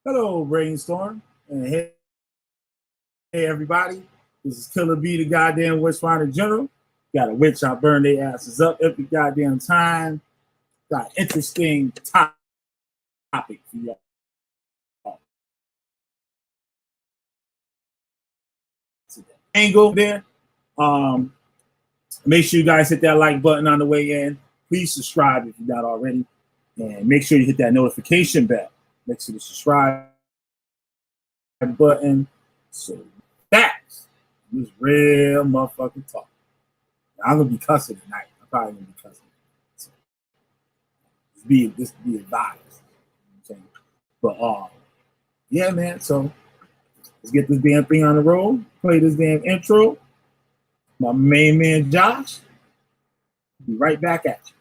Hello, Brainstorm. And hey, everybody. This is Killer B, the goddamn Witch Finder General. Got a witch, I burn their asses up every goddamn time. Got an interesting topic for y'all. Angle there. Make sure you guys hit that like button on the way in. Please subscribe if you're not already. And make sure you hit that notification bell next to the subscribe button. So that's this real motherfucking talk. I'm gonna be cussing tonight. I'm probably gonna be cussing. So this be advised. But yeah, man. So let's get this damn thing on the road. Play this damn intro. My main man Josh. Be right back at you.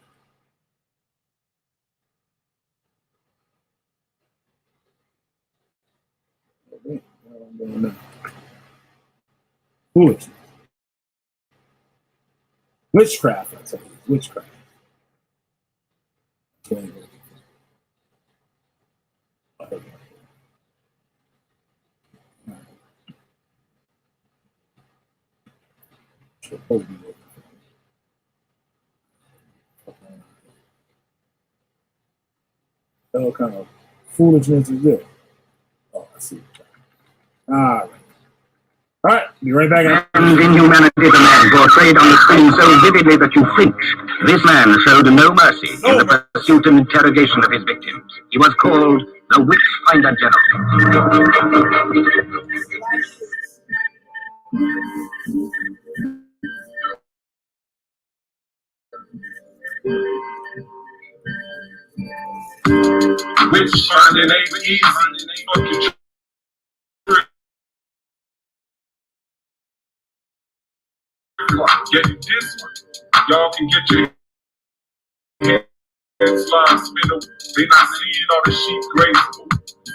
Foolishness. Witchcraft, I tell you. Witchcraft. Okay. What kind of foolishness is this? Oh, I see. All right, be right back. And inhumanity the man portrayed on the screen so vividly that you flinch. This man showed no mercy in the pursuit and interrogation of his victims. He was called the Witch Finder General. Witch finding ain't easy. Fuck your get this one. Y'all can get your head slide spin. They not seeing all the sheep graceful.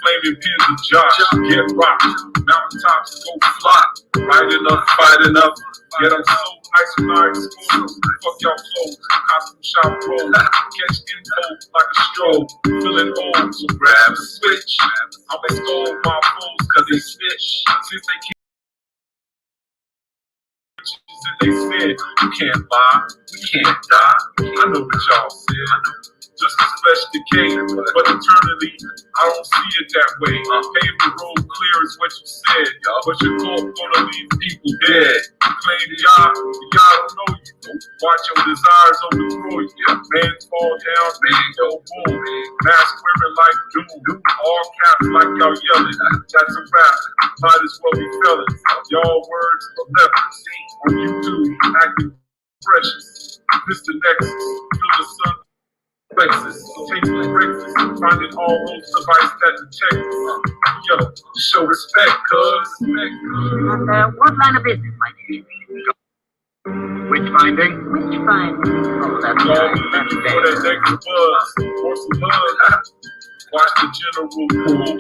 Flaming pins of Josh get rocked. Mountaintops go fly. Right enough, fight enough. Get them so nice when I expose. Fuck y'all clothes. Costume shop roll. Catch info like a stroll. Feeling old, so grab a switch. I'ma scold my foes cause they snitch. Since they can't. And they said, you can't lie, we can't die. I know what y'all said. Just a fresh decay, but eternally, I don't see it that way. Pave the road clear is what you said, but your court gonna leave people dead. You claim y'all don't know you. Watch your desires overthrow you. Man fall down, man go boom. Mask wearing like doom. All caps like y'all yelling. That's a rap. Might as well be felons. Y'all words are lepers. On YouTube, acting precious. Mr. Nexus, feel the sun. Plexus, tasting breakfast, finding all those devices that detect. Yo, show respect, cuz. And what line of business, my name? Witch finding? Witch finding. Oh, that's y'all be looking for that next buzz or some buzz. Watch the general pull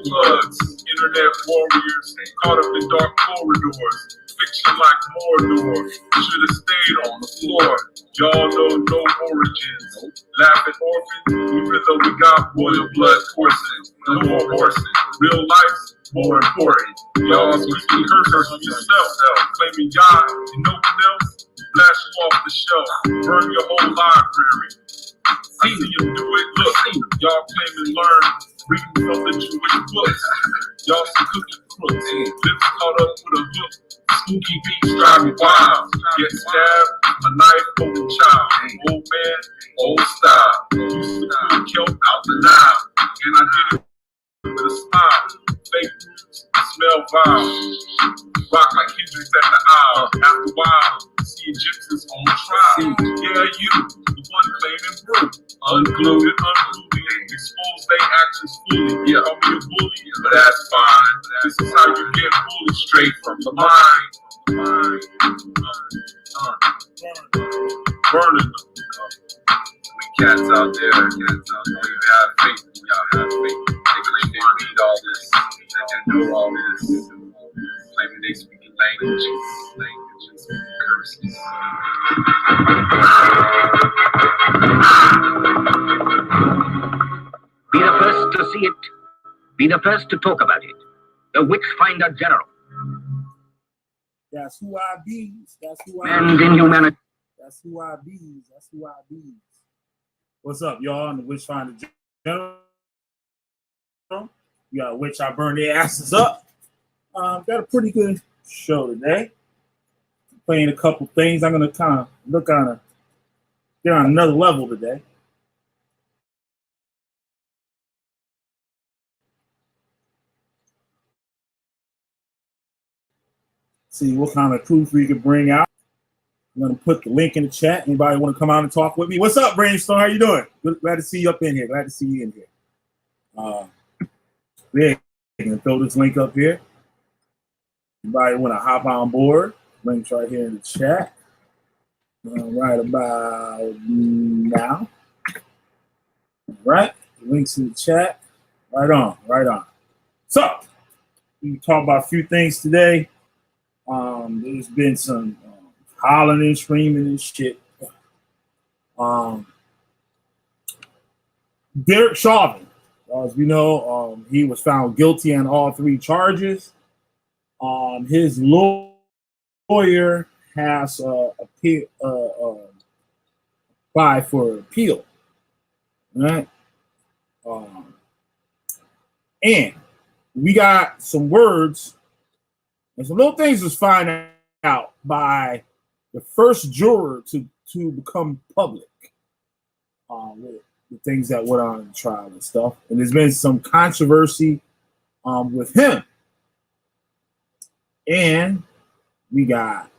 plugs. Internet warriors caught up in dark corridors. Fiction like Mordor. Should've stayed on the floor. Y'all know no origins. Laughing orphans, even though we got royal blood coursing. No more horsing. Real life's more important. Y'all speaking curses on yourself. Claiming y'all and no one else. Blast you off the shelf. Burn your whole library. See you do it, look, y'all claim and learn, reading from the Jewish books. Y'all some cooking crooks, lips caught up with a hook. Spooky beats drive me wild. Get stabbed, a knife, open child. Old man, old style. Used to put kelp out the Nile, and I did it with a smile. Fake roots, smell vile. Rock like Hendrix at the aisle. After a while, see Egyptians on trial. Yeah, you, the one claiming proof. Unglued and unglued, expose their actions fully. Yeah, call me a bully, but that's fine. This is how you get bullied straight from the mind. Burning them. We cats out there, don't even have faith. Y'all have faith. They claim they read all this, that they know all this. Claiming they speak languages, curses. Be the first to see it. Be the first to talk about it. The Witchfinder General. That's who I be. That's who I And be. inhumanity. That's who I be. That's who I be. What's up, y'all? I'm the Witchfinder General. We got a witch I burn their asses up. Got a pretty good show today. Playing a couple things. I'm gonna kind of get on another level today. See what kind of proof we can bring out. I'm gonna put the link in the chat. Anybody want to come out and talk with me? What's up, Brainstorm? How you doing? Glad to see you up in here. Glad to see you in here. Yeah, you can throw this link up here. Anybody want to hop on board? Link's right here in the chat. Right about now. All right, links in the chat. Right on, right on. So we can talk about a few things today. There's been some hollering and screaming and shit. Derrik Chauvin, as we know, he was found guilty on all 3 charges. His lawyer has applied for appeal, right? And we got some words and some little things was found out by the first juror to become public with the things that went on in the trial and stuff. And there's been some controversy with him. And we got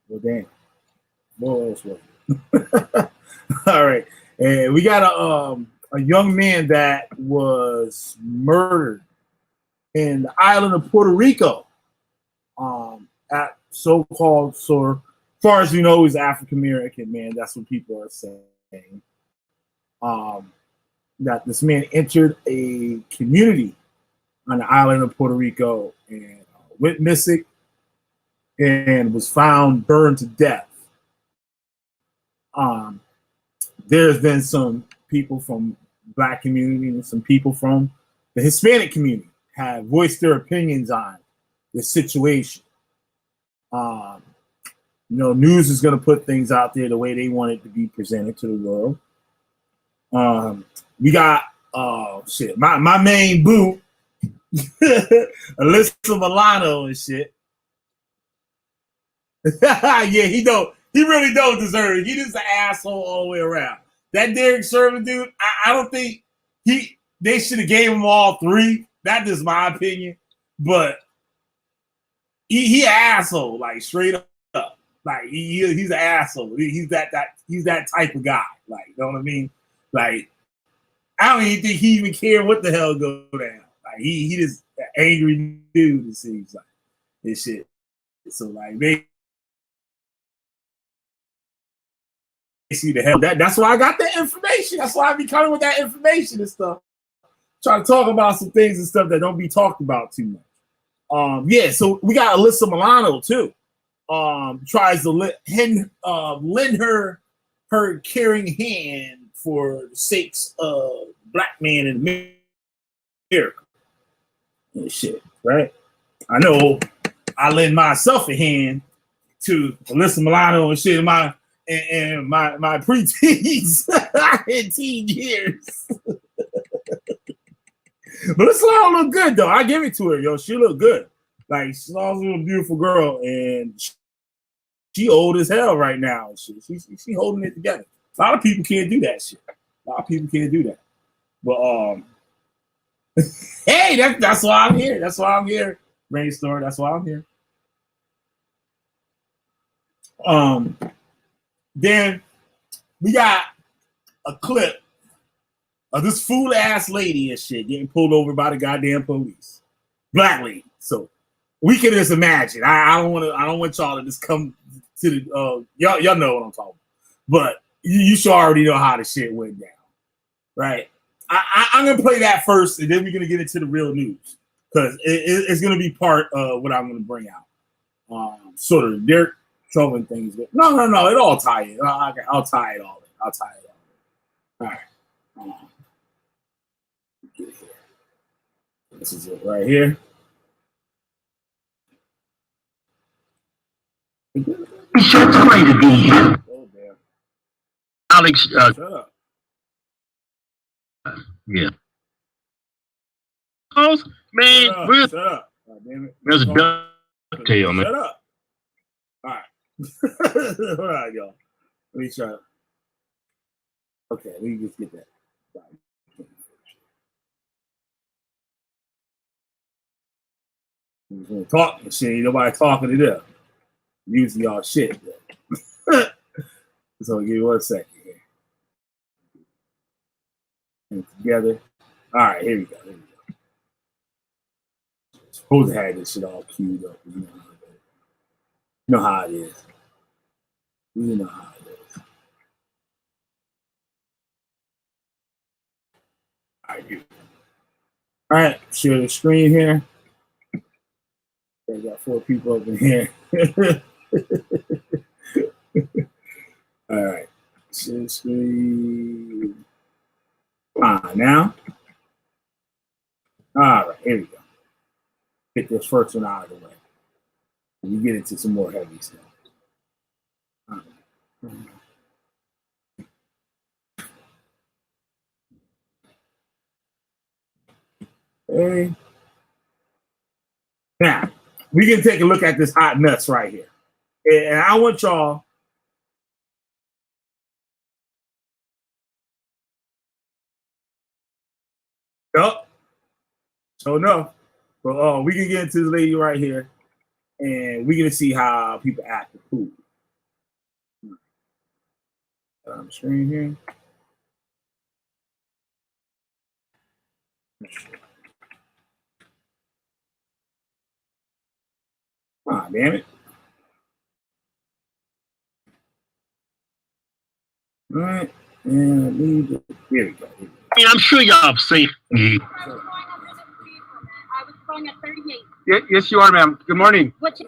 well, damn. What else was it? All right. And we got a young man that was murdered in the island of Puerto Rico. At so-called, so as far as we know, he's African American man. That's what people are saying. That this man entered a community on the island of Puerto Rico and went missing and was found burned to death. There's been some people from Black community and some people from the Hispanic community have voiced their opinions on the situation. News is going to put things out there the way they want it to be presented to the world. We got my main boo, Alyssa Milano and shit. Yeah, he really don't deserve it. He just an asshole all the way around. That Derrik Chauvin dude, I don't think they should have gave him all 3. That is my opinion. But he an asshole, like straight up. Like he's an asshole. He's that type of guy. Like, you know what I mean? Like, I don't even think he even care what the hell go down. Like he just an angry dude, it seems like. This shit. So like they see the hell. That's why I got that information. That's why I be coming with that information and stuff. Trying to talk about some things and stuff that don't be talked about too much. Yeah, so we got Alyssa Milano too. Tries to lend her caring hand for the sakes of Black man in America. And shit, right? I know I lend myself a hand to Alyssa Milano and shit in my preteens in teen years. But Alyssa Milano look good though. I give it to her, yo. She look good. Like, she's also a beautiful girl, and she old as hell right now. She holding it together. A lot of people can't do that shit. A lot of people can't do that. But hey, that's why I'm here. That's why I'm here. Brainstorm. That's why I'm here. Then we got a clip of this fool ass lady and shit getting pulled over by the goddamn police. Black lady. So we can just imagine. I don't want y'all to just come to the y'all know what I'm talking about. But you should already know how the shit went down. Right? I'm gonna play that first, and then we're gonna get into the real news. Because it's gonna be part of what I'm gonna bring out. Sort of Derrik Chauvin things. No, it all tie in. I'll tie it all in. All right. This is it right here. Shirts away to be here. Oh, damn. Alex, Shut up. yeah. Close, man. Shut up. God damn it. There's a ducktail, man. Shut up. All right. All right, y'all. Let me try. Okay, let me just get that. Talk and shit. Ain't nobody talking it up. Using y'all shit. So give me 1 second here. And together. All right, here we go. Supposed to have this shit all queued up. You know how it is. You know how it is. All right, share the screen here. I got 4 people up in here. All right, share the screen. Now. All right, here we go. Get this first one out of the way. We get into some more heavy stuff. Okay. Now, we can take a look at this hot nuts right here. And I want y'all so enough. But we can get into this lady right here, and we're gonna see how people act the food. Screen here. Damn it. All right. And leave it. Here we go. I'm sure y'all seen. I was going at 38. Yes, you are, ma'am. Good morning. What you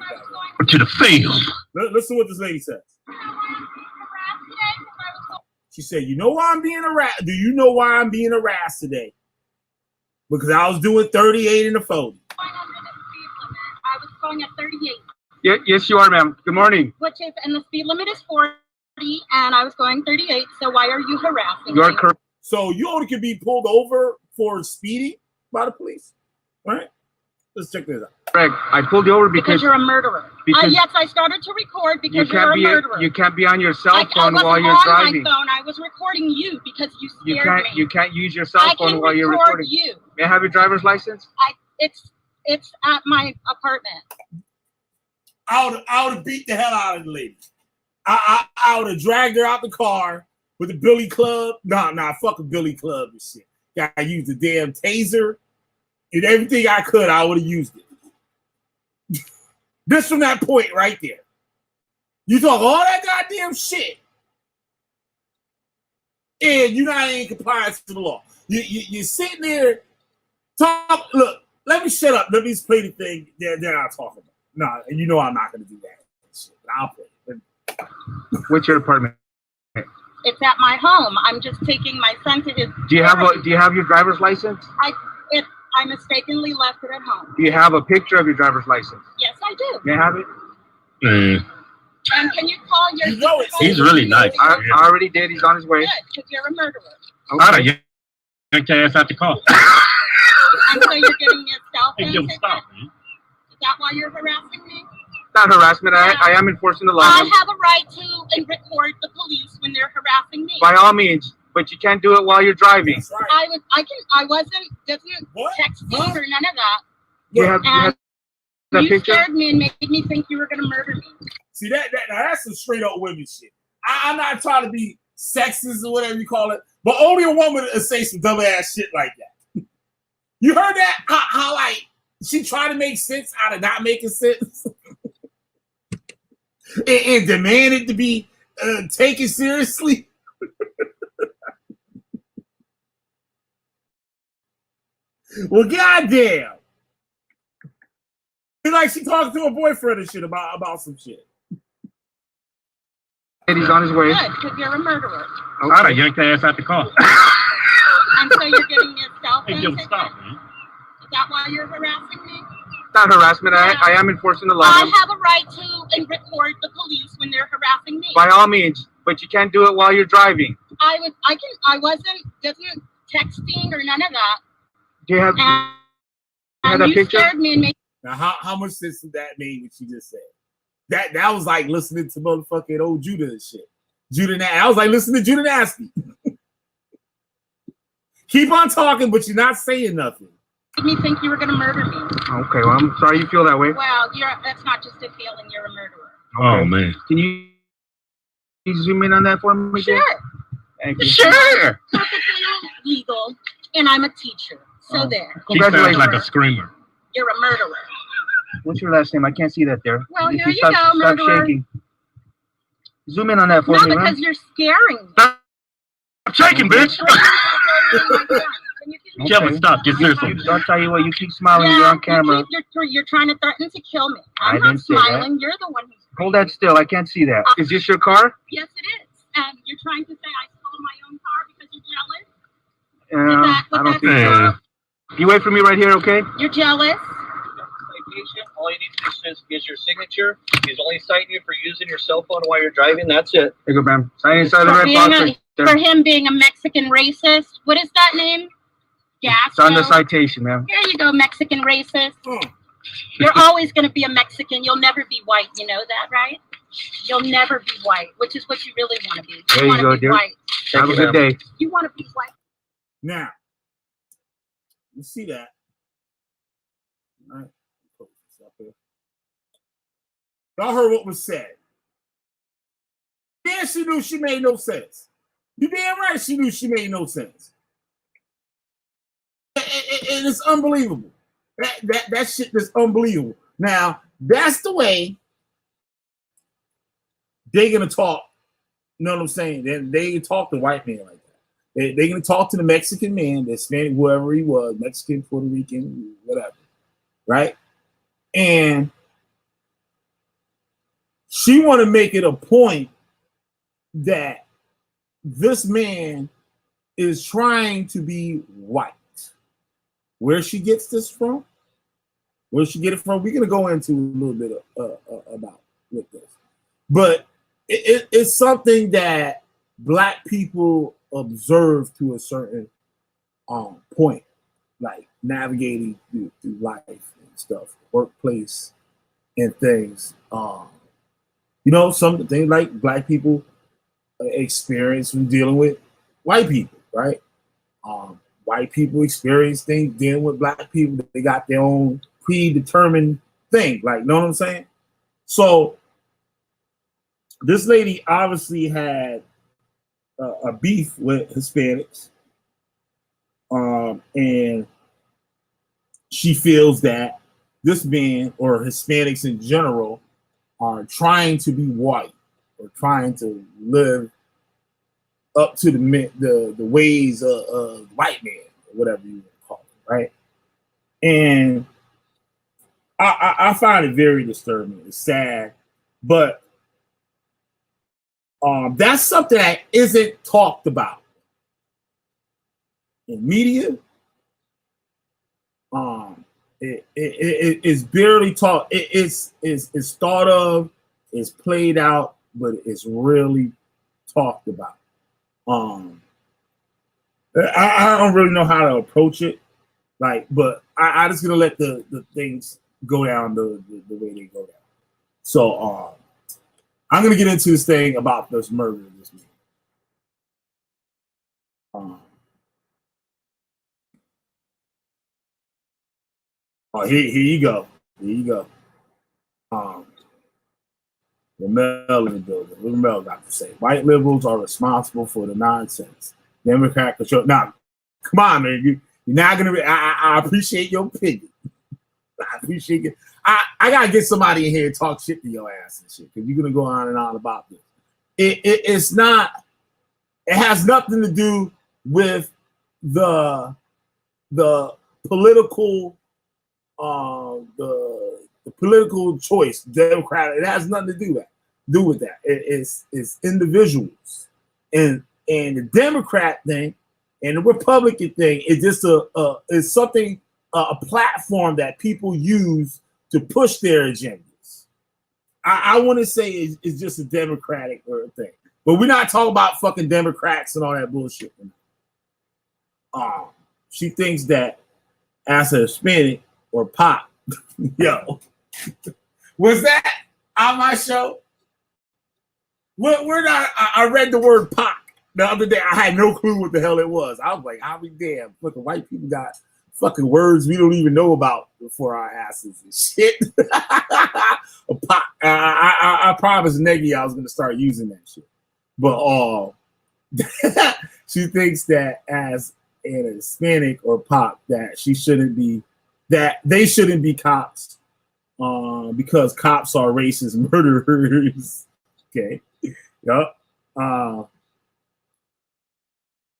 To the field. Listen to what this lady says. She said, "You know why I'm being harassed? Do you know why I'm being harassed today? Because I was doing 38 in the 40." I was going at 38. Yes, you are, ma'am. Good morning. Which is, and the speed limit is 40, and I was going 38. So why are you harassing You are me? correct. So you only can be pulled over for speeding by the police, right? Let's check this out. I pulled you over Because you're a murderer. because Yes, I started to record you because you're a murderer. you can't be on your cell I phone wasn't while you're on driving. my phone. I was recording you because you scared me. You can't use your cell I phone can while you're record recording. you. May I have your driver's license? It's at my apartment. I would have beat the hell out of the lady. I would have dragged her out the car with the billy club. Nah, fuck a billy club and shit. I used the damn taser and everything I could. I would have used it. This from that point right there. You talk all that goddamn shit, and you're not in compliance to the law. You're sitting there. Look, let me shut up. Let me just play the thing. Then I'll talk about it. No, and you know I'm not going to do that. Shit, I'll play it. What's your apartment? It's at my home. I'm just taking my son to his. Do you have your driver's license? I mistakenly left it at home. Do you have a picture of your driver's license? Yes, I do. May I have it? And can you call your? You know it. He's really nice. I already did. He's on his way. Good, because you're a murderer. Okay. Yank your ass out the car. And so you're getting your cell phone Hey, yo, ticket? stop, man. Is that why you're harassing me? Not harassment. I am enforcing the law. I have a right to record the police when they're harassing me. By all means, but you can't do it while you're driving. That's right. I wasn't What? texting or none of that. You have And that you picture? scared me and made me think you were going to murder me. See that's some straight up women shit. I'm not trying to be sexist or whatever you call it, but only a woman would say some dumb ass shit like that. You heard that? How like she tried to make sense out of not making sense, and demanded to be taken seriously. Well, goddamn. It's like she talking to her boyfriend and shit about some shit. He's on his way. Good, because you're a murderer. I'd have yanked your ass out the car. And so you're getting your cell phone things you'll that stop, you- man. Is that why you're harassing me? It's not harassment. I am enforcing the law. I have a right to report the police when they're harassing me. By all means, but you can't do it while you're driving. I wasn't texting or none of that. Do you have And that you picture? scared me and made Now, how much sense did that make what you just said? That was like listening to motherfucking old Judah and shit. I was like listening to Judah Nasty. Keep on talking, but you're not saying nothing. me think you were going to murder me. Okay, well, I'm sorry you feel that way. Well, that's not just a feeling. You're a murderer. Oh man. Can you zoom in on that for me? Sure. Thank you. Sure. Perfectly legal, and I'm a teacher. So there. She sounds Congratulations. like a screamer. You're a murderer. What's your last name? I can't see that there. Well, If here you stop, go, stop murderer. shaking. Zoom in on that for No, me, because man. you're scaring me. Stop shaking, bitch. Kevin, stop. Get serious. I'll tell you what, you keep smiling. You're on camera. You're trying to threaten to kill me. I I'm not didn't say that. smiling. You're the one who's Hold that still. I can't see that. Is this your car? Yes, it is. And you're trying to say I stole my own car because you're jealous? Is that what I don't that's think so. about? You wait for me right here, okay? You're jealous? All you need to do is your signature. He's only citing you for using your cell phone while you're driving. That's it. Here you go, ma'am. Sign inside the For, red being box a, right there. for him being a Mexican racist. What is that name? It's on the Gasco? citation, ma'am. Here you go, Mexican racist. You're always going to be a Mexican. You'll never be white. You know that, right? You'll never be white, which is what you really want to be. There you want go, to be dear. white. Have a good day. You want to be white. Now, you see that? All right. Y'all heard what was said. Yeah, she knew she made no sense. You damn right she knew she made no sense. And it's unbelievable. That shit is unbelievable. Now, that's the way they're gonna talk. You know what I'm saying? They talk to white men like that. They're gonna talk to the Mexican man, the Hispanic, whoever he was, Mexican, Puerto Rican, whatever, right? And she want to make it a point that this man is trying to be white. Where she gets this from? Where she get it from? We're gonna go into a little bit about with this, but it's something that Black people observe to a certain point, like navigating through life and stuff, workplace and things. You know, some things like Black people experience when dealing with white people, right? White people experience things dealing with Black people. They got their own predetermined thing, like, you know what I'm saying? So this lady obviously had a beef with Hispanics, and she feels that this man or Hispanics in general are trying to be white or trying to live up to the ways of white man, or whatever you want to call it, right? And I find it very disturbing. It's sad, but that's something that isn't talked about in media. It's barely talked. It's thought of, it's played out, but it's really talked about. I don't really know how to approach it, like, but I just gonna let the things go down the way they go down. So I'm gonna get into this thing about this murder of this man. Here you go. Here you go. Ramel in the building. What Ramel got to say? White liberals are responsible for the nonsense. Democrat control. Now, come on, man. You're not gonna. I appreciate your opinion. I appreciate it. I gotta get somebody in here and talk shit to your ass and shit, because you're gonna go on and on about this. It's not. It has nothing to do with the political. The political choice, Democrat, it has nothing to do with that. It's individuals, and the Democrat thing And the Republican thing is just is something, a platform that people use to push their agendas. I want to say it's just a Democratic thing, but we're not talking about fucking Democrats and all that bullshit. She thinks that as a Hispanic or pop, yo, was that on my show? We're not. I read the word pop the other day. I had no clue what the hell it was. I was like, I'll be damn. Fucking white people got fucking words we don't even know about before our asses and shit. A pop. I promised Neggy I was gonna start using that shit. But she thinks that as an Hispanic or pop that she shouldn't be, that they shouldn't be cops because cops are racist murderers. Okay. Yep.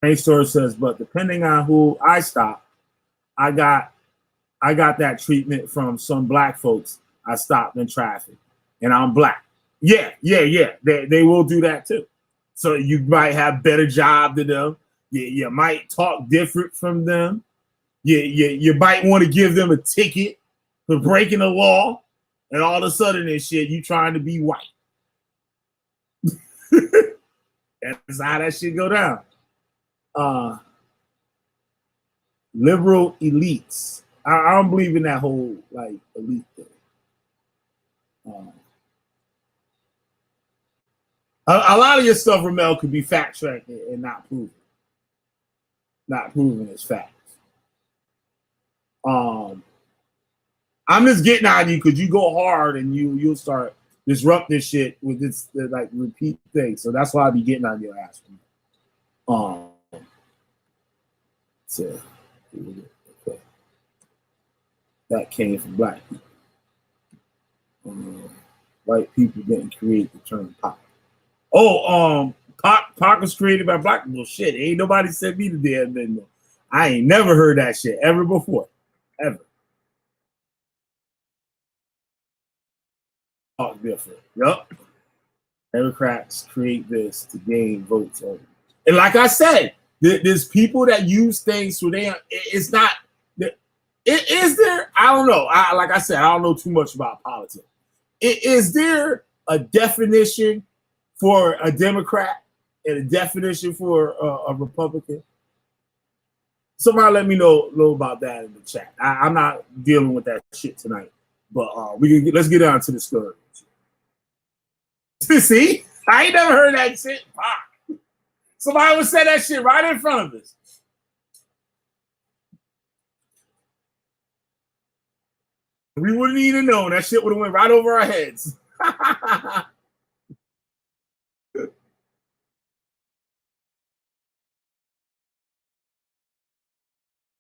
Main story says, but depending on who I stop, I got that treatment from some black folks I stopped in traffic, and I'm black. Yeah. They will do that too. So you might have better job than them. You might talk different from them. You might want to give them a ticket for breaking the law, and all of a sudden and shit, you trying to be white. That's how that shit go down. Liberal elites. I don't believe in that whole like elite thing. A lot of your stuff, Ramel, could be fact checked and not proven. Not proven as facts. I'm just getting on you because you go hard and you'll start disrupting shit with this like repeat thing. So that's why I be getting on your ass. So okay. That came from black people. White people didn't create the term pop. Pop was created by black people. Shit, ain't nobody said me the damn thing. I ain't never heard that shit ever before. Ever. Oh, different. Yup. Democrats create this to gain votes over. And like I said, there's people that use things so it's not. Is there? I don't know. Like I said, I don't know too much about politics. Is there a definition for a Democrat and a definition for a Republican? Somebody let me know about that in the chat. I'm not dealing with that shit tonight, but let's get on to the story. See, I ain't never heard that shit. Somebody would say that shit right in front of us. We wouldn't even know. That shit would have went right over our heads.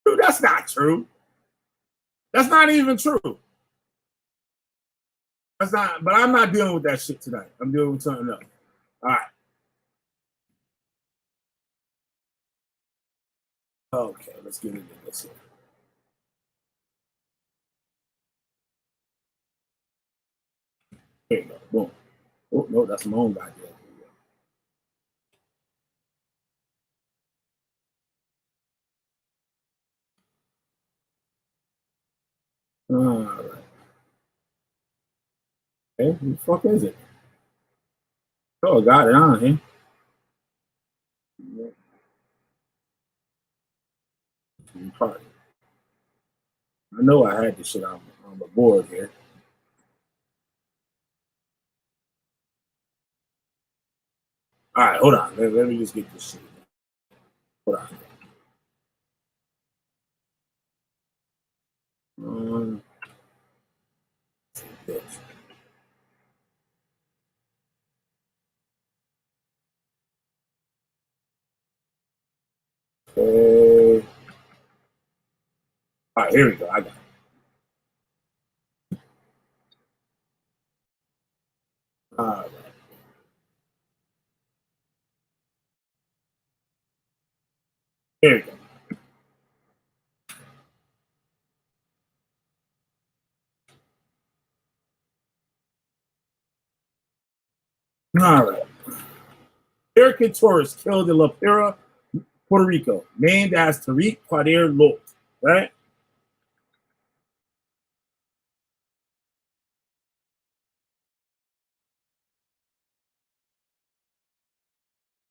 Dude, that's not true. That's not even true. That's not, but I'm not dealing with that shit tonight. I'm dealing with something else. All right. Okay, let's get into this here. There you go. Boom. Oh, no, that's my own goddamn. All right. Okay, who the fuck is it? Oh, I got it on here. I know I had this shit on the board here. All right, hold on. Let me just get this shit. Hold on. Okay. All right, here we go. I got it. All right. Here we go. All right. American tourist killed in La Pira, Puerto Rico, named as Tariq Qadir Lot, right?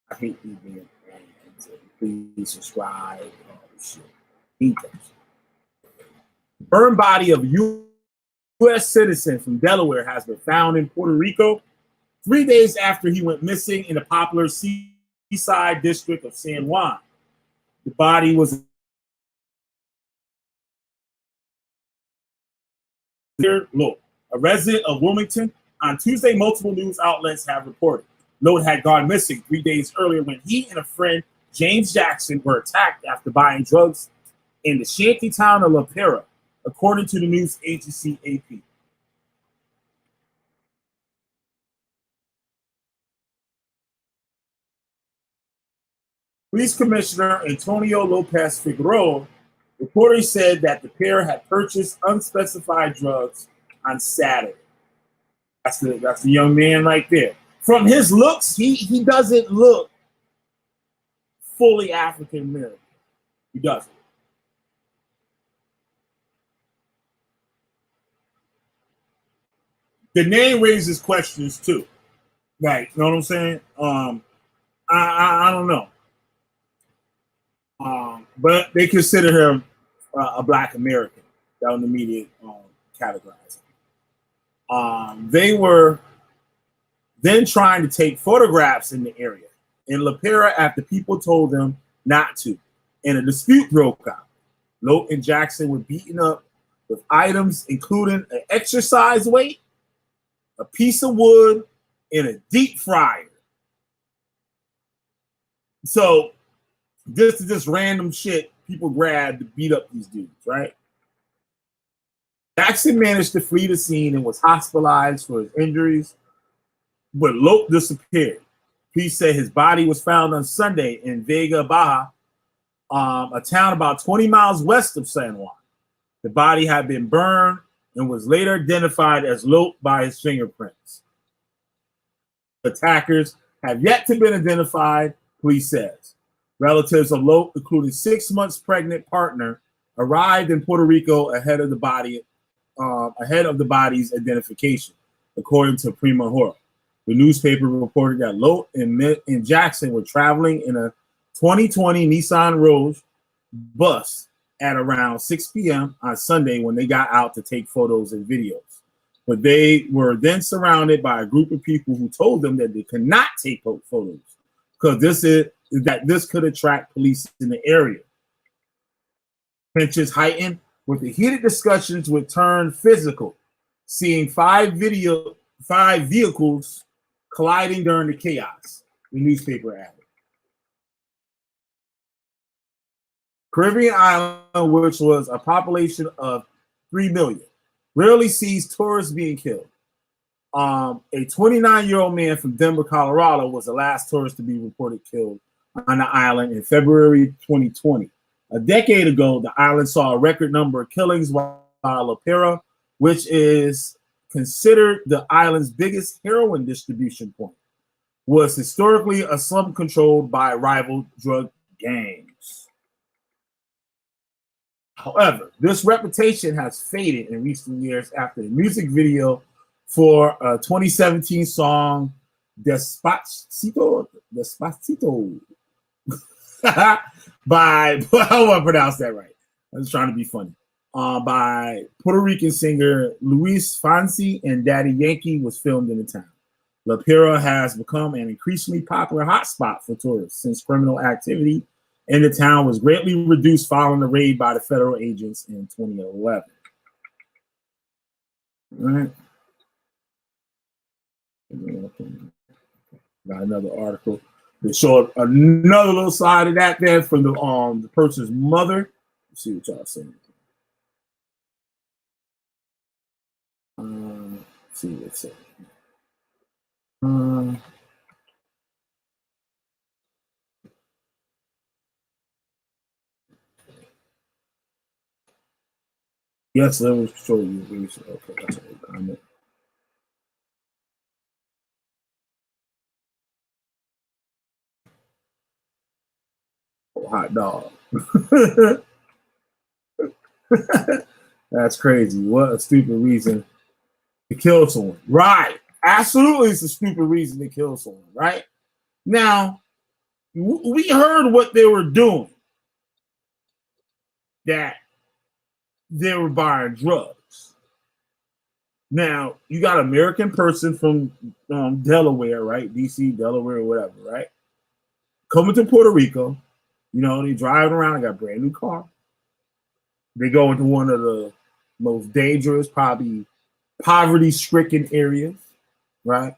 I hate these damn things. Please subscribe. All this shit. Hate that shit. Burned body of U.S. citizen from Delaware has been found in Puerto Rico 3 days after he went missing in the popular seaside district of San Juan. The body was a resident of Wilmington. On Tuesday, multiple news outlets have reported Lowe had gone missing 3 days earlier when he and a friend, James Jackson, were attacked after buying drugs in the shanty town of La Pera, according to the news agency AP. Police Commissioner Antonio Lopez Figueroa reportedly said that the pair had purchased unspecified drugs on Saturday. That's the young man right there. From his looks, he doesn't look fully African American. He doesn't. The name raises questions too. Right, you know what I'm saying? I don't know. But they consider him a Black American. That was the media categorized. They were then trying to take photographs in the area in La Pera after people told them not to, and a dispute broke out. Lowe and Jackson were beaten up with items including an exercise weight, a piece of wood, and a deep fryer. So this is just random shit people grabbed to beat up these dudes, right? Jackson managed to flee the scene and was hospitalized for his injuries, but Lowe disappeared. Police said his body was found on Sunday in Vega Baja, a town about 20 miles west of San Juan. The body had been burned and was later identified as Lowe by his fingerprints. Attackers have yet to be identified, police says. Relatives of Lowe, including 6 months pregnant partner, arrived in Puerto Rico ahead of the body's identification, according to Prima Hora. The newspaper reported that Lowe and Jackson were traveling in a 2020 Nissan Rogue bus at around 6 p.m. on Sunday when they got out to take photos and videos. But they were then surrounded by a group of people who told them that they could not take photos because this could attract police in the area. Tensions heightened with the heated discussions would turn physical, seeing five vehicles colliding during the chaos, the newspaper added. Caribbean island, which was a population of 3 million, rarely sees tourists being killed. A 29-year-old man from Denver, Colorado, was the last tourist to be reported killed on the island in February 2020. A decade ago, the island saw a record number of killings, while La Pera, which is considered the island's biggest heroin distribution point, was historically a slum controlled by rival drug gangs. However, this reputation has faded in recent years after the music video for a 2017 song, Despacito, by, I hope I pronounced that right. I was trying to be funny. By Puerto Rican singer Luis Fonsi and Daddy Yankee was filmed in the town. La Pera has become an increasingly popular hotspot for tourists since criminal activity in the town was greatly reduced following the raid by the federal agents in 2011. All right. Got another article that showed another little side of that there from the person's mother. Let's see what y'all saying. Let's see what it says. Yes, let me show you. Okay, that's a comment. hot dog. That's crazy. What a stupid reason to kill someone. Right. Absolutely, it's a stupid reason to kill someone, right? Now, we heard what they were doing. That they were buying drugs. Now, you got an American person from Delaware, right? DC, Delaware, whatever, right? Coming to Puerto Rico. You know, they driving around, they got a brand new car. They go into one of the most dangerous, probably poverty-stricken areas, right?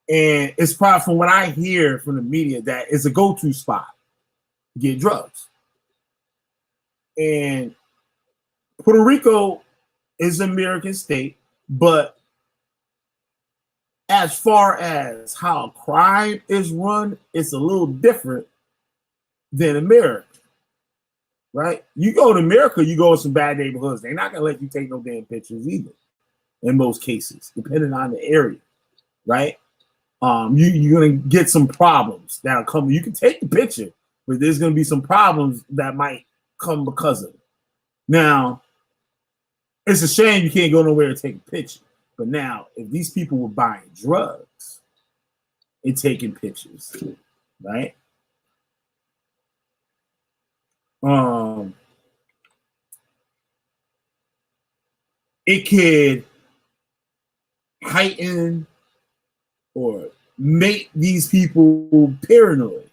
And it's probably, from what I hear from the media, that it's a go-to spot to get drugs. And Puerto Rico is an American state, but as far as how crime is run, it's a little different than America, right? You go to America, you go to some bad neighborhoods. They're not going to let you take no damn pictures either, in most cases, depending on the area, right? You're going to get some problems that'll come. You can take the picture, but there's going to be some problems that might come because of it. Now, it's a shame you can't go nowhere and take a picture. But now, if these people were buying drugs and taking pictures, right? It could heighten or make these people paranoid.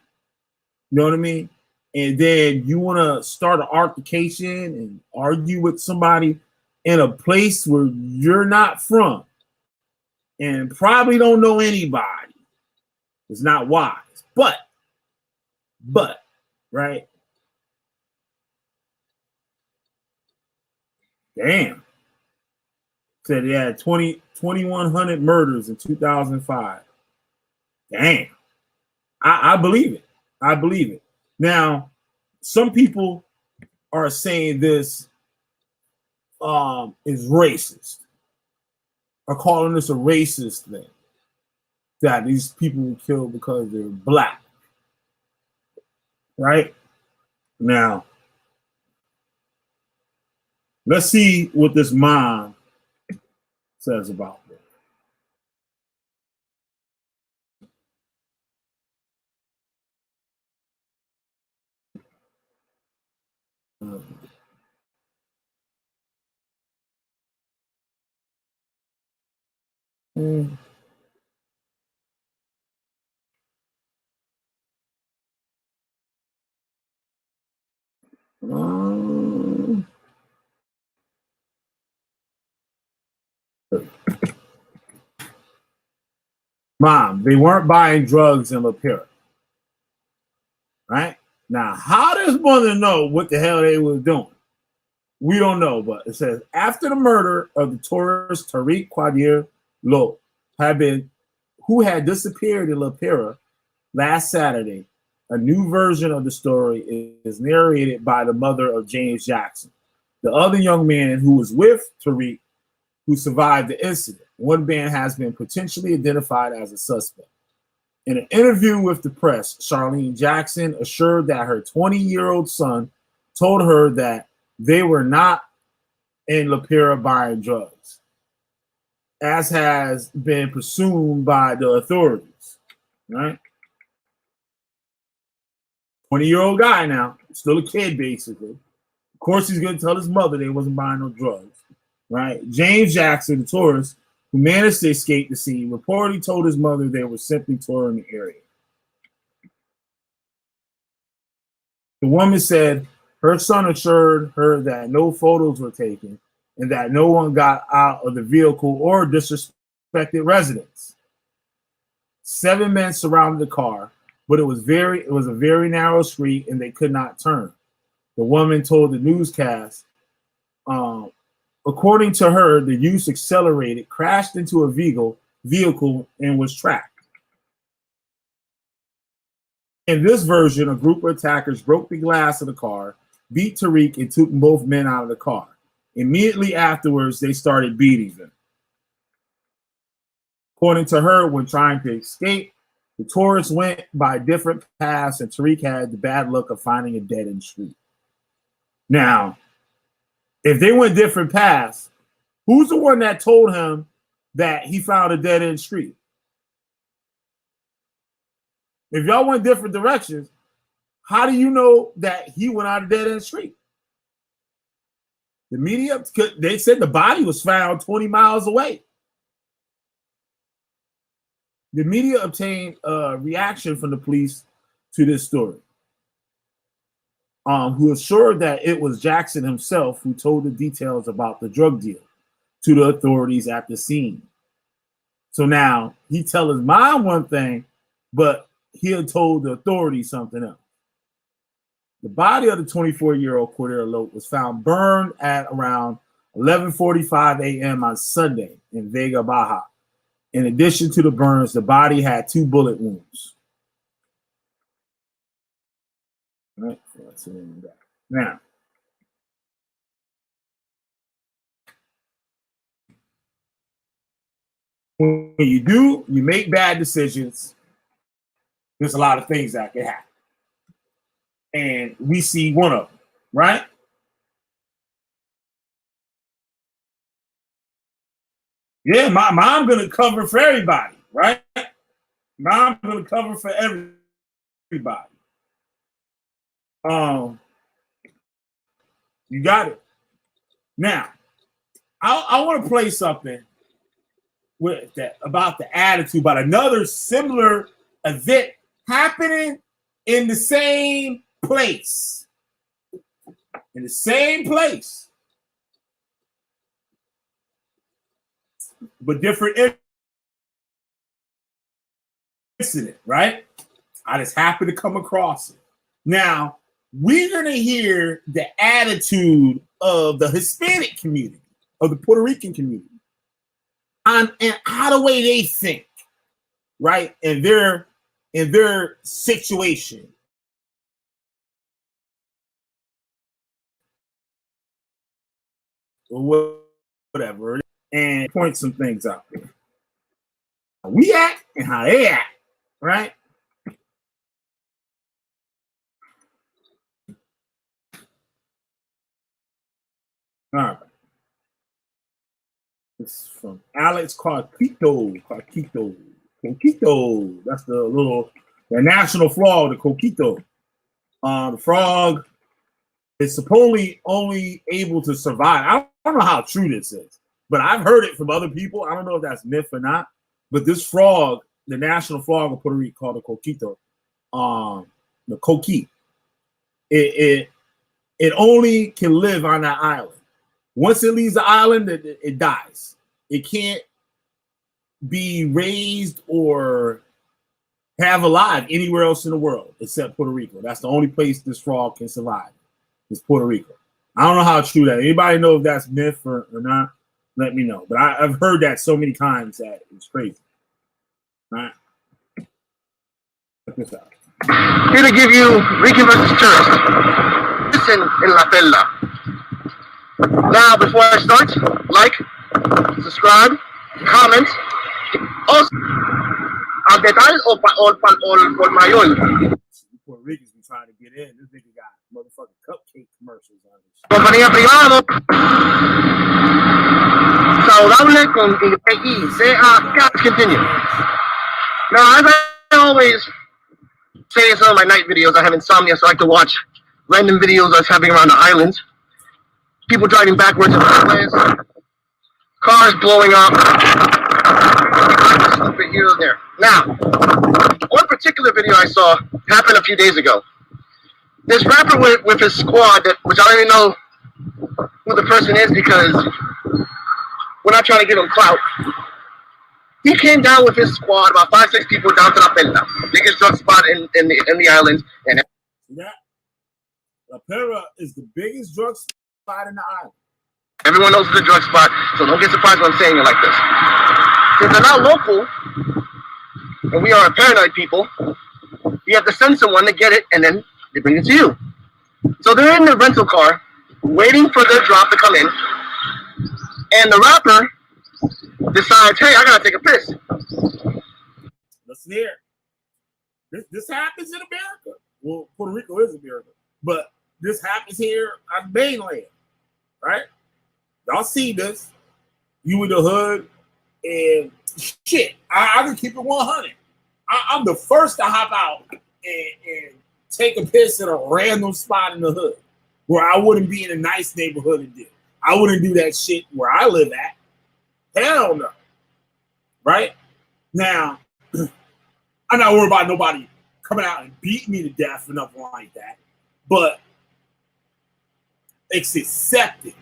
You know what I mean? And then you want to start an altercation and argue with somebody in a place where you're not from and probably don't know anybody. It's not wise. But, right? Damn. Said he had 2,100 murders in 2005. Damn. I believe it. I believe it. Now, some people are saying this is racist, are calling this a racist thing, that these people were killed because they're black, right? Now, let's see what this mom says about this. Mom, they weren't buying drugs in La Pira. Right? Now, how does mother know what the hell they was doing? We don't know, but it says, after the murder of the tourist Tariq Qadir Lo, who had disappeared in La Pira last Saturday, a new version of the story is narrated by the mother of James Jackson, the other young man who was with Tariq, who survived the incident. One man has been potentially identified as a suspect. In an interview with the press, Charlene Jackson assured that her 20-year-old son told her that they were not in La Pira buying drugs, as has been presumed by the authorities, right? 20-year-old guy now, still a kid, basically. Of course, he's going to tell his mother they wasn't buying no drugs, right? James Jackson, the tourist, who managed to escape the scene, reportedly told his mother they were simply touring the area. The woman said her son assured her that no photos were taken and that no one got out of the vehicle or disrespected residents. 7 men surrounded the car, but it was a very narrow street and they could not turn. The woman told the newscast, according to her, the youth accelerated, crashed into a vehicle, and was tracked. In this version, a group of attackers broke the glass of the car, beat Tariq, and took both men out of the car. Immediately afterwards, they started beating them. According to her, when trying to escape, The tourists went by different paths, and Tariq had the bad luck of finding a dead-end street. Now, if they went different paths, who's the one that told him that he found a dead-end street? If y'all went different directions, how do you know that he went out a dead-end street? The media, they said the body was found 20 miles away. The media obtained a reaction from the police to this story, who assured that it was Jackson himself who told the details about the drug deal to the authorities at the scene. So now he tell his mom one thing, but he had told the authorities something else. The body of the 24-year-old Cordero Lope was found burned at around 11:45 a.m. on Sunday in Vega Baja. In addition to the burns, the body had 2 bullet wounds. All right, so let's see that. Now, when you make bad decisions, there's a lot of things that can happen. And we see one of them, right? Yeah, mom gonna cover for everybody, right? Mom gonna cover for everybody. You got it. Now, I want to play something with that about the attitude, about another similar event happening in the same place. In the same place. But different incident, right? I just happened to come across it. Now, we're going to hear the attitude of the Hispanic community, of the Puerto Rican community, and how the way they think, right? And their situation. Or whatever. And point some things out there. How we act and how they act, right? All right. It's from Alex Coquito. Coquito. That's the national frog, the Coquito. The frog is supposedly only able to survive. I don't know how true this is, but I've heard it from other people. I don't know if that's myth or not. But this frog, the national frog of Puerto Rico called the Coquito, the coqui, it only can live on that island. Once it leaves the island, it dies. It can't be raised or have alive anywhere else in the world except Puerto Rico. That's the only place this frog can survive. Is Puerto Rico. I don't know how true that is. Anybody know if that's myth or not? Let me know. But I've heard that so many times that it's crazy. All right. Check this out. Here to give you Ricky versus Tourist. Listen in La Perla. Now, before I start, like, subscribe, comment. Also, al detal o por mayor. Puerto Ricans be trying to get in. This nigga got motherfucking cupcake commercials on this shit. Compañía privada. Saludable con I-C-A. Continue. Now, as I always say in some of my night videos, I have insomnia, so I like to watch random videos that's happening around the islands. People driving backwards and sideways. Cars blowing up. Here and there. Now, one particular video I saw happened a few days ago. This rapper with his squad, which I don't even know who the person is because we're not trying to give him clout. He came down with his squad, about 5-6 people, down to La Perla, biggest drug spot in the island. And La Perla is the biggest drug spot in the island. Everyone knows it's a drug spot, so don't get surprised when I'm saying it like this. Since they're not local, and we are a paranoid people, you have to send someone to get it, and then they bring it to you. So they're in the rental car, waiting for their drop to come in, and the rapper decides, hey, I gotta take a piss. Listen here. This happens in America. Well, Puerto Rico is America, but this happens here on the mainland, right? Y'all see this. You in the hood, and shit, I can keep it 100. I'm the first to hop out and take a piss in a random spot in the hood where I wouldn't be in a nice neighborhood and do. I wouldn't do that shit where I live at. Hell no. Right? Now, I'm not worried about nobody coming out and beating me to death or nothing like that. But it's accepted.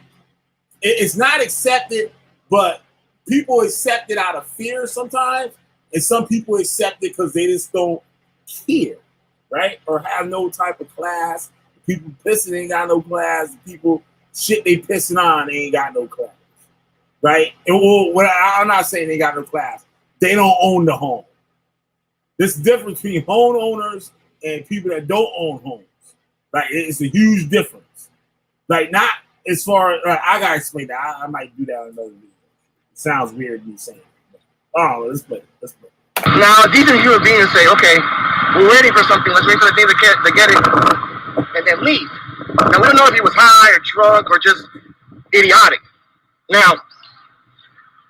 It's not accepted, but people accept it out of fear sometimes. And some people accept it because they just don't care, right? Or have no type of class. People pissing ain't got no class. People shit they pissing on, they ain't got no class, right? And I'm not saying they got no class. They don't own the home. There's a difference between home owners and people that don't own homes. Like, it's a huge difference. Like, not as far as, I gotta explain that. I might do that in another video. It sounds weird me saying it. Oh, let's play. Now, a decent human being would say, okay, we're waiting for something. Let's wait for the thing to get it, and then leave. Now, we don't know if he was high or drunk or just idiotic. Now,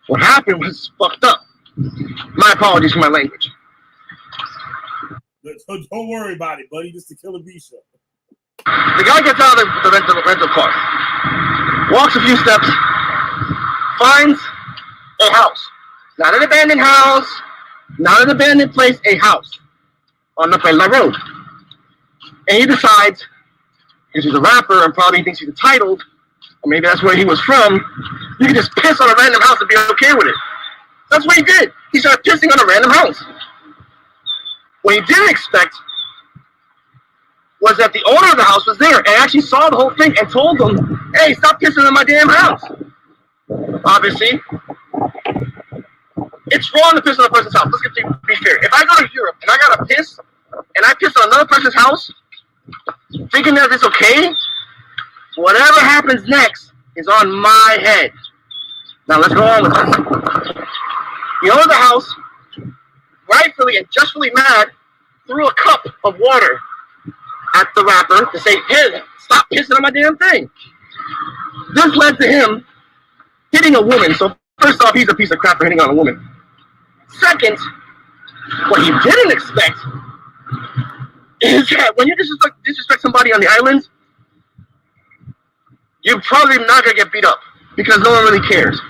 what happened was fucked up. My apologies for my language. Don't worry about it, buddy. Just to kill a bee show. The guy gets out of the rental car, walks a few steps, finds a house. Not an abandoned house, not an abandoned place, a house on the Perla Road. And he decides, because he's a rapper and probably thinks he's entitled, or maybe that's where he was from, you can just piss on a random house and be okay with it. That's what he did. He started pissing on a random house. What he didn't expect was that the owner of the house was there and actually saw the whole thing and told them, hey, stop pissing on my damn house. Obviously, it's wrong to piss on a person's house. Let's be fair. If I go to Europe and I gotta piss, and I piss on another person's house, thinking that it's okay, whatever happens next is on my head. Now let's go on with this. The owner of the house, rightfully and justly mad, threw a cup of water at the rapper to say, hey, stop pissing on my damn thing. This led to him hitting a woman. So first off, he's a piece of crap for hitting on a woman. Second, what he didn't expect is that when you disrespect somebody on the island, you're probably not going to get beat up because no one really cares.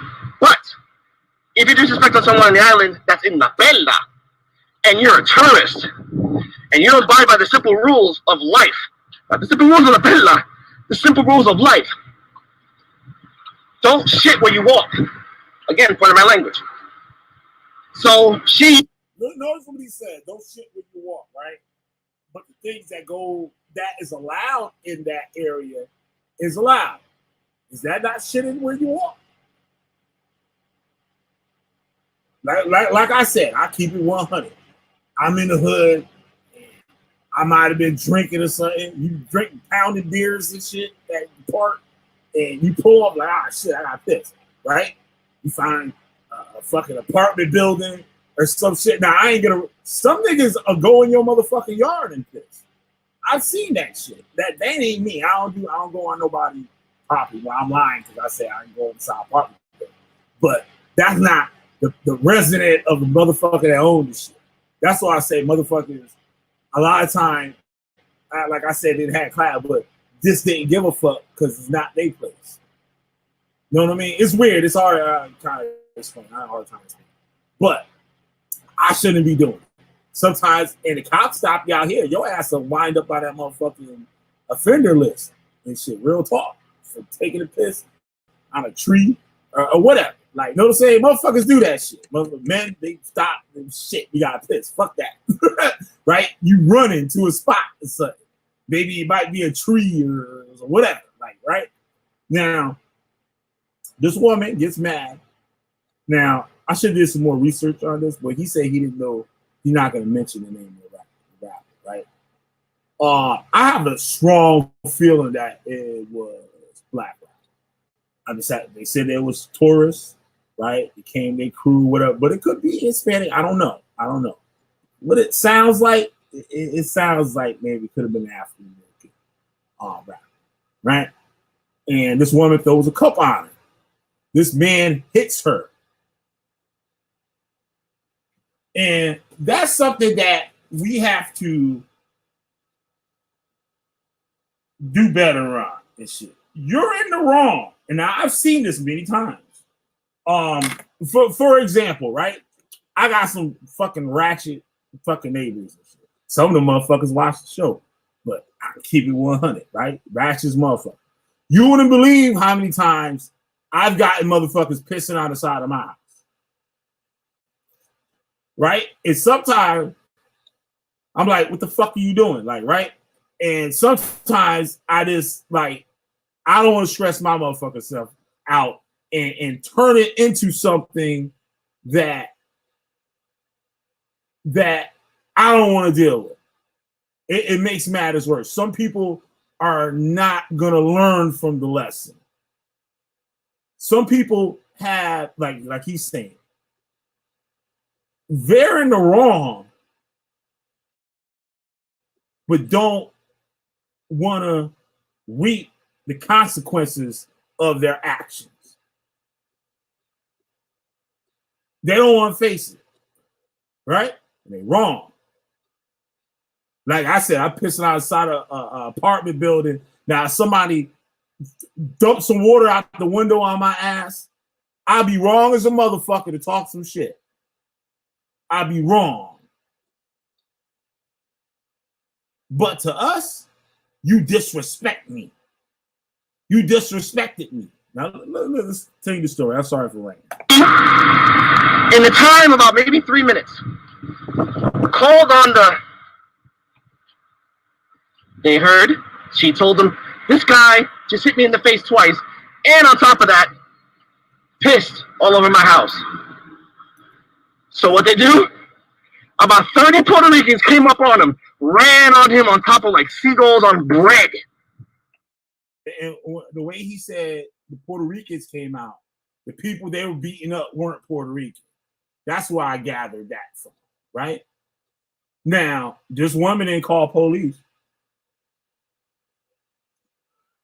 But if you disrespect someone on the island that's in La Perla and you're a tourist and you don't abide by the simple rules of life, not the simple rules of La Perla, the simple rules of life, don't shit where you walk. Again, part of my language. So she... Notice what he said, don't shit where you walk, right? But the things that is allowed in that area is allowed. Is that not shitting where you walk? Like I said, I keep it 100. I'm in the hood. I might have been drinking or something. You drink pounded beers and shit at the park, and you pull up like, shit, I got pissed, right? You find a fucking apartment building or some shit. Now, I ain't gonna. Some niggas go in your motherfucking yard and piss. I've seen that shit. That ain't me. I don't go on nobody property. Well, I'm lying because I say I ain't go inside apartment building. But that's not the resident of the motherfucker that owns the shit. That's why I say motherfuckers. A lot of time, like I said, it had class, but this didn't give a fuck because it's not their place. You know what I mean? It's weird. It's hard to kind of explain. I have a hard time explaining. But I shouldn't be doing it. Sometimes, and the cops stop you out here, your ass will wind up by that motherfucking offender list and shit. Real talk. For taking a piss on a tree or whatever. Like, you know what I'm saying? Motherfuckers do that shit. Men, they stop and shit. You got pissed. Fuck that. Right? You run into a spot or something. Maybe it might be a tree or whatever. Like, right? Now, this woman gets mad. Now, I should have did some more research on this, but he said he didn't know. He's not going to mention the name of the rapper, right? I have a strong feeling that it was black rapper. They said it was tourists, right? It came their crew, whatever, but it could be Hispanic. I don't know. What it sounds like, it sounds like maybe it could have been African American, right? And this woman throws a cup on her. This man hits her, and that's something that we have to do better on. And shit, you're in the wrong, and I've seen this many times. For example, right? I got some fucking ratchet fucking neighbors and shit. Some of the motherfuckers watch the show, but I keep it 100, right? Ratchet motherfucker. You wouldn't believe how many times I've gotten motherfuckers pissing on the side of my house, right? And sometimes I'm like, what the fuck are you doing? Like, right? And sometimes I just like, I don't want to stress my motherfucking self out and turn it into something that I don't want to deal with. It makes matters worse. Some people are not going to learn from the lesson. Some people have, like he's saying, they're in the wrong, but don't want to reap the consequences of their actions. They don't want to face it, right? They're wrong. Like I said, I'm pissing outside an apartment building. Now, somebody dump some water out the window on my ass. I'll be wrong as a motherfucker to talk some shit. I'll be wrong. But to us, you disrespect me. You disrespected me. Now, let's tell you the story. I'm sorry for writing. In the time, about maybe 3 minutes, called on the... They heard. She told them, this guy just hit me in the face twice, and on top of that, pissed all over my house. So what they do? About 30 Puerto Ricans came up on him, ran on him on top of like seagulls on bread. And the way he said the Puerto Ricans came out, the people they were beating up weren't Puerto Rican. That's where I gathered that from, right? Now, this woman didn't call police.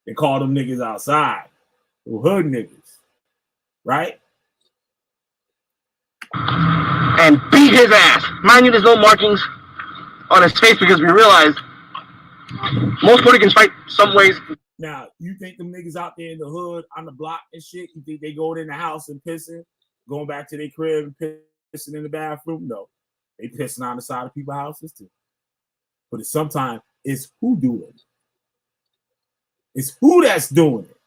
They called them niggas outside, the hood niggas, right? And beat his ass. Mind you, there's no markings on his face because we realized most Puerto Ricans fight some ways. Now, you think them niggas out there in the hood on the block and shit, you think they going in the house and pissing, going back to their crib and pissing in the bathroom? No. They pissing on the side of people's houses too. But sometimes it's who doing it. It's who that's doing it.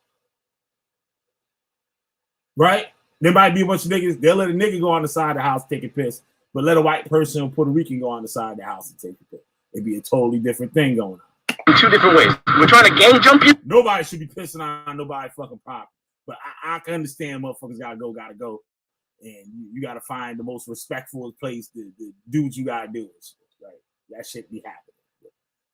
Right? There might be a bunch of niggas, they'll let a nigga go on the side of the house take a piss, but let a white person or Puerto Rican go on the side of the house and take a piss. It'd be a totally different thing going on. In two different ways. We're trying to gang jump you. Nobody should be pissing on nobody's fucking property. But I can understand motherfuckers gotta go. And you gotta find the most respectful place to do what you gotta do. Right? That shit be happening.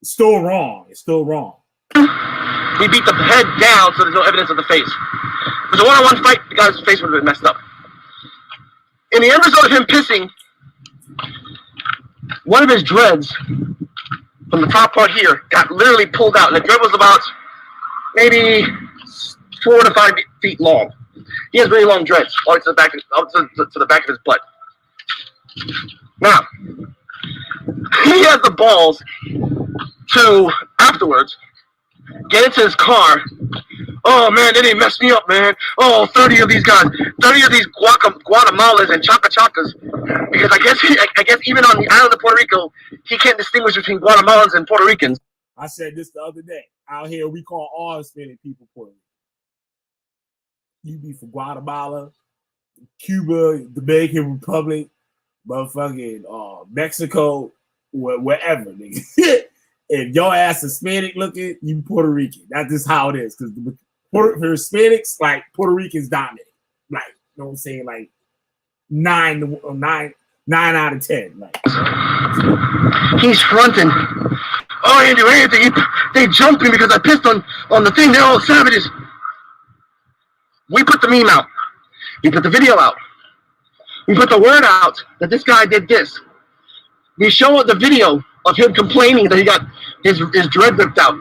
It's still wrong. It's still wrong. He beat the head down so there's no evidence of the face. If it was a one-on-one fight, the guy's face would have been messed up. In the end result of him pissing, one of his dreads from the top part here got literally pulled out. And the dread was about maybe 4 to 5 feet long. He has really long dreads, all to the back, to the back of his butt. Now, he has the balls to, afterwards, get into his car. Oh, man, they didn't mess me up, man. Oh, 30 of these guys. 30 of these Guatemalans and Chacas. Because I guess even on the island of Puerto Rico, he can't distinguish between Guatemalans and Puerto Ricans. I said this the other day. Out here, we call all Hispanic people Puerto Rican. You be from Guatemala, Cuba, Dominican Republic, motherfucking Mexico, wherever, nigga. If your ass Hispanic looking, you Puerto Rican. That's just how it is. Because for Hispanics, like Puerto Ricans dominate. Like, you know what I'm saying? Like 9 out of 10. Like, he's fronting. Oh, I didn't do anything. They jumped me because I pissed on the thing. They're all savages. We put the meme out. We put the video out. We put the word out that this guy did this. We show the video of him complaining that he got his dread ripped out.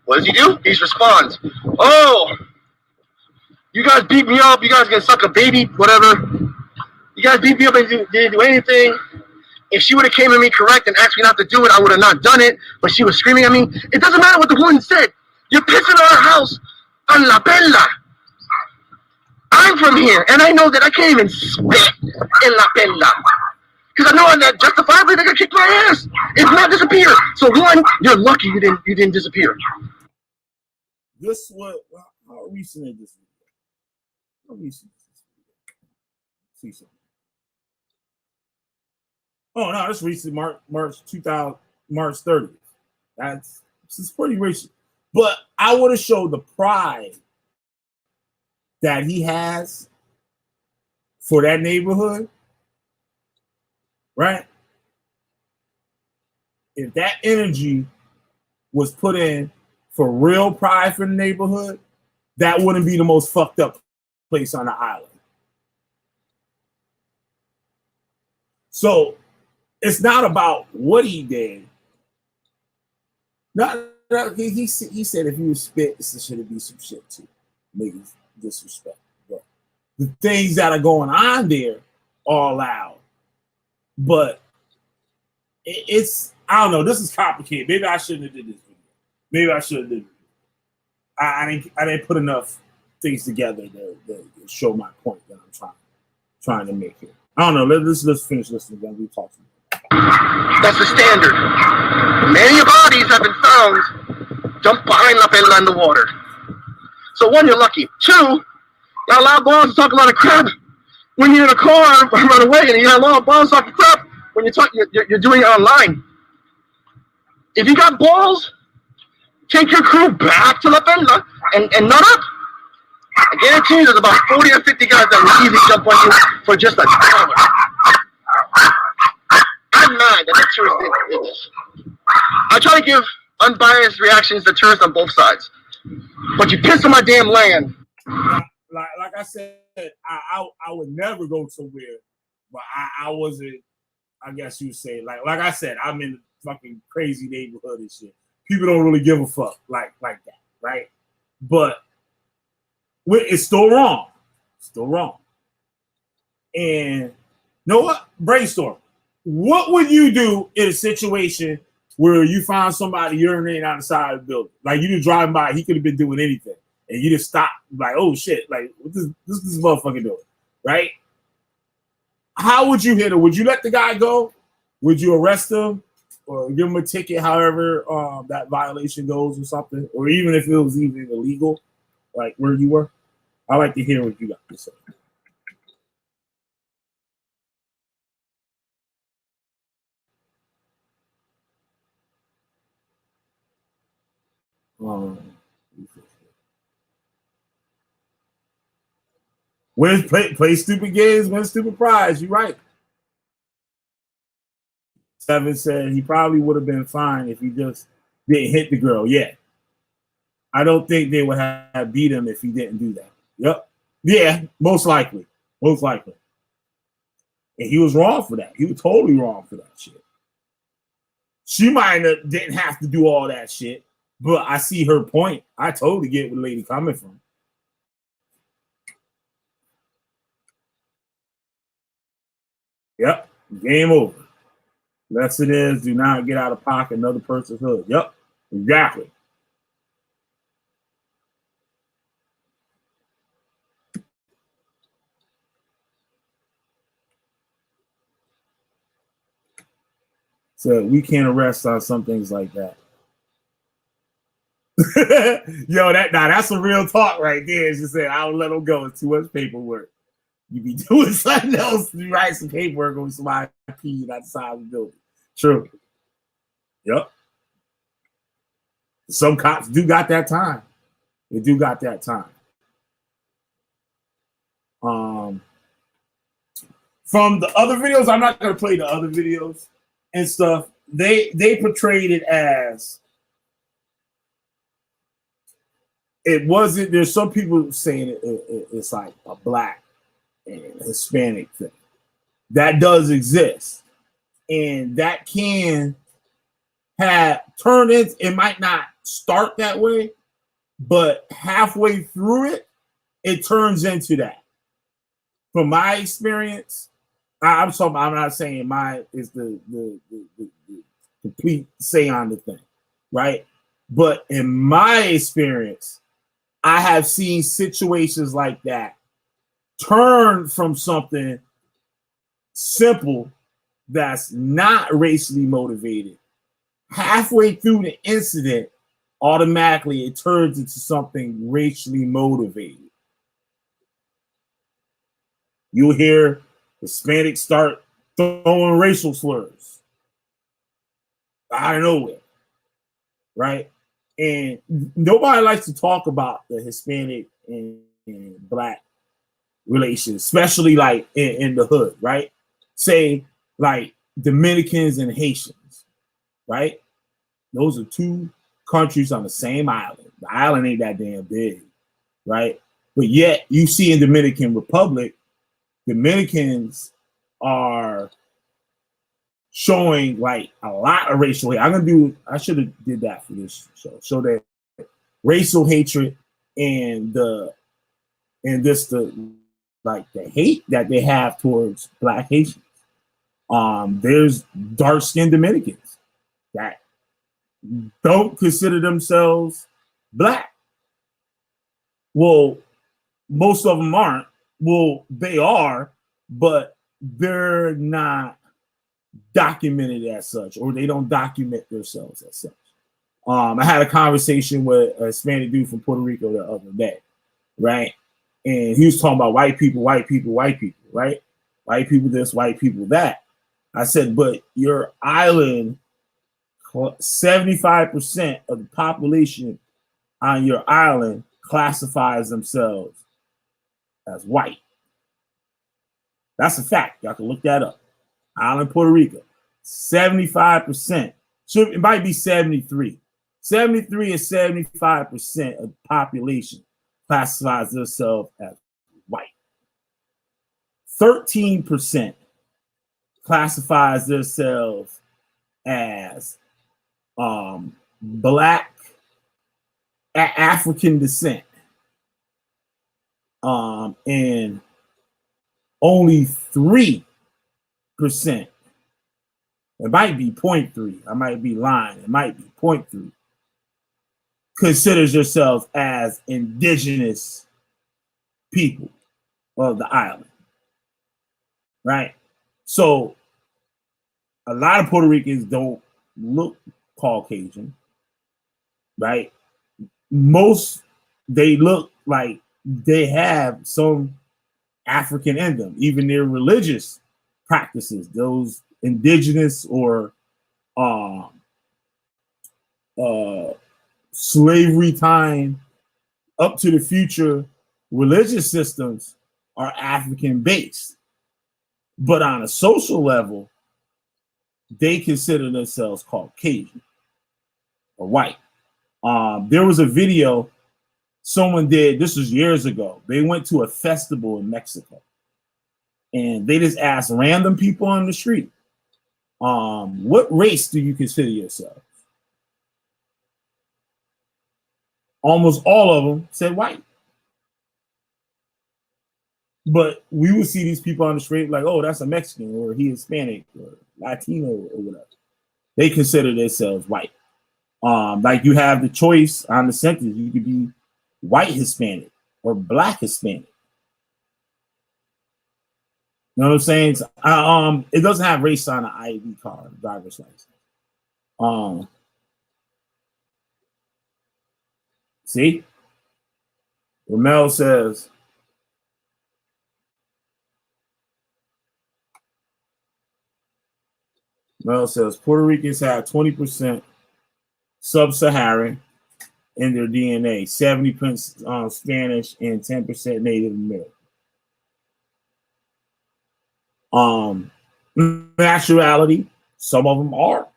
What does he do? He responds, "Oh, you guys beat me up. You guys can suck a baby, whatever. You guys beat me up and didn't do anything. If she would have came at me correct and asked me not to do it, I would have not done it. But she was screaming at me. It doesn't matter what the woman said. You're pissing on our house on La Pella. I'm from here, and I know that I can't even spit in La Pella. Because I know that justifiably they're going to kick my ass. If not, disappear. So one, you're lucky you didn't disappear." This what? How recent is this video? How recent is this video? See something. Oh no, that's recent. March 30th. This is pretty recent. But I want to show the pride that he has for that neighborhood, right? If that energy was put in for real pride for the neighborhood, that wouldn't be the most fucked up place on the island. So it's not about what he did. He said if you spit, it should be some shit too. Niggas disrespect. But the things that are going on there are allowed. But it's, I don't know, this is complicated. Maybe I shouldn't have did this video. Maybe I should have did it. I didn't put enough things together to show my point that I'm trying to make here. I don't know. Let's finish listening. Then we talk. That's the standard. Many bodies have been found dumped behind La Pella in the water. So one, you're lucky. Two, you got a lot of balls to talk a lot of crap when you're in a car and run away, and you got a lot of balls to talk crap when you're doing it online. If you got balls, take your crew back to La Pella and nut up. I guarantee you there's about 40 or 50 guys that will easily jump on you for just a dollar. I'm mad that the tourists did this. I try to give unbiased reactions to tourists on both sides. But you piss on my damn land. Like I said, I would never go somewhere, but I wasn't, I guess you would say, like I said, I'm in a fucking crazy neighborhood and shit. People don't really give a fuck like that, right? But it's still wrong. Still wrong. And you know what? Brainstorm. What would you do in a situation where you find somebody urinating on the side of the building? Like you just driving by, he could have been doing anything, and you just stop, like, oh shit, like what this motherfucker doing, right? How would you hit him? Would you let the guy go? Would you arrest him or give him a ticket, however that violation goes or something, or even if it was even illegal, like where you were? I like to hear what you got to say. Play stupid games, win stupid prize. You're right. Seven said he probably would have been fine if he just didn't hit the girl. Yeah. I don't think they would have beat him if he didn't do that. Yep. Yeah, most likely. Most likely. And he was wrong for that. He was totally wrong for that shit. She might have didn't have to do all that shit, but I see her point. I totally get where the lady coming from. Yep. Game over. Lesson is do not get out of pocket another person's hood. Yep. Exactly. So we can't arrest on some things like that. Yo, that's a real talk right there. She said, I'll let them go. It's too much paperwork. You be doing something else. You write some paperwork on somebody peeing outside the building. True. Yep. Some cops do got that time. They do got that time. From the other videos, I'm not going to play the other videos and stuff. They portrayed it as it wasn't. There's some people saying it's like a black and Hispanic thing. That does exist. And that can have turned into, it might not start that way, but halfway through it, it turns into that. From my experience, I'm not saying mine is the complete say on the thing, right? But in my experience, I have seen situations like that turn from something simple that's not racially motivated. Halfway through the incident, automatically it turns into something racially motivated. You'll hear Hispanics start throwing racial slurs out of nowhere, right? And nobody likes to talk about the Hispanic and Black relations, especially like in the hood, right? Say like Dominicans and Haitians, right? Those are two countries on the same island. The island ain't that damn big, right? But yet you see in Dominican Republic, Dominicans are showing like a lot of racial hate. I should have did that for this show. Show that racial hatred and the hate that they have towards Black Haitians. There's dark-skinned Dominicans that don't consider themselves Black. Well, most of them aren't. Well, they are, but they're not documented as such, or they don't document themselves as such. I had a conversation with a Hispanic dude from Puerto Rico the other day, right? And he was talking about white people, right? White people this, white people that. I said, but your island, 75% of the population on your island classifies themselves as white. That's a fact. Y'all can look that up. Island Puerto Rico, 75%. It might be 73. 73 and 75% of the population classifies themselves as white. 13% classifies themselves as Black African descent. And only 3%, it might be 0.3, I might be lying, it might be 0.3, considers yourselves as indigenous people of the island, right? So a lot of Puerto Ricans don't look Caucasian, right? Most, they look like they have some African in them, even their religious practices, those indigenous or slavery time up to the future religious systems are African based. But on a social level, they consider themselves Caucasian or white. There was a video someone did, this was years ago. They went to a festival in Mexico and they just asked random people on the street, what race do you consider yourself? Almost all of them said white. But we would see these people on the street like, oh, that's a Mexican, or he Hispanic, or Latino, or whatever. They consider themselves white. Like you have the choice on the census. You could be white Hispanic or Black Hispanic. You know what I'm saying? It doesn't have race on an ID card, driver's license. See? Ramel says, Puerto Ricans have 20% sub-Saharan in their DNA, 70% Spanish, and 10% Native American. Naturality, some of them are.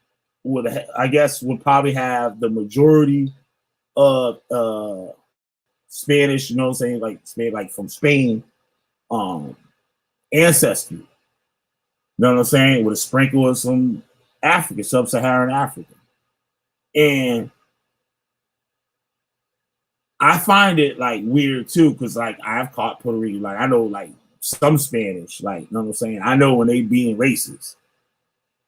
Would probably have the majority of Spanish, you know what I'm saying, like from Spain, ancestry. You know what I'm saying? With a sprinkle of some Africa, sub-Saharan Africa. And I find it like weird too, because like I've caught Puerto Rican, like I know like some Spanish, like you know what I'm saying? I know when they being racist.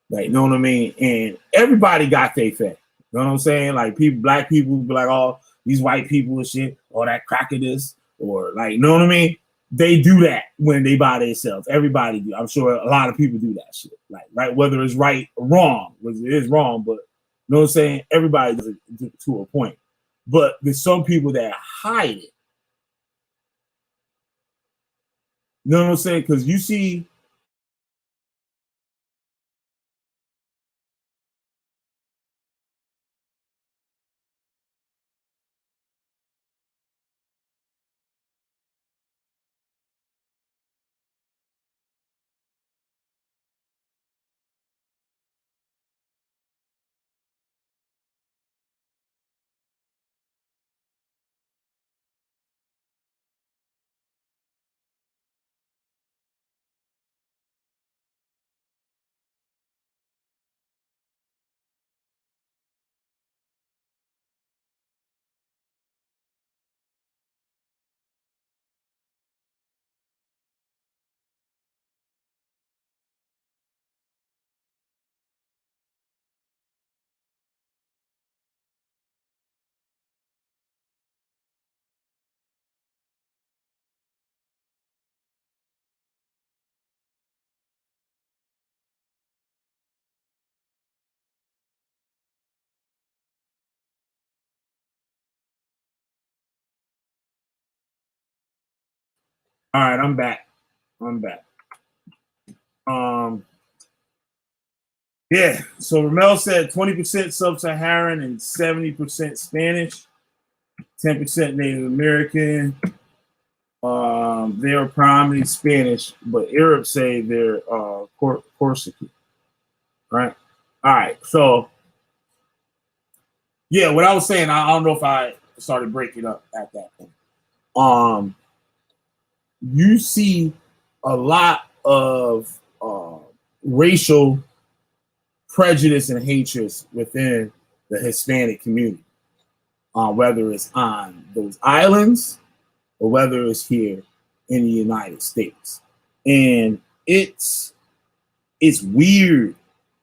Like, you know what I mean? And everybody got their thing. You know what I'm saying? Like people, black people be like, oh, these white people and shit, or that cracker this, or like, you know what I mean? They do that when they buy themselves. Everybody do. I'm sure a lot of people do that shit. Like, right, whether it's right or wrong, which it is wrong, but you know what I'm saying? Everybody does it to a point. But there's some people that hide it. You know what I'm saying? Because you see, all right, I'm back. Yeah, so Ramel said 20% sub-Saharan and 70% Spanish, 10% Native American. They are primarily Spanish, but Arabs say they're Corsican, right? All right, so yeah, what I was saying, I don't know if I started breaking up at that point. You see a lot of racial prejudice and hatred within the Hispanic community, whether it's on those islands or whether it's here in the United States. And it's weird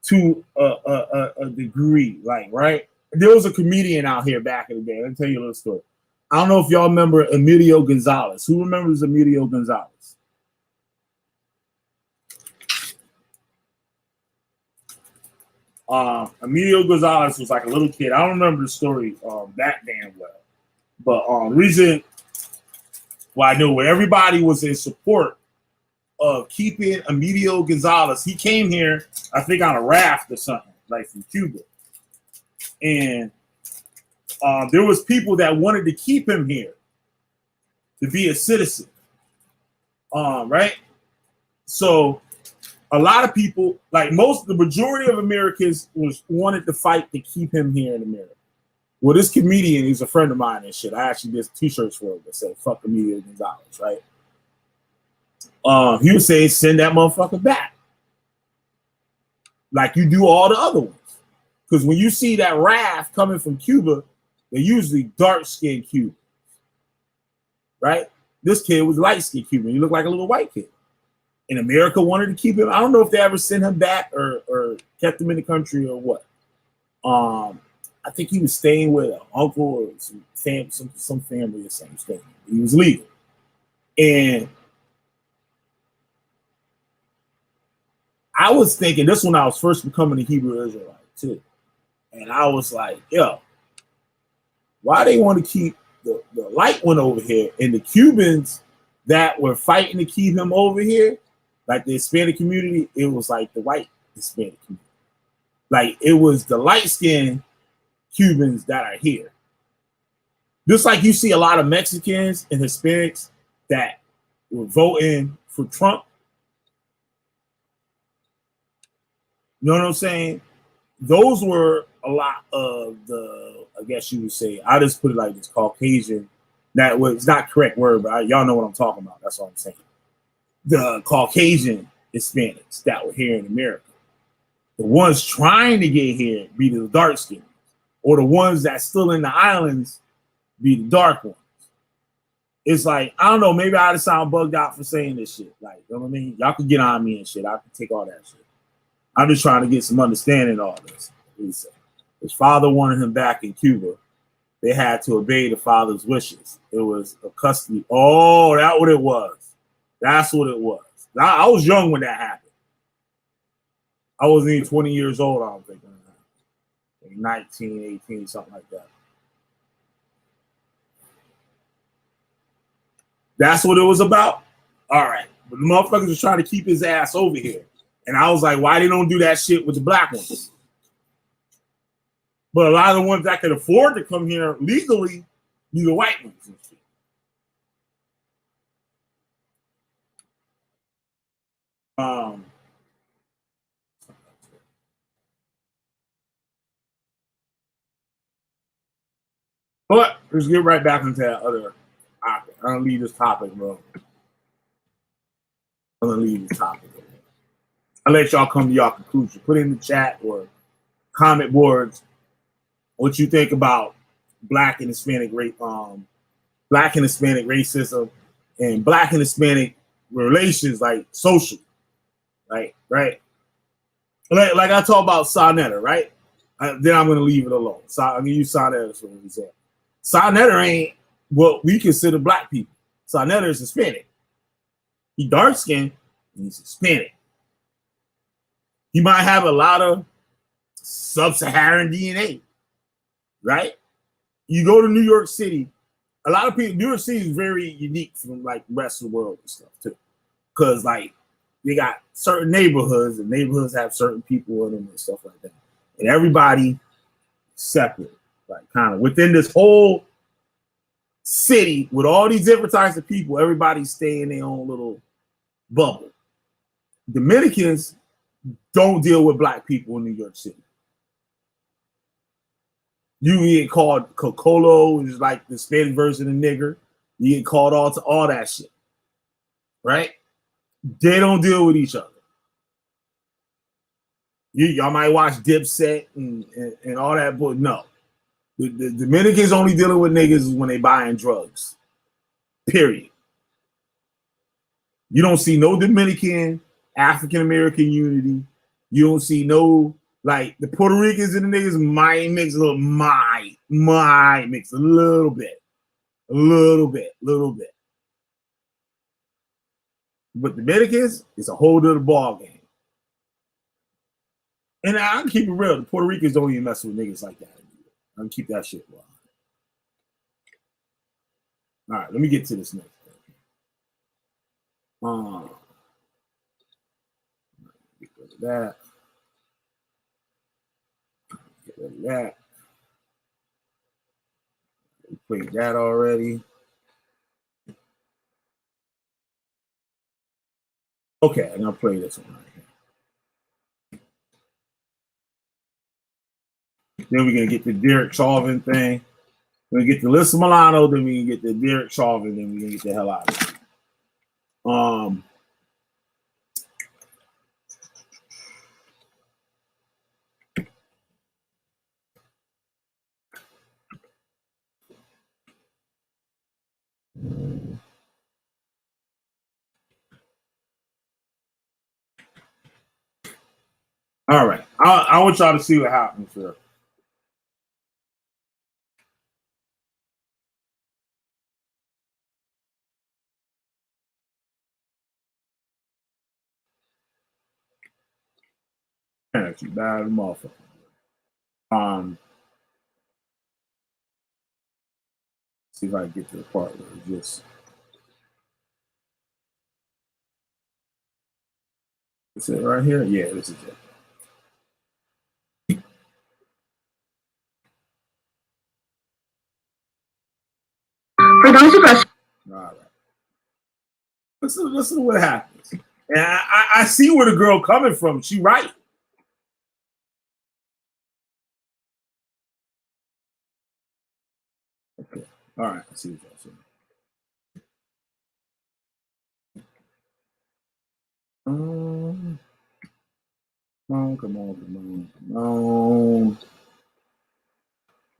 to a degree, like, right? There was a comedian out here back in the day. Let me tell you a little story. I don't know if y'all remember Emilio Gonzalez. Who remembers Emilio Gonzalez? Emilio Gonzalez was like a little kid. I don't remember the story that damn well. But the reason why I know where everybody was in support of keeping Emilio Gonzalez, he came here, I think, on a raft or something, like from Cuba. And there was people that wanted to keep him here to be a citizen. Right? So a lot of people, like the majority of Americans wanted to fight to keep him here in America. Well, this comedian, he's a friend of mine and shit. I actually did t-shirts for him that said, fuck Emilio Gonzalez, right? He would say, send that motherfucker back. Like you do all the other ones. Because when you see that raft coming from Cuba, they're usually dark-skinned Cubans, right? This kid was light-skinned Cuban. He looked like a little white kid. And America wanted to keep him. I don't know if they ever sent him back or kept him in the country or what. I think he was staying with an uncle or some family or something. He was legal. And I was thinking this when I was first becoming a Hebrew Israelite too. And I was like, yo, why they want to keep the light one over here? And the Cubans that were fighting to keep him over here, like the Hispanic community, it was like the white Hispanic community. Like it was the light-skinned Cubans that are here. Just like you see a lot of Mexicans and Hispanics that were voting for Trump. You know what I'm saying? Those were a lot of the, I guess you would say, I just put it like this, Caucasian. That was not correct word, but y'all know what I'm talking about. That's all I'm saying. The Caucasian Hispanics that were here in America. The ones trying to get here be the dark skins, or the ones that's still in the islands be the dark ones. It's like, I don't know, maybe I just sound bugged out for saying this shit. Like, you know what I mean? Y'all can get on me and shit. I can take all that shit. I'm just trying to get some understanding of all this. His father wanted him back in Cuba. They had to obey the father's wishes. It was a custody. Oh, that's what it was. That's what it was. I was young when that happened. I wasn't even 20 years old, I don't think. Like 19, 18, something like that. That's what it was about? All right. But the motherfuckers was trying to keep his ass over here. And I was like, why they don't do that shit with the black ones? But a lot of the ones that could afford to come here legally be the white ones and shit. But let's get right back into that other topic. I'm gonna leave this topic, bro. I'm gonna leave the topic. I'll let y'all come to y'all conclusion. Put in the chat or comment boards what you think about black and Hispanic racism and black and Hispanic relations, like social, right? Like I talk about Sonetta, right? Then I'm gonna leave it alone. So I'm gonna use Sonetta for an example. Sonetta ain't what we consider black people. Sonetta is Hispanic. He dark skinned and he's Hispanic. He might have a lot of sub-Saharan DNA, right? You go to New York City, a lot of people, New York City is very unique from like the rest of the world and stuff too. Because like they got certain neighborhoods and neighborhoods have certain people in them and stuff like that. And everybody separate, like kind of within this whole city with all these different types of people, everybody stay in their own little bubble. Dominicans don't deal with black people in New York City. You get called Cocolo, which is like the Spanish version of nigger. You get called all that shit, right? They don't deal with each other. Y'all might watch Dipset and all that, but no. The Dominicans only dealing with niggas when they buying drugs. Period. You don't see no Dominican, African American unity. You don't see no, like, the Puerto Ricans and the niggas might mix a little, might mix a little bit. But Dominicans, it's a whole other ball game. And I can keep it real. The Puerto Ricans don't even mess with niggas like that. I can keep that shit wild. All right, let me get to this next thing. Get rid of that. Get rid of that. We played that already. Okay, I'm gonna play this one right here. Then we're gonna get the Derrik Chauvin thing. We're gonna get the Alyssa Milano, then we can get the Derrik Chauvin, then we're gonna get the hell out of here. All right, I want y'all to see what happens here. Actually, bad motherfucker. See if I can get to the part where it just. Is it right here? Yeah, this is it. For those of us. All right. Listen to what happens. And I see where the girl coming from. She right. Okay. All right. I see what y'all saying. Come on.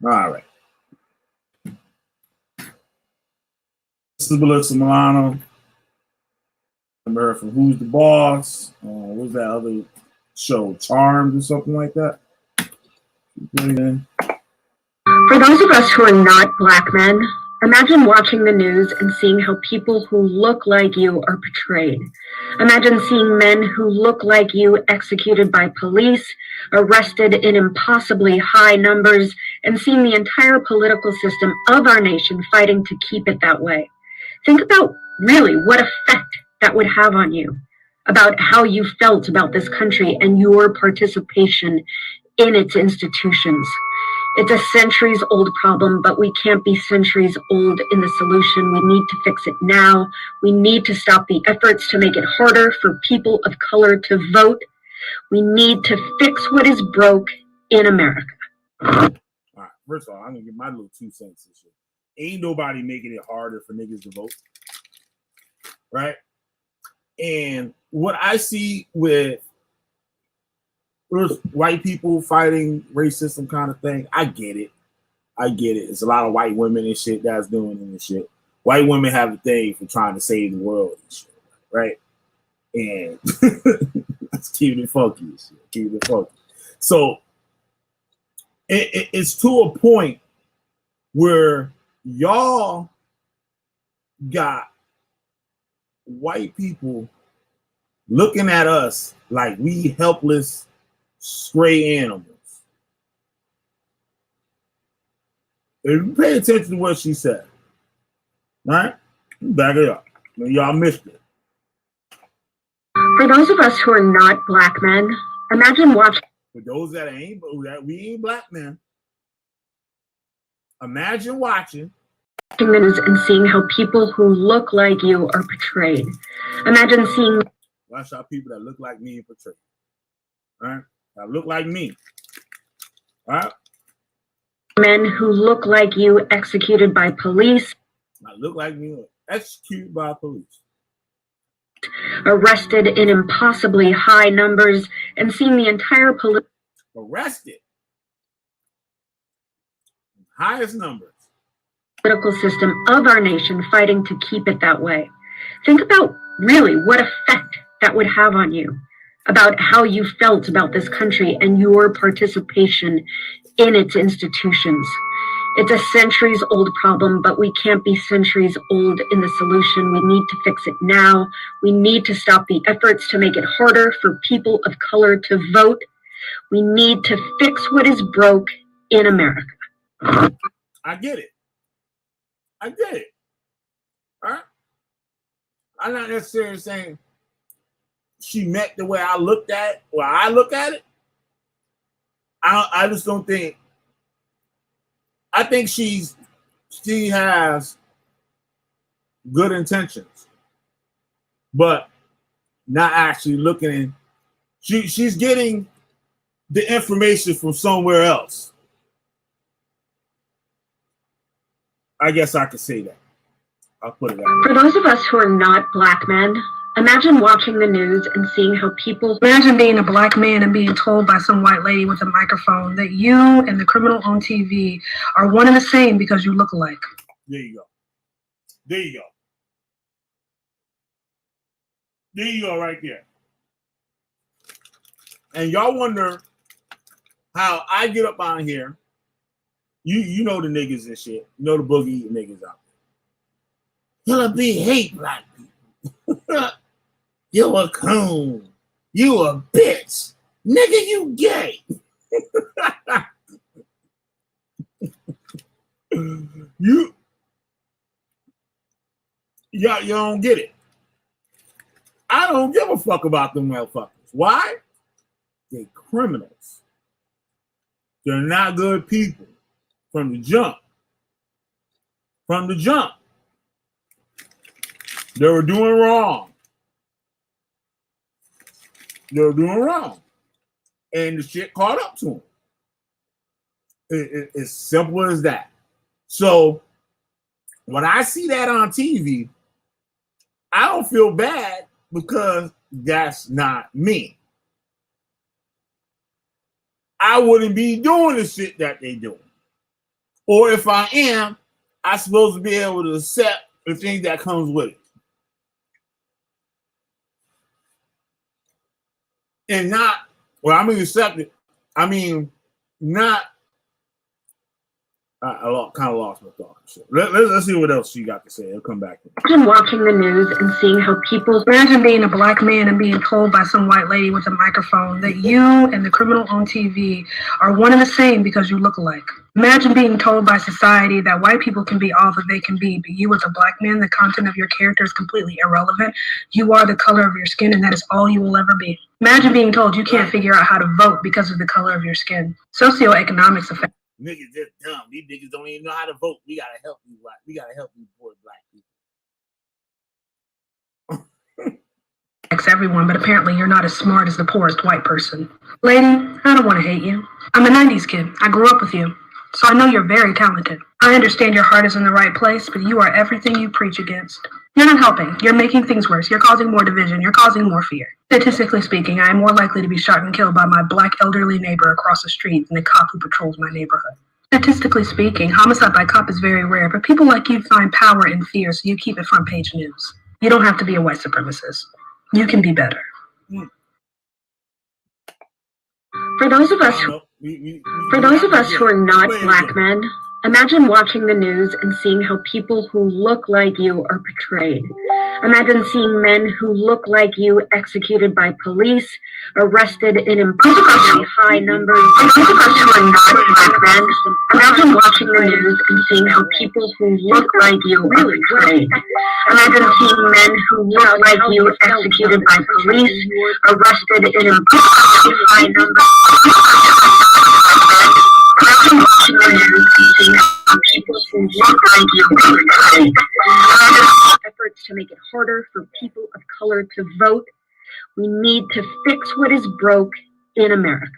All right. This is Alyssa Milano. Remember her from Who's the Boss? What was that other show? Charmed or something like that? For those of us who are not Black men, imagine watching the news and seeing how people who look like you are portrayed. Imagine seeing men who look like you executed by police, arrested in impossibly high numbers, and seeing the entire political system of our nation fighting to keep it that way. Think about really what effect that would have on you, about how you felt about this country and your participation in its institutions. It's a centuries-old problem, but we can't be centuries old in the solution. We need to fix it now. We need to stop the efforts to make it harder for people of color to vote. We need to fix what is broke in America. All right, first of all, I'm going to give my little 2 cents this shit. Ain't nobody making it harder for niggas to vote. Right? And what I see with white people fighting racism kind of thing, I get it. It's a lot of white women and shit that's doing it and shit. White women have a thing for trying to save the world and shit, right? And let's keep it funky and shit. Keep it funky. So it's to a point where y'all got white people looking at us like we helpless stray animals. If you pay attention to what she said, right? Back it up. Y'all missed it. For those of us who are not Black men, imagine watching. For those that we ain't Black men, imagine watching the news and seeing how people who look like you are portrayed. Imagine seeing. Watch how people that look like me are portrayed. All right? That look like me. All right? Men who look like you executed by police. I look like me executed by police. Arrested in impossibly high numbers and seeing the entire police. Arrested. Highest numbers. Political system of our nation fighting to keep it that way. Think about really what effect that would have on you, about how you felt about this country and your participation in its institutions. It's a centuries-old problem, but we can't be centuries old in the solution. We need to fix it now. We need to stop the efforts to make it harder for people of color to vote. We need to fix what is broke in America. I get it. All right? I'm not necessarily saying she meant the way I looked at it, or I look at it. I just don't think. I think she has good intentions, but not actually looking. She's getting the information from somewhere else. I guess I could say that. I'll put it that way. For those of us who are not Black men, imagine watching the news and seeing how people. Imagine being a Black man and being told by some white lady with a microphone that you and the criminal on TV are one and the same because you look alike. There you go. There you go right there. And y'all wonder how I get up on here. You know the niggas and shit. You know the boogie niggas out there. You'll be hate Black people. You a coon. You a bitch. Nigga, you gay. you don't get it. I don't give a fuck about them motherfuckers. Why? They're criminals. They're not good people. From the jump. They were doing wrong. And the shit caught up to them. It's simple as that. So when I see that on TV, I don't feel bad because that's not me. I wouldn't be doing the shit that they doing. Or if I am, I'm supposed to be able to accept the thing that comes with it. And not, well, I mean accept it. I mean, not, I kind of lost my thought. Let's see what else she got to say. I'll come back. Imagine watching the news and seeing how people... Imagine being a black man and being told by some white lady with a microphone that you and the criminal on TV are one and the same because you look alike. Imagine being told by society that white people can be all that they can be, but you as a black man, the content of your character is completely irrelevant. You are the color of your skin, and that is all you will ever be. Imagine being told you can't figure out how to vote because of the color of your skin. Socioeconomics affect... Niggas just dumb. These niggas don't even know how to vote. We gotta help you, black. We gotta help you, poor black people. Affects everyone, but apparently you're not as smart as the poorest white person. Lady, I don't want to hate you. I'm a 90s kid. I grew up with you. So I know you're very talented. I understand your heart is in the right place, but you are everything you preach against. You're not helping. You're making things worse. You're causing more division. You're causing more fear. Statistically speaking, I am more likely to be shot and killed by my black elderly neighbor across the street than the cop who patrols my neighborhood. Statistically speaking, homicide by cop is very rare, but people like you find power in fear, so you keep it front page news. You don't have to be a white supremacist. You can be better. For those of us who are not black men, imagine watching the news and seeing how people who look like you are portrayed. Imagine seeing men who look like you executed by police, arrested in impossibly high numbers. For those of us who are not black men, imagine watching the news and seeing how people who look like you are portrayed. Imagine seeing men who look like you executed by police, arrested in impossibly high numbers. Imagine watching the news and seeing how people who look like you are portrayed. Efforts to make it harder for people of color to vote. We need to fix what is broke in America.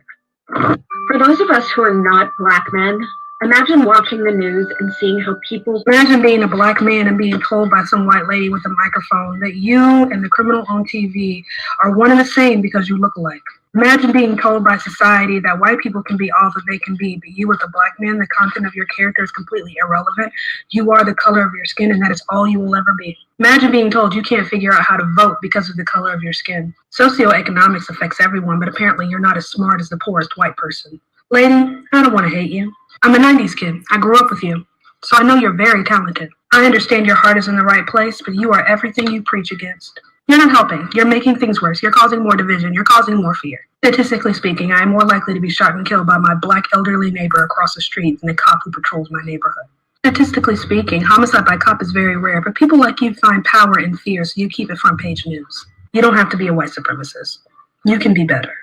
For those of us who are not black men, imagine watching the news and seeing how people... Imagine being a black man and being told by some white lady with a microphone that you and the criminal on TV are one and the same because you look alike. Imagine being told by society that white people can be all that they can be, but you as a black man, the content of your character is completely irrelevant. You are the color of your skin, and that is all you will ever be. Imagine being told you can't figure out how to vote because of the color of your skin. Socioeconomics affects everyone, but apparently you're not as smart as the poorest white person. Lady, I don't want to hate you. I'm a 90s kid. I grew up with you. So I know you're very talented. I understand your heart is in the right place, but you are everything you preach against. You're not helping. You're making things worse. You're causing more division. You're causing more fear. Statistically speaking, I am more likely to be shot and killed by my black elderly neighbor across the street than the cop who patrols my neighborhood. Statistically speaking, homicide by cop is very rare, but people like you find power in fear, so you keep it front page news. You don't have to be a white supremacist. You can be better.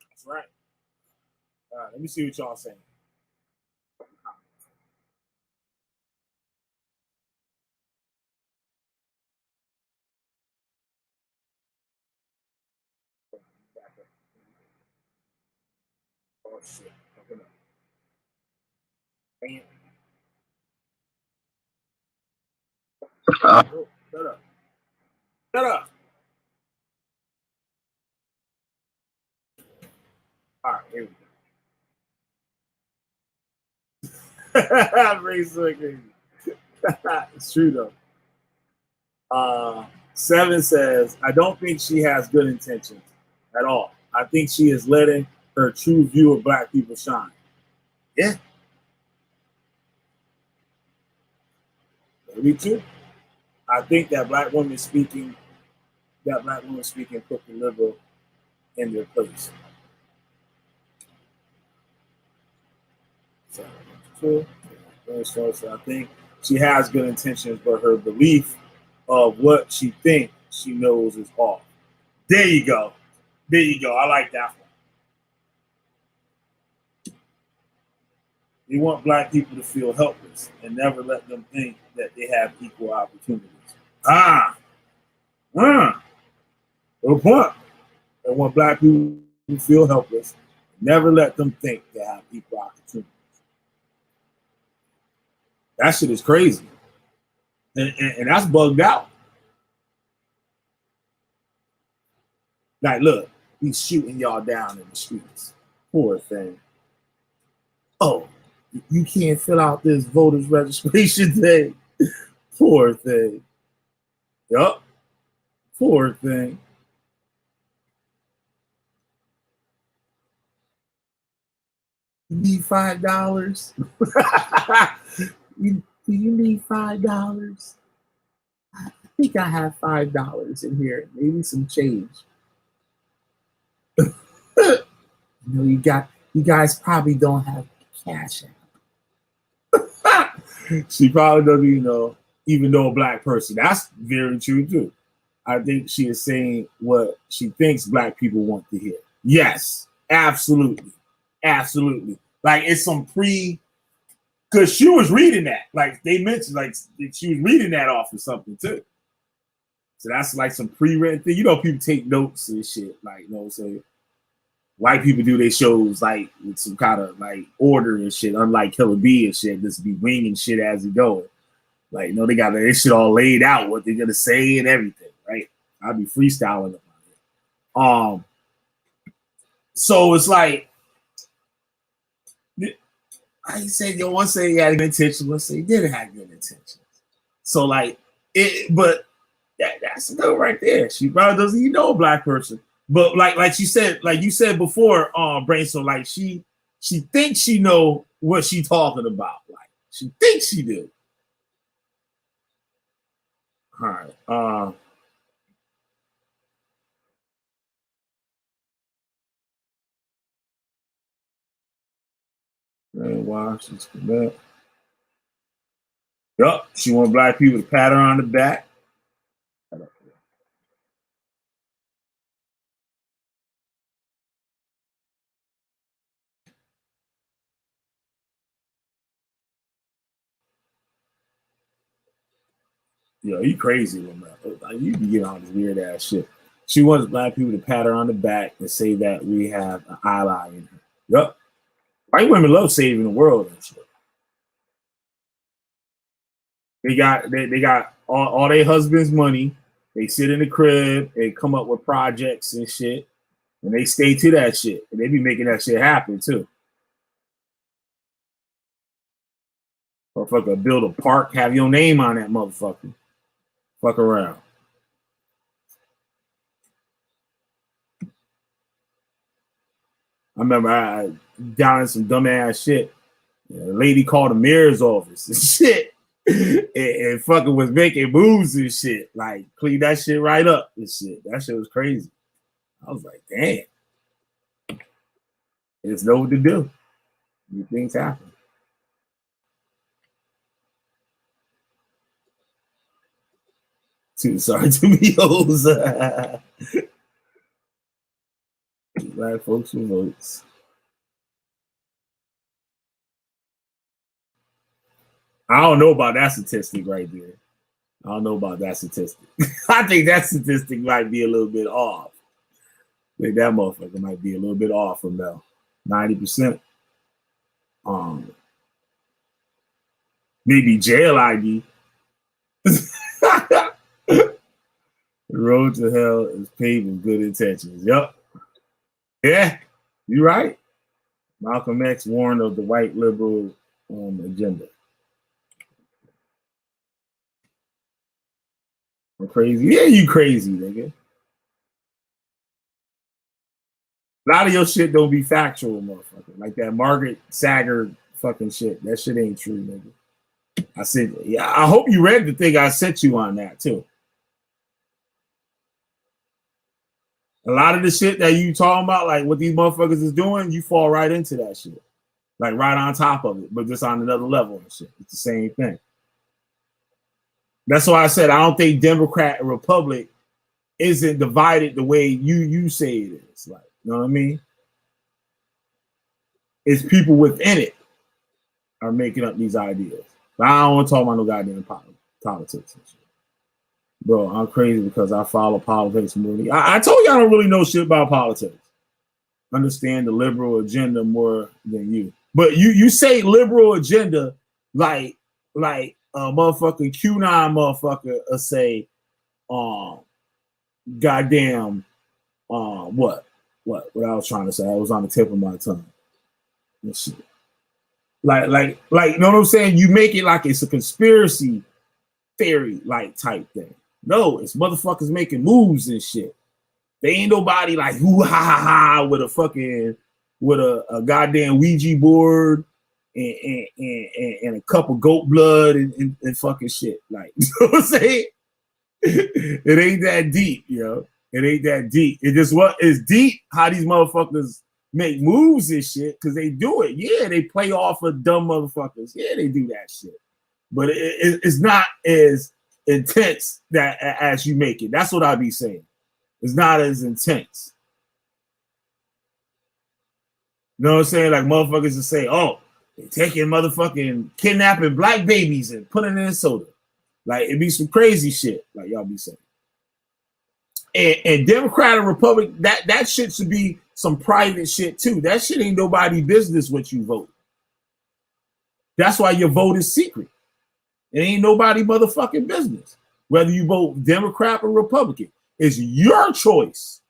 That's right. All right, let me see what y'all saying. Oh shit. Damn. Oh, shut up. Shut up. All right, here we go. Very so crazy. It's true though. 7 says, I don't think she has good intentions at all. I think she is letting her true view of black people shine. Yeah. Me too. I think that black women speaking put the liberal in their place. So I think she has good intentions, but her belief of what she thinks she knows is off. There you go. There you go. I like that one. We want black people to feel helpless and never let them think that they have equal opportunities. Good point. They want black people to feel helpless, never let them think they have equal opportunities. That shit is crazy. And that's bugged out. Like, look, he's shooting y'all down in the streets. Poor thing. Oh, you can't fill out this voters registration thing. Poor thing. Yup. Poor thing. You need $5? Do you need $5? I think I have $5 in here. Maybe some change. You guys probably don't have cash out. She probably doesn't even know a black person. That's very true too. I think she is saying what she thinks black people want to hear. Yes, absolutely. Absolutely. Like it's some because she was reading that. Like they mentioned, like she was reading that off or something too. So that's like some pre-written thing. People take notes and shit. Like, what I'm saying? White people do their shows like with some kind of like order and shit, unlike Killer B and shit, just be winging shit as he going. Like, they got their shit all laid out, what they're gonna say and everything, right? I'll be freestyling about it. So it's like I said, one say he had good intentions, one say he didn't have good intentions. So like but that's good right there. She probably doesn't even know a black person. But like she said, like you said before, Brain, so like she thinks she know what she talking about. Like she thinks she do. All right. Brainwash. Yup. She want black people to pat her on the back. Yo, you crazy, woman. You be getting all this weird ass shit. She wants black people to pat her on the back and say that we have an ally in her. Yup. White women love saving the world and shit. They got all their husbands' money. They sit in the crib, they come up with projects and shit, and they stay to that shit. And they be making that shit happen too. Motherfucker, build a park, have your name on that motherfucker. Fuck around. I remember down in some dumbass shit. A lady called the mayor's office and shit. and fucking was making moves and shit. Like, clean that shit right up and shit. That shit was crazy. I was like, damn. There's know what to do. These things happen. Too many hoes. Black folks who votes. I don't know about that statistic right there. I don't know about that statistic. I think that statistic might be a little bit off. I think that motherfucker might be a little bit off from now. 90%. Maybe jail ID. The road to hell is paved with good intentions. Yup. Yeah, you're right. Malcolm X warned of the white liberal agenda. I'm crazy. Yeah, you crazy, nigga. A lot of your shit don't be factual, motherfucker. Like that Margaret Sanger fucking shit. That shit ain't true, nigga. I said, yeah, I hope you read the thing I sent you on that, too. A lot of the shit that you talking about, like what these motherfuckers is doing, you fall right into that shit. Like right on top of it, but just on another level and shit. It's the same thing. That's why I said I don't think Democrat and Republic isn't divided the way you say it is. Like, you know what I mean? It's people within it are making up these ideas. But I don't want to talk about no goddamn politics and shit. Bro, I'm crazy because I follow politics more than I told you I don't really know shit about politics. Understand the liberal agenda more than you. But you say liberal agenda like a motherfucking Q9 motherfucker say goddamn what I was trying to say. I was on the tip of my tongue. Like, you know what I'm saying? You make it like it's a conspiracy theory like type thing. No, it's motherfuckers making moves and shit. They ain't nobody like who ha with a goddamn Ouija board and a cup of goat blood and fucking shit. Like, you know what I'm saying? It ain't that deep, yo. It ain't that deep. It just what is deep how these motherfuckers make moves and shit because they do it. Yeah, they play off of dumb motherfuckers. Yeah, they do that shit. But it's not as intense that as you make it. That's what I be saying. It's not as intense. You know what I'm saying? Like motherfuckers will say, oh, they're taking motherfucking kidnapping black babies and putting it in soda. Like it be some crazy shit, like y'all be saying. And Democrat and Republican, that shit should be some private shit too. That shit ain't nobody business what you vote. That's why your vote is secret. It ain't nobody motherfucking business. Whether you vote Democrat or Republican. It's your choice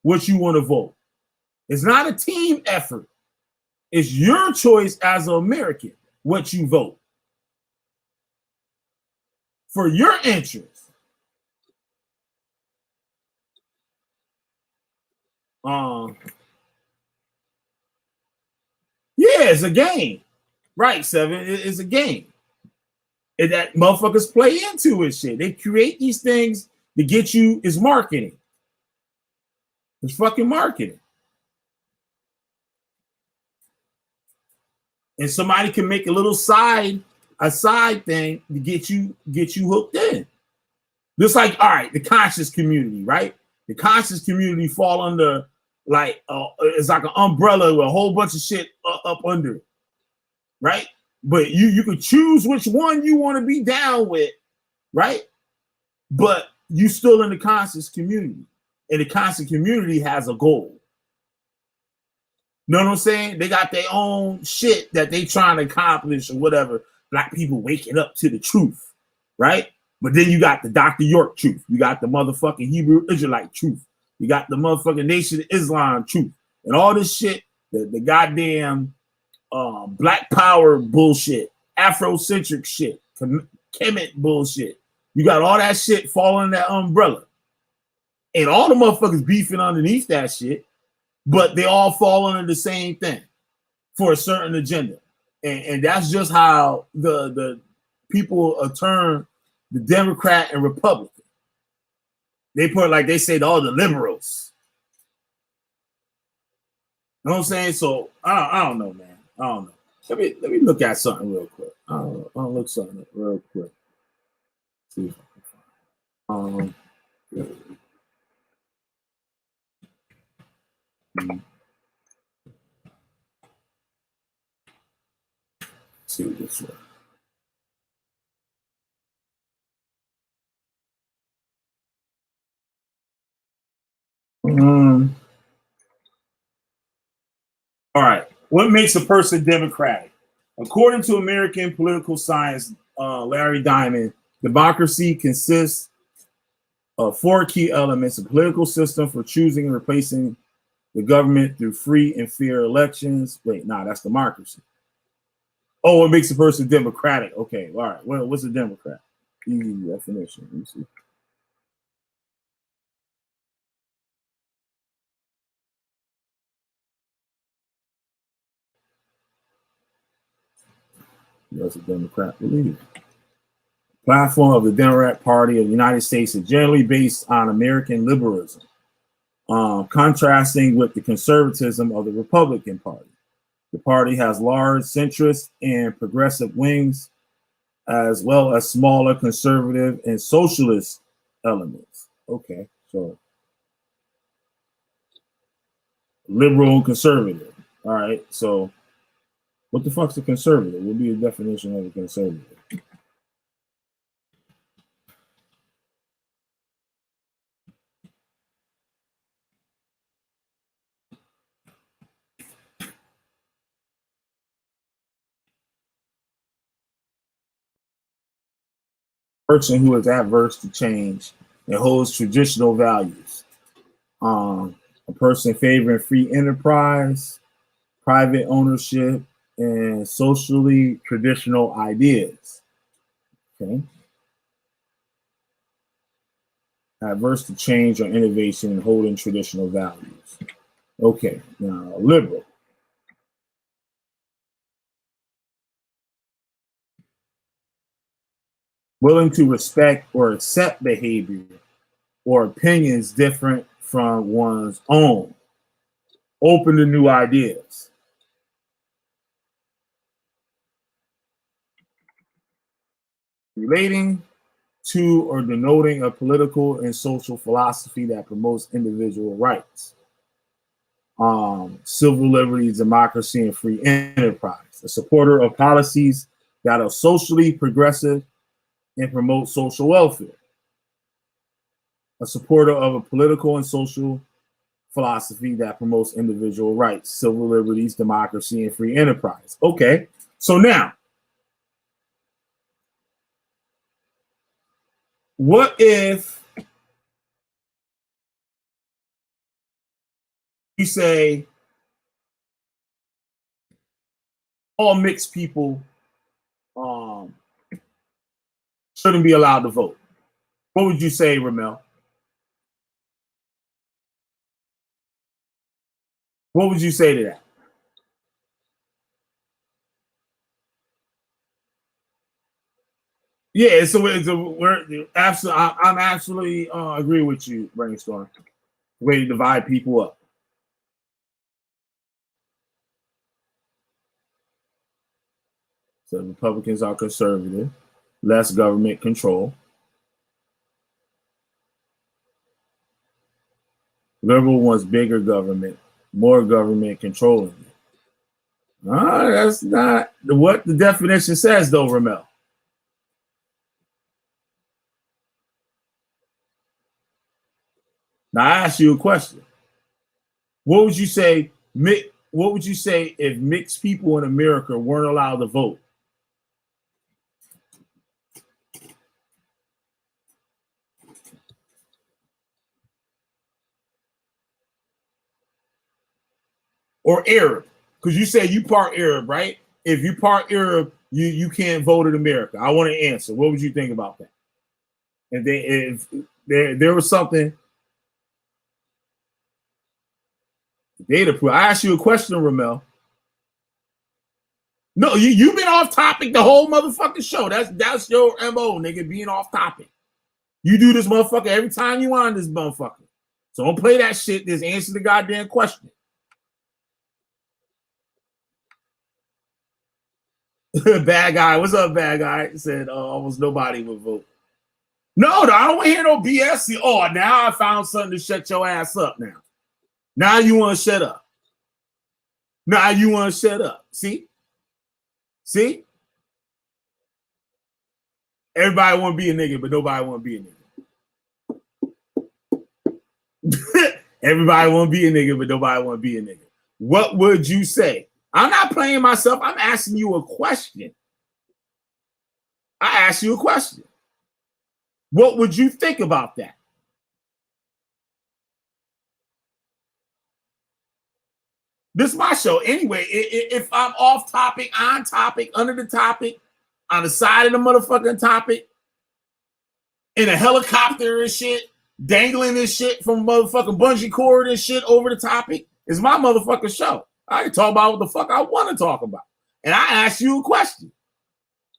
what you want to vote. It's not a team effort. It's your choice as an American what you vote. For your interest. Yeah, it's a game. Right, Seven. It's a game. And that motherfuckers play into it shit. They create these things to get you is marketing. It's fucking marketing. And somebody can make a little side thing to get you hooked in. Just like, all right, the conscious community, right? The conscious community fall under like it's like an umbrella with a whole bunch of shit up under it, right? But you could choose which one you want to be down with, right? But you still in the conscious community, and the conscious community has a goal. You know what I'm saying? They got their own shit that they trying to accomplish or whatever. Black people waking up to the truth, right? But then you got the Dr. York truth. You got the motherfucking Hebrew Israelite truth. You got the motherfucking Nation of Islam truth. And all this shit, the goddamn Black Power bullshit, Afrocentric shit, Kemet bullshit. You got all that shit falling in that umbrella. And all the motherfuckers beefing underneath that shit, but they all fall under the same thing for a certain agenda. And that's just how the people turn the Democrat and Republican. They put like they say all the liberals. You know what I'm saying? So I don't know, man. I don't know. Let me look at something real quick. I'll look something up real quick. See if I can find. See this way. All right. What makes a person democratic? According to American political science, Larry Diamond, democracy consists of 4 key elements: a political system for choosing and replacing the government through free and fair elections. Wait, that's democracy. Oh, what makes a person democratic? Okay, all right. Well, what's a Democrat? Easy definition. Let me see. What's a Democrat believe? Platform of the Democrat Party of the United States is generally based on American liberalism, contrasting with the conservatism of the Republican Party. The party has large centrist and progressive wings, as well as smaller conservative and socialist elements. Okay, so liberal and conservative. All right, so what the fuck's a conservative? What would be a definition of a conservative? Person who is adverse to change and holds traditional values. a person favoring free enterprise, private ownership, and socially traditional ideas. Okay. Adverse to change or innovation and holding traditional values. Okay, now liberal. Willing to respect or accept behavior or opinions different from one's own. Open to new ideas. Relating to or denoting a political and social philosophy that promotes individual rights. Civil liberties, democracy, and free enterprise. A supporter of policies that are socially progressive and promote social welfare. A supporter of a political and social philosophy that promotes individual rights, civil liberties, democracy, and free enterprise. Okay, so now, what if you say all mixed people shouldn't be allowed to vote? What would you say, Ramel? What would you say to that? Yeah, so we're absolutely. I'm absolutely agree with you, Brainstorm. Way to divide people up. So Republicans are conservative, less government control. Liberal wants bigger government, more government controlling it. That's not what the definition says, though, Ramel. Now I ask you a question. What would you say? What would you say if mixed people in America weren't allowed to vote? Or Arab, because you say you part Arab, right? If you part Arab, you can't vote in America. I want to answer. What would you think about that? And if there was something data proof. I asked you a question, Ramel. No, you've been off topic the whole motherfucking show. That's your MO, nigga, being off topic. You do this motherfucker every time you on this motherfucker. So don't play that shit. Just answer the goddamn question. Bad guy. What's up, bad guy? Said almost nobody would vote. No, I don't want to hear no BS. Oh, now I found something to shut your ass up now. Now you want to shut up. Now you want to shut up. See? See? Everybody want to be a nigga, but nobody want to be a nigga. Everybody want to be a nigga, but nobody want to be a nigga. What would you say? I'm not playing myself. I'm asking you a question. I asked you a question. What would you think about that? This is my show. Anyway, if I'm off topic, on topic, under the topic, on the side of the motherfucking topic, in a helicopter and shit, dangling this shit from motherfucking bungee cord and shit over the topic, it's my motherfucking show. I can talk about what the fuck I want to talk about. And I asked you a question.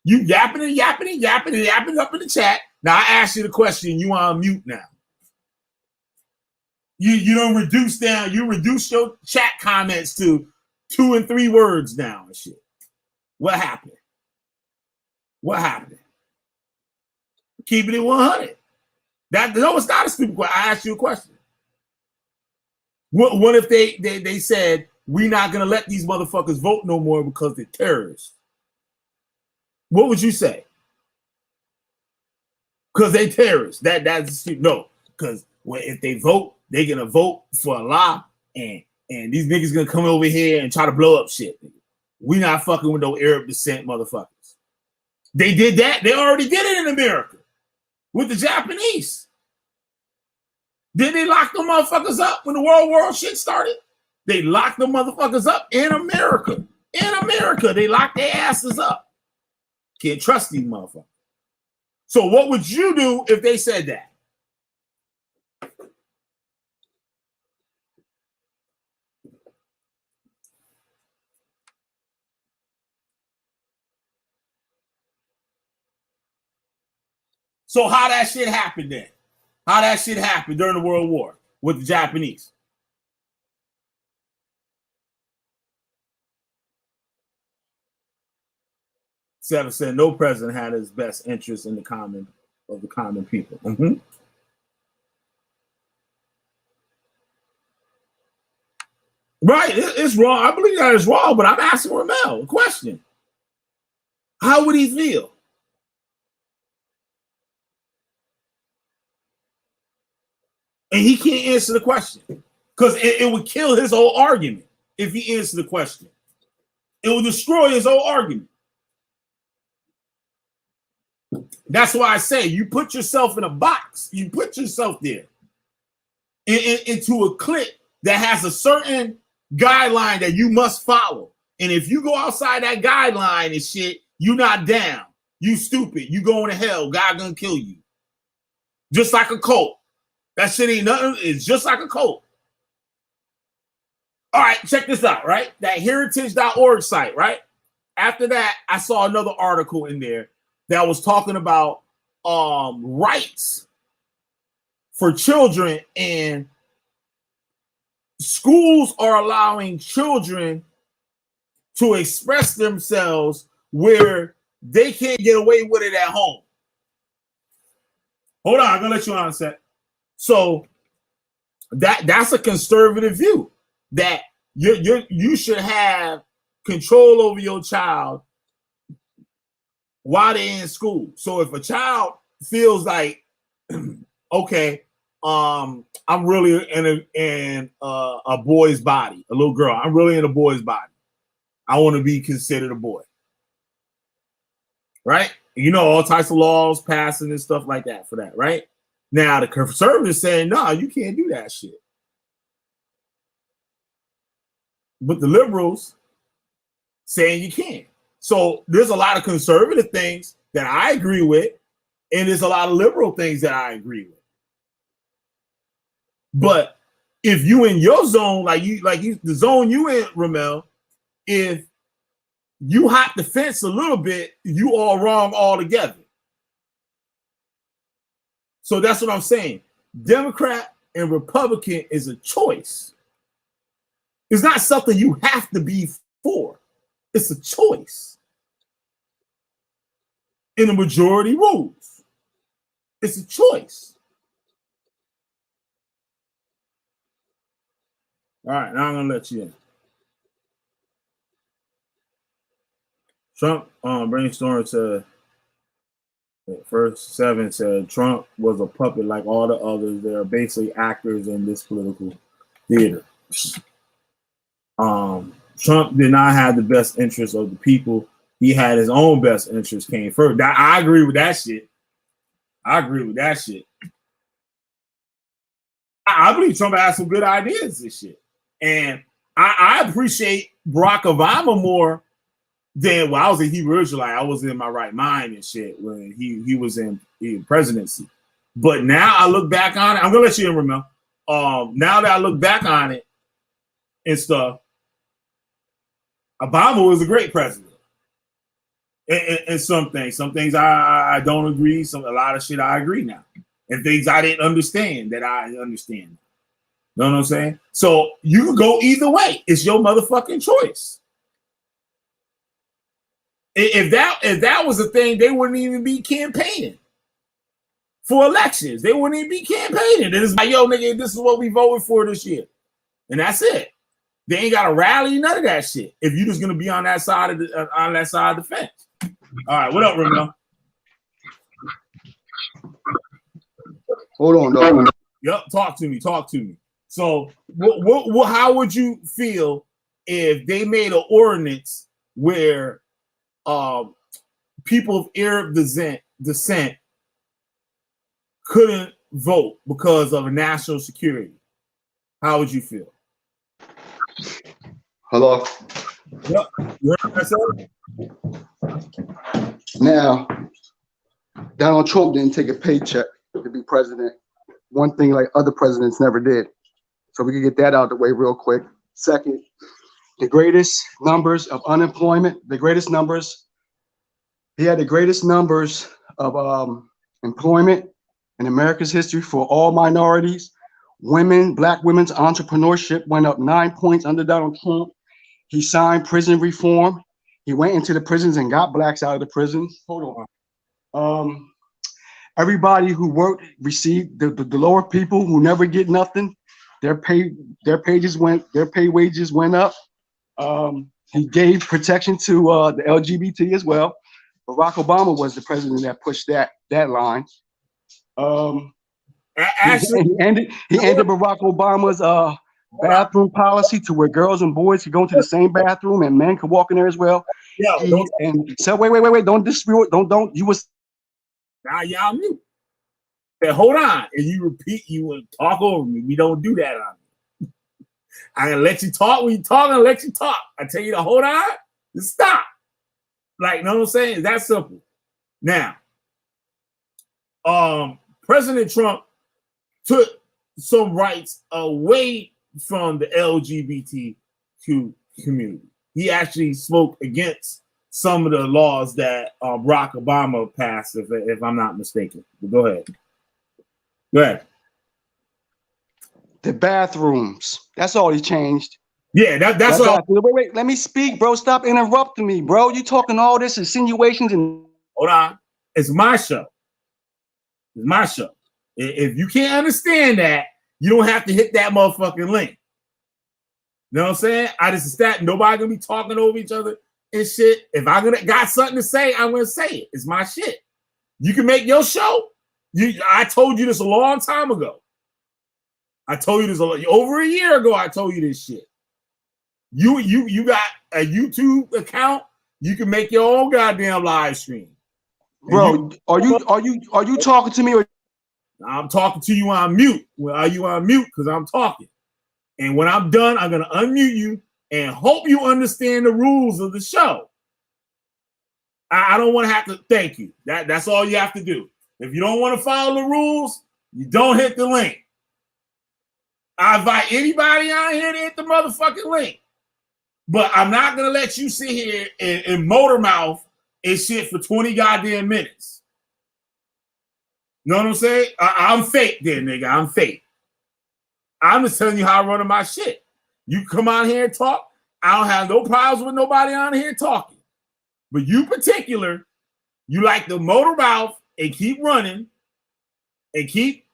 You yapping up in the chat. Now I asked you the question. You on mute now. You don't reduce down. You reduce your chat comments to 2 and 3 words now and shit. What happened? What happened? Keeping it 100. No, it's not a stupid question. I asked you a question. What if they said we're not gonna let these motherfuckers vote no more because they're terrorists? What would you say? Because they terrorists. That's no. Because if they vote, they're gonna vote for Allah, and these niggas gonna come over here and try to blow up shit. We not fucking with no Arab descent motherfuckers. They did that. They already did it in America with the Japanese. Did they lock them motherfuckers up when the World War shit started? They locked the motherfuckers up in America. In America, they locked their asses up. Can't trust these motherfuckers. So what would you do if they said that? So how that shit happened then? How that shit happened during the World War with the Japanese? Seven said no president had his best interest in the common people. Mm-hmm. Right, it's wrong. I believe that is wrong, but I'm asking Ramel a question. How would he feel? And he can't answer the question because it would kill his whole argument if he answered the question. It will destroy his whole argument. That's why I say you put yourself in a box. You put yourself there into a clique that has a certain guideline that you must follow. And if you go outside that guideline and shit, you not down. You stupid. You going to hell. God gonna kill you. Just like a cult. That shit ain't nothing. It's just like a cult. All right, check this out, right? That heritage.org site, right? After that, I saw another article in there that was talking about rights for children, and schools are allowing children to express themselves where they can't get away with it at home. Hold on, I'm gonna let you on a sec. So that's a conservative view that you should have control over your child while they're in school. So if a child feels like, okay, I'm really in a boy's body, a little girl, I'm really in a boy's body, I want to be considered a boy, right? You know, all types of laws passing and stuff like that for that, right? Now the conservatives saying, no, you can't do that shit. But the liberals saying you can. So there's a lot of conservative things that I agree with, and there's a lot of liberal things that I agree with. But if you in your zone, like you the zone you in, Ramel, if you hop the fence a little bit, you all wrong altogether. So that's what I'm saying. Democrat and Republican is a choice. It's not something you have to be for. It's a choice. And the majority rules. It's a choice. All right, now I'm gonna let you in. Trump brainstormed to First 7 said Trump was a puppet like all the others. They are basically actors in this political theater. Trump did not have the best interest of the people. He had his own best interest came first. I agree with that shit. I believe Trump has some good ideas and shit. And I appreciate Barack Obama more than when I was a Hebrew Israelite. I was in my right mind and shit when he was in presidency. But now I look back on it. I'm gonna let you in, Ramel. Now that I look back on it and stuff, Obama was a great president. And some things I don't agree. A lot of shit I agree now. And things I didn't understand that I understand. You know what I'm saying? So you can go either way. It's your motherfucking choice. If that was a thing, they wouldn't even be campaigning for elections. They wouldn't even be campaigning. It's like, yo, nigga, this is what we voted for this year. And that's it. They ain't got to rally, none of that shit. If you're just gonna be on that side of the fence. All right, what up, Ramel? Hold on, dog. Yep, talk to me. So, what? How would you feel if they made an ordinance where people of Arab descent couldn't vote because of a national security, how would you feel? Hello. Yep. You heard that, sir? Now, Donald Trump didn't take a paycheck to be president. One thing like other presidents never did. So we can get that out of the way real quick. Second, the greatest numbers of unemployment, he had the greatest numbers of employment in America's history for all minorities. Women, black women's entrepreneurship went up 9 points under Donald Trump. He signed prison reform. He went into the prisons and got blacks out of the prisons. Hold on. Everybody who worked received the lower people who never get nothing. Their pay wages went up. He gave protection to the LGBT as well. Barack Obama was the president that pushed that line. Actually, he ended Barack Obama's bathroom policy to where girls and boys could go into the same bathroom and men could walk in there as well. Yeah. Wait, don't dispute. Don't. You was. Now y'all mute. Say, hold on, and you repeat. You will talk over me. We don't do that on me. I'm gonna let you talk when you talk. I'm gonna let you talk. I tell you to hold on, just stop. Like, you know what I'm saying? It's that simple. Now, President Trump took some rights away from the LGBTQ community. He actually spoke against some of the laws that Barack Obama passed, if I'm not mistaken. But go ahead. Go ahead. The bathrooms. That's all he changed. Yeah, that's all. Wait, let me speak, bro. Stop interrupting me, bro. You talking all this insinuations and. Hold on. It's my show. It's my show. If you can't understand that, you don't have to hit that motherfucking link. You know what I'm saying? Nobody gonna be talking over each other and shit. If I got something to say, I'm gonna say it. It's my shit. You can make your show. I told you this a long time ago. I told you this over a year ago. I told you this shit. You got a YouTube account. You can make your own goddamn live stream. Bro, are you talking to me or? I'm talking to you on mute. Well, are you on mute? Because I'm talking. And when I'm done, I'm gonna unmute you and hope you understand the rules of the show. I don't want to have to thank you. That's all you have to do. If you don't want to follow the rules, you don't hit the link. I invite anybody out here to hit the motherfucking link. But I'm not gonna let you sit here and motor mouth and shit for 20 goddamn minutes. You know what I'm saying? I'm fake then, nigga. I'm fake. I'm just telling you how I run my shit. You come out here and talk. I don't have no problems with nobody on here talking. But you particular, you like to motor mouth and keep running and keep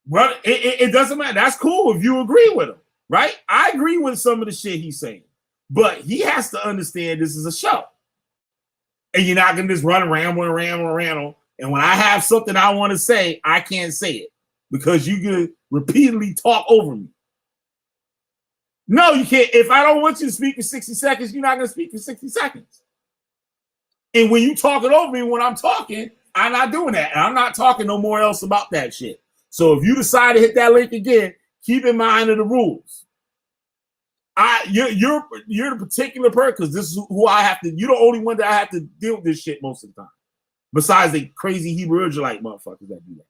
running. It doesn't matter. That's cool if you agree with him, right? I agree with some of the shit he's saying. But he has to understand this is a show. And you're not going to just run ramble. And when I have something I want to say, I can't say it because you can repeatedly talk over me. No, you can't. If I don't want you to speak for 60 seconds, you're not going to speak for 60 seconds. And when you talking over me when I'm talking, I'm not doing that. And I'm not talking no more else about that shit. So if you decide to hit that link again, keep in mind of the rules. You're the particular person because this is who I have to. You're the only one that I have to deal with this shit most of the time. Besides the crazy Hebrew Israelite motherfuckers that do that.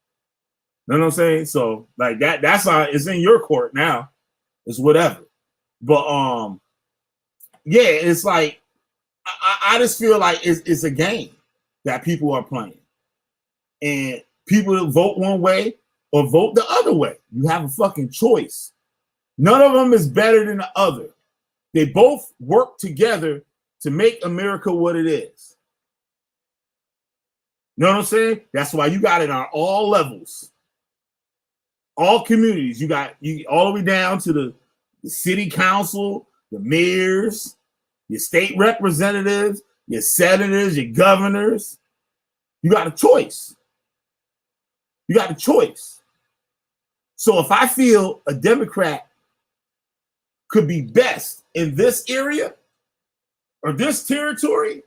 You know what I'm saying? So like that's it's in your court now. It's whatever. But yeah, it's like I just feel like it's a game that people are playing. And people vote one way or vote the other way. You have a fucking choice. None of them is better than the other. They both work together to make America what it is. You know what I'm saying? That's why you got it on all levels, all communities. You got you all the way down to the city council, the mayors, your state representatives, your senators, your governors. You got a choice. You got a choice. So if I feel a Democrat could be best in this area or this territory,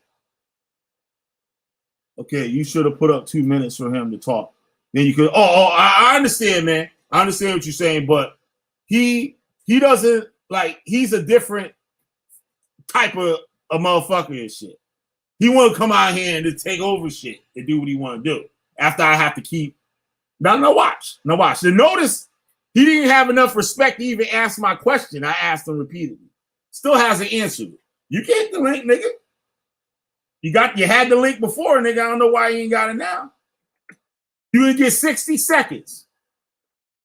okay, you should have put up 2 minutes for him to talk then you could. I understand, man. I understand what you're saying, but he doesn't like. He's a different type of a motherfucker and shit. He want to come out here and to take over shit and do what he want to do. After I have to keep. Now watch. And notice he didn't have enough respect to even ask my question. I asked him repeatedly. Still hasn't answered it. You get the link, nigga. You had the link before, nigga. I don't know why you ain't got it now. You gonna get 60 seconds.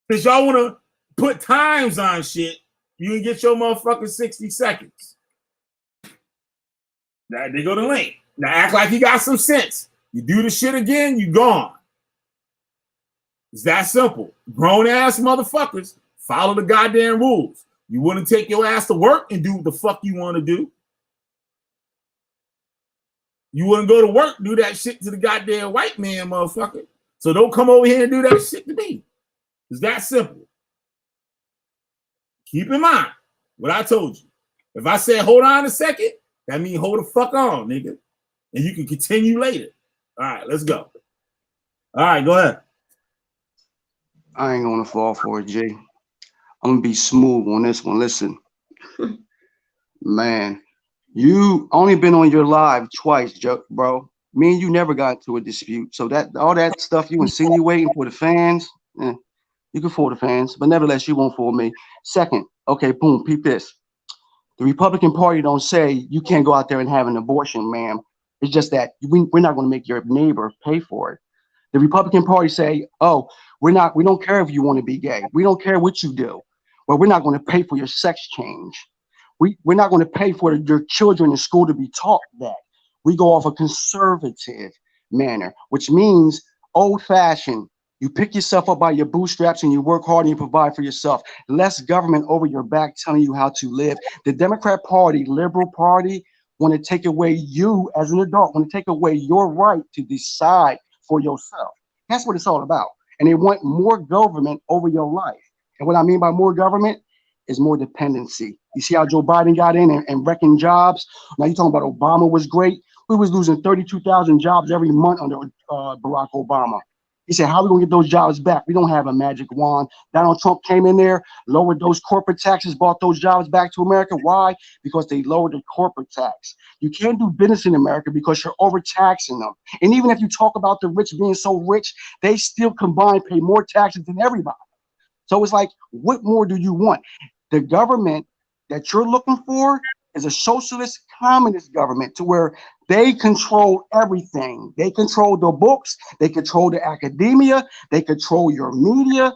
Because y'all want to put times on shit, you can get your motherfucking 60 seconds. Now they go to link. Now act like you got some sense. You do the shit again, you gone. It's that simple. Grown ass motherfuckers follow the goddamn rules. You want to take your ass to work and do what the fuck you want to do. You want to go to work, do that shit to the goddamn white man, motherfucker. So don't come over here and do that shit to me. It's that simple. Keep in mind what I told you. If I said hold on a second, that means hold the fuck on, nigga. And you can continue later. All right, let's go. All right, go ahead. I ain't gonna fall for it, Jay. I'm gonna be smooth on this one. Listen, man, you only been on your live twice, bro. Me and you never got into a dispute. So that all that stuff you insinuating for the fans, you can fool the fans, but nevertheless, you won't fool me. Second, okay, boom, peep this. The Republican Party don't say you can't go out there and have an abortion, ma'am. It's just that we're not going to make your neighbor pay for it. The Republican Party say, oh, we don't care if you want to be gay. We don't care what you do. Well, we're not going to pay for your sex change. We're not going to pay for your children in school to be taught that. We go off a conservative manner, which means old-fashioned. You pick yourself up by your bootstraps and you work hard and you provide for yourself. Less government over your back telling you how to live. The Democrat Party, Liberal Party, want to take away you as an adult, want to take away your right to decide for yourself. That's what it's all about. And they want more government over your life. And what I mean by more government is more dependency. You see how Joe Biden got in and wrecking jobs? Now you're talking about Obama was great. We was losing 32,000 jobs every month under Barack Obama. He said, how are we going to get those jobs back? We don't have a magic wand. Donald Trump came in there, lowered those corporate taxes, brought those jobs back to America. Why? Because they lowered the corporate tax. You can't do business in America because you're overtaxing them. And even if you talk about the rich being so rich, they still combined pay more taxes than everybody. So it's like, what more do you want? The government that you're looking for is a socialist communist government to where they control everything. They control the books, they control the academia, they control your media,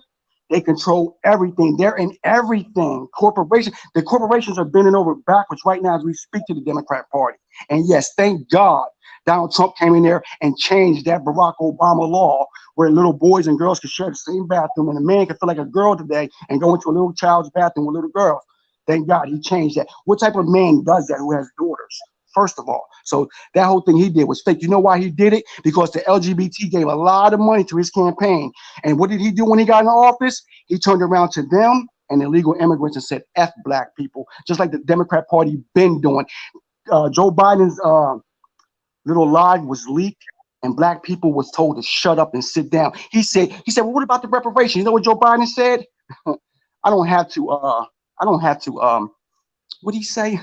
they control everything. They're in everything. The corporations are bending over backwards right now as we speak to the Democrat Party. And yes, thank God Donald Trump came in there and changed that Barack Obama law where little boys and girls could share the same bathroom and a man could feel like a girl today and go into a little child's bathroom with little girls. Thank God he changed that. What type of man does that who has daughters? First of all. So that whole thing he did was fake. You know why he did it? Because the LGBT gave a lot of money to his campaign. And what did he do when he got in office? He turned around to them and illegal immigrants and said, F black people, just like the Democrat Party been doing. Joe Biden's little lie was leaked and black people was told to shut up and sit down. He said, well, what about the reparations? You know what Joe Biden said? I don't have to, what did he say?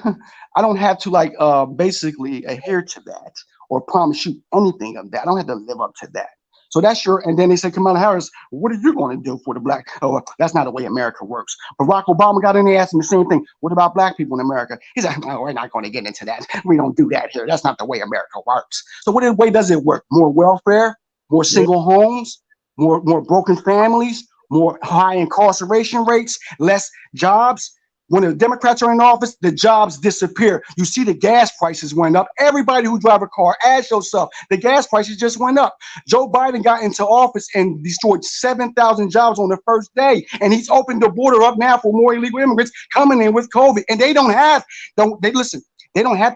I don't have to basically adhere to that or promise you anything of that. I don't have to live up to that. So that's and then they said, Kamala Harris, what are you going to do for the black? Oh, that's not the way America works. Barack Obama got in there asking the same thing. What about black people in America? He said, no, we're not going to get into that. We don't do that here. That's not the way America works. So what way does it work? More welfare, more single homes, more broken families, more high incarceration rates, less jobs. When the Democrats are in office, the jobs disappear. You see the gas prices went up. Everybody who drive a car, ask yourself, the gas prices just went up. Joe Biden got into office and destroyed 7,000 jobs on the first day. And he's opened the border up now for more illegal immigrants coming in with COVID. And they don't have to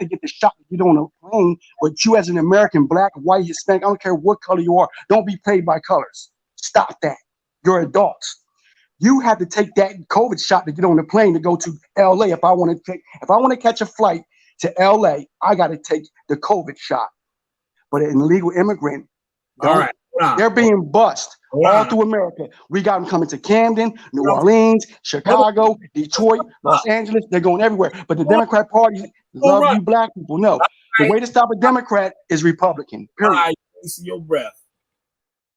get the shot to get on a plane, but you as an American, black, white, Hispanic, I don't care what color you are, don't be paid by colors. Stop that. You're adults. You have to take that COVID shot to get on the plane to go to LA. If I want to catch a flight to LA, I got to take the COVID shot. But an illegal immigrant, they're being bussed. all through America. We got them coming to Camden, New Orleans, Chicago, Detroit, Los Angeles. They're going everywhere. But the Democrat Party love you black people. No. The way to stop a Democrat is Republican. Period. All right, wasting your breath.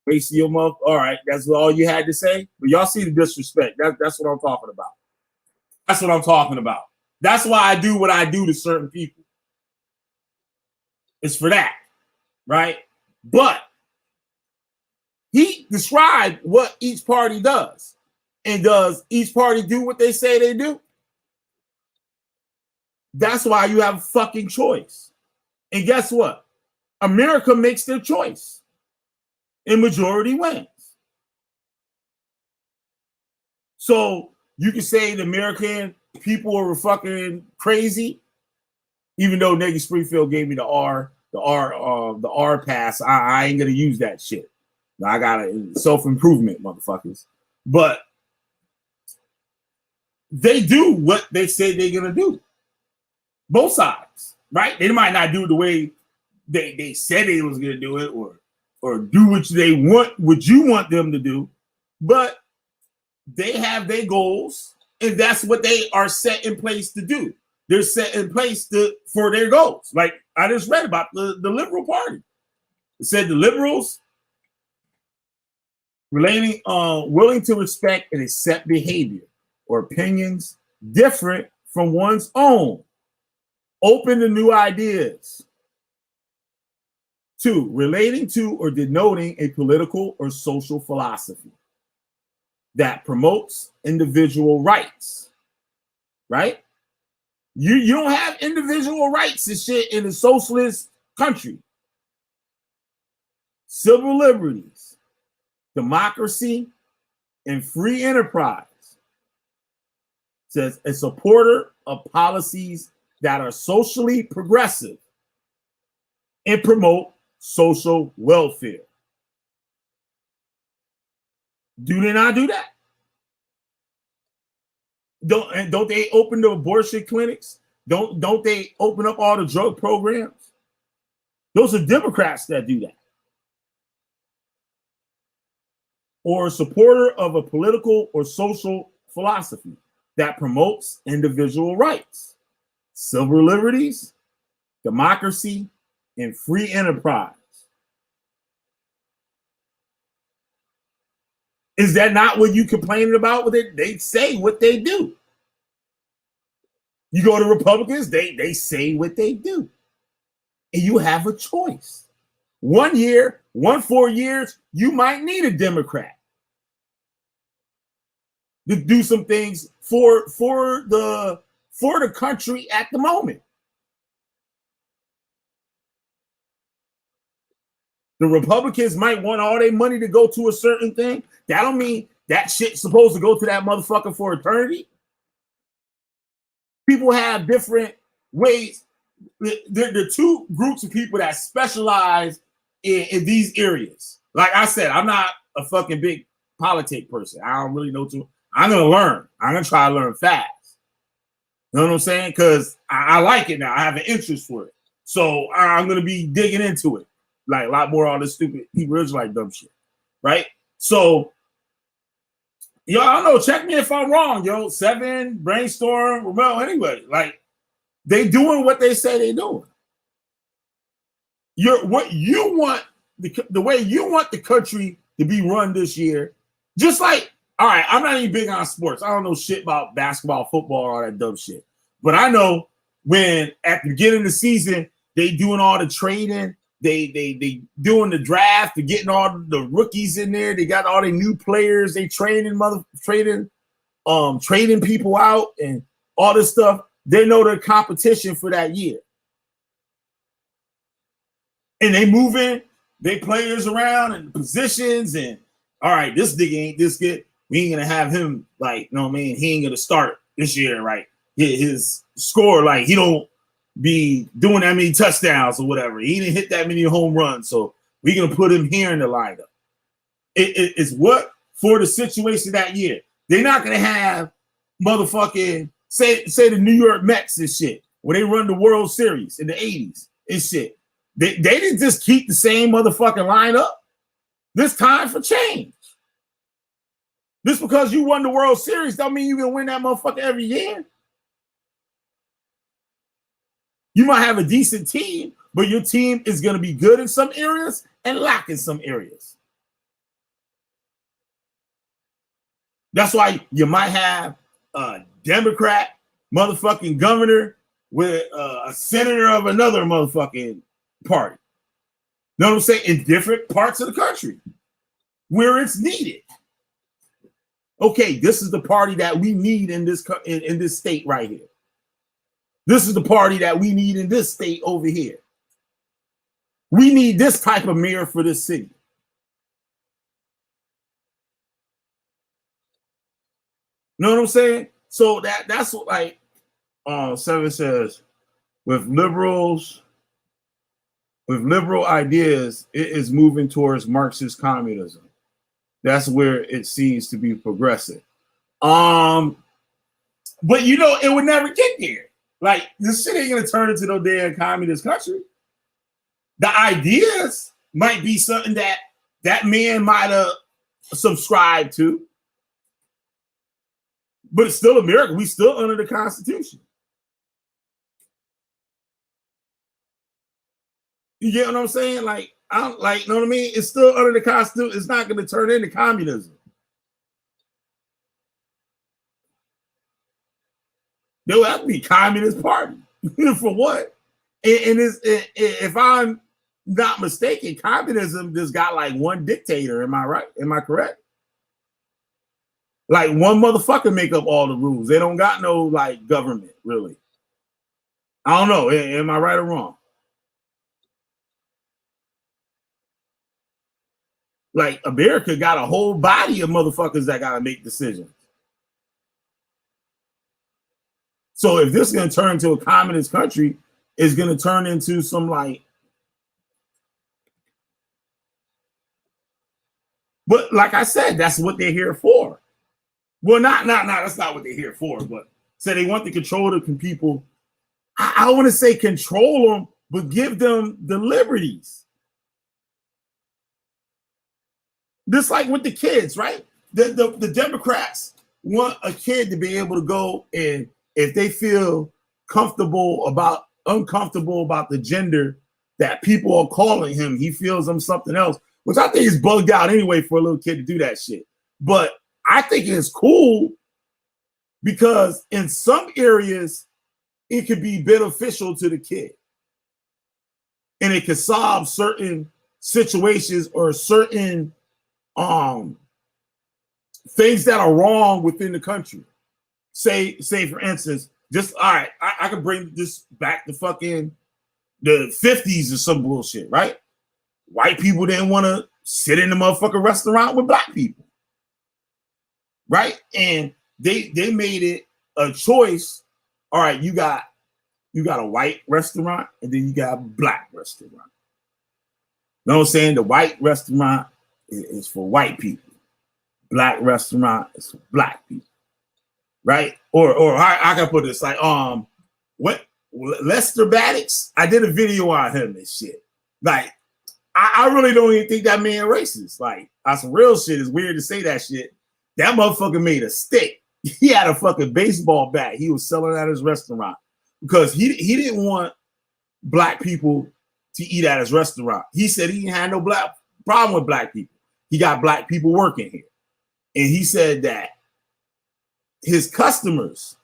Wasting your mouth. All right, that's all you had to say. But y'all see the disrespect. That's what I'm talking about. That's what I'm talking about. That's why I do what I do to certain people. It's for that, right? But he described what each party does. And does each party do what they say they do? That's why you have a fucking choice. And guess what? America makes their choice. And majority wins. So you can say the American people are fucking crazy, even though Nigga Springfield gave me the R pass. I ain't gonna use that shit. I got a self-improvement, motherfuckers. But they do what they say they're gonna do. Both sides, right? They might not do it the way they said they was gonna do it, or do what they want, what you want them to do, but they have their goals, and that's what they are set in place to do. They're set in place for their goals. Like I just read about the Liberal Party. It said the liberals willing to respect and accept behavior or opinions different from one's own, open to new ideas. 2, relating to or denoting a political or social philosophy that promotes individual rights, right? You don't have individual rights and shit in a socialist country. Civil liberties, democracy, and free enterprise. Says a supporter of policies that are socially progressive and promote social welfare. Do they not do that? Don't they open the abortion clinics? Don't they open up all the drug programs? Those are Democrats that do that. Or a supporter of a political or social philosophy that promotes individual rights, civil liberties, democracy, and free enterprise. Is that not what you complaining about with it? They say what they do. You go to Republicans, they say what they do. And you have a choice. 1 year, 4 years, you might need a Democrat to do some things for the country at the moment. The Republicans might want all their money to go to a certain thing. That don't mean that shit's supposed to go to that motherfucker for eternity. People have different ways. There are two groups of people that specialize in these areas. Like I said, I'm not a fucking big politic person. I don't really know too. I'm going to learn. I'm going to try to learn fast. You know what I'm saying? Because I like it now. I have an interest for it. So I'm going to be digging into it. Like a lot more all this stupid Hebrew Israelite dumb shit. Right? So, yo, I don't know. Check me if I'm wrong, yo. 7, Brainstorm, Ramel, anyway. Like, they doing what they say they doing. What you want, the way you want the country to be run this year, just like, all right, I'm not even big on sports. I don't know shit about basketball, football, all that dumb shit. But I know when at the beginning of the season, they doing all the trading, they doing the draft, they're getting all the rookies in there, they got all the new players, they trading people out and all this stuff. They know their competition for that year. And they moving they players around and positions and all right, this nigga ain't this good. We ain't gonna have him like, you know what I mean? He ain't gonna start this year, right? His score, like he don't be doing that many touchdowns or whatever. He didn't hit that many home runs, so we're gonna put him here in the lineup. It's what for the situation that year. They're not gonna have motherfucking say the New York Mets and shit when they run the World Series in the 80s and shit. They didn't just keep the same motherfucking lineup. This time for change. Just because you won the World Series don't mean you're gonna win that motherfucker every year. You might have a decent team, but your team is gonna be good in some areas and lack in some areas. That's why you might have a Democrat motherfucking governor with a senator of another motherfucking party. Know what I'm saying? In different parts of the country where it's needed. Okay, this is the party that we need in this state right here. This is the party that we need in this state over here. We need this type of mayor for this city. Know what I'm saying? So that's what, like, Seven says, with liberal ideas, it is moving towards Marxist communism. That's where it seems to be progressive. But you know, it would never get there. Like, this shit ain't gonna turn into no damn communist country. The ideas might be something that man might have subscribed to, but it's still America. We still under the Constitution. You get what I'm saying? Like, I don't like, you know what I mean? It's still under the Constitution. It's not going to turn into communism. There will have to be Communist Party. For what? And if I'm not mistaken, communism just got like one dictator. Am I right? Am I correct? Like, one motherfucker make up all the rules. They don't got no like government, really. I don't know. Am I right or wrong? Like, America got a whole body of motherfuckers that got to make decisions. So if this is going to turn into a communist country, it's going to turn into some like, but like I said, that's what they're here for. Well, not that's not what they're here for, but so they want to control the people. I want to say control them, but give them the liberties. Just like with the kids, right? The Democrats want a kid to be able to go, and if they feel uncomfortable about the gender that people are calling him, he feels them something else, which I think is bugged out anyway for a little kid to do that shit. But I think it's cool because in some areas it could be beneficial to the kid, and it could solve certain situations or certain things that are wrong within the country. Say for instance, just all right, I can bring this back to fucking the 50s or some bullshit, right? White people didn't want to sit in the motherfucking restaurant with black people, right? And they made it a choice. All right, you got a white restaurant and then you got a black restaurant. You know what I'm saying? The white restaurant is for white people. Black restaurant is for black people. Right? Or I can put this like, what Lester Maddox? I did a video on him and shit. Like, I really don't even think that man racist. Like, that's some real shit. It's weird to say that shit. That motherfucker made a stick. He had a fucking baseball bat. He was selling at his restaurant because he didn't want black people to eat at his restaurant. He said he didn't have no problem with black people. He got black people working here. And he said that his customers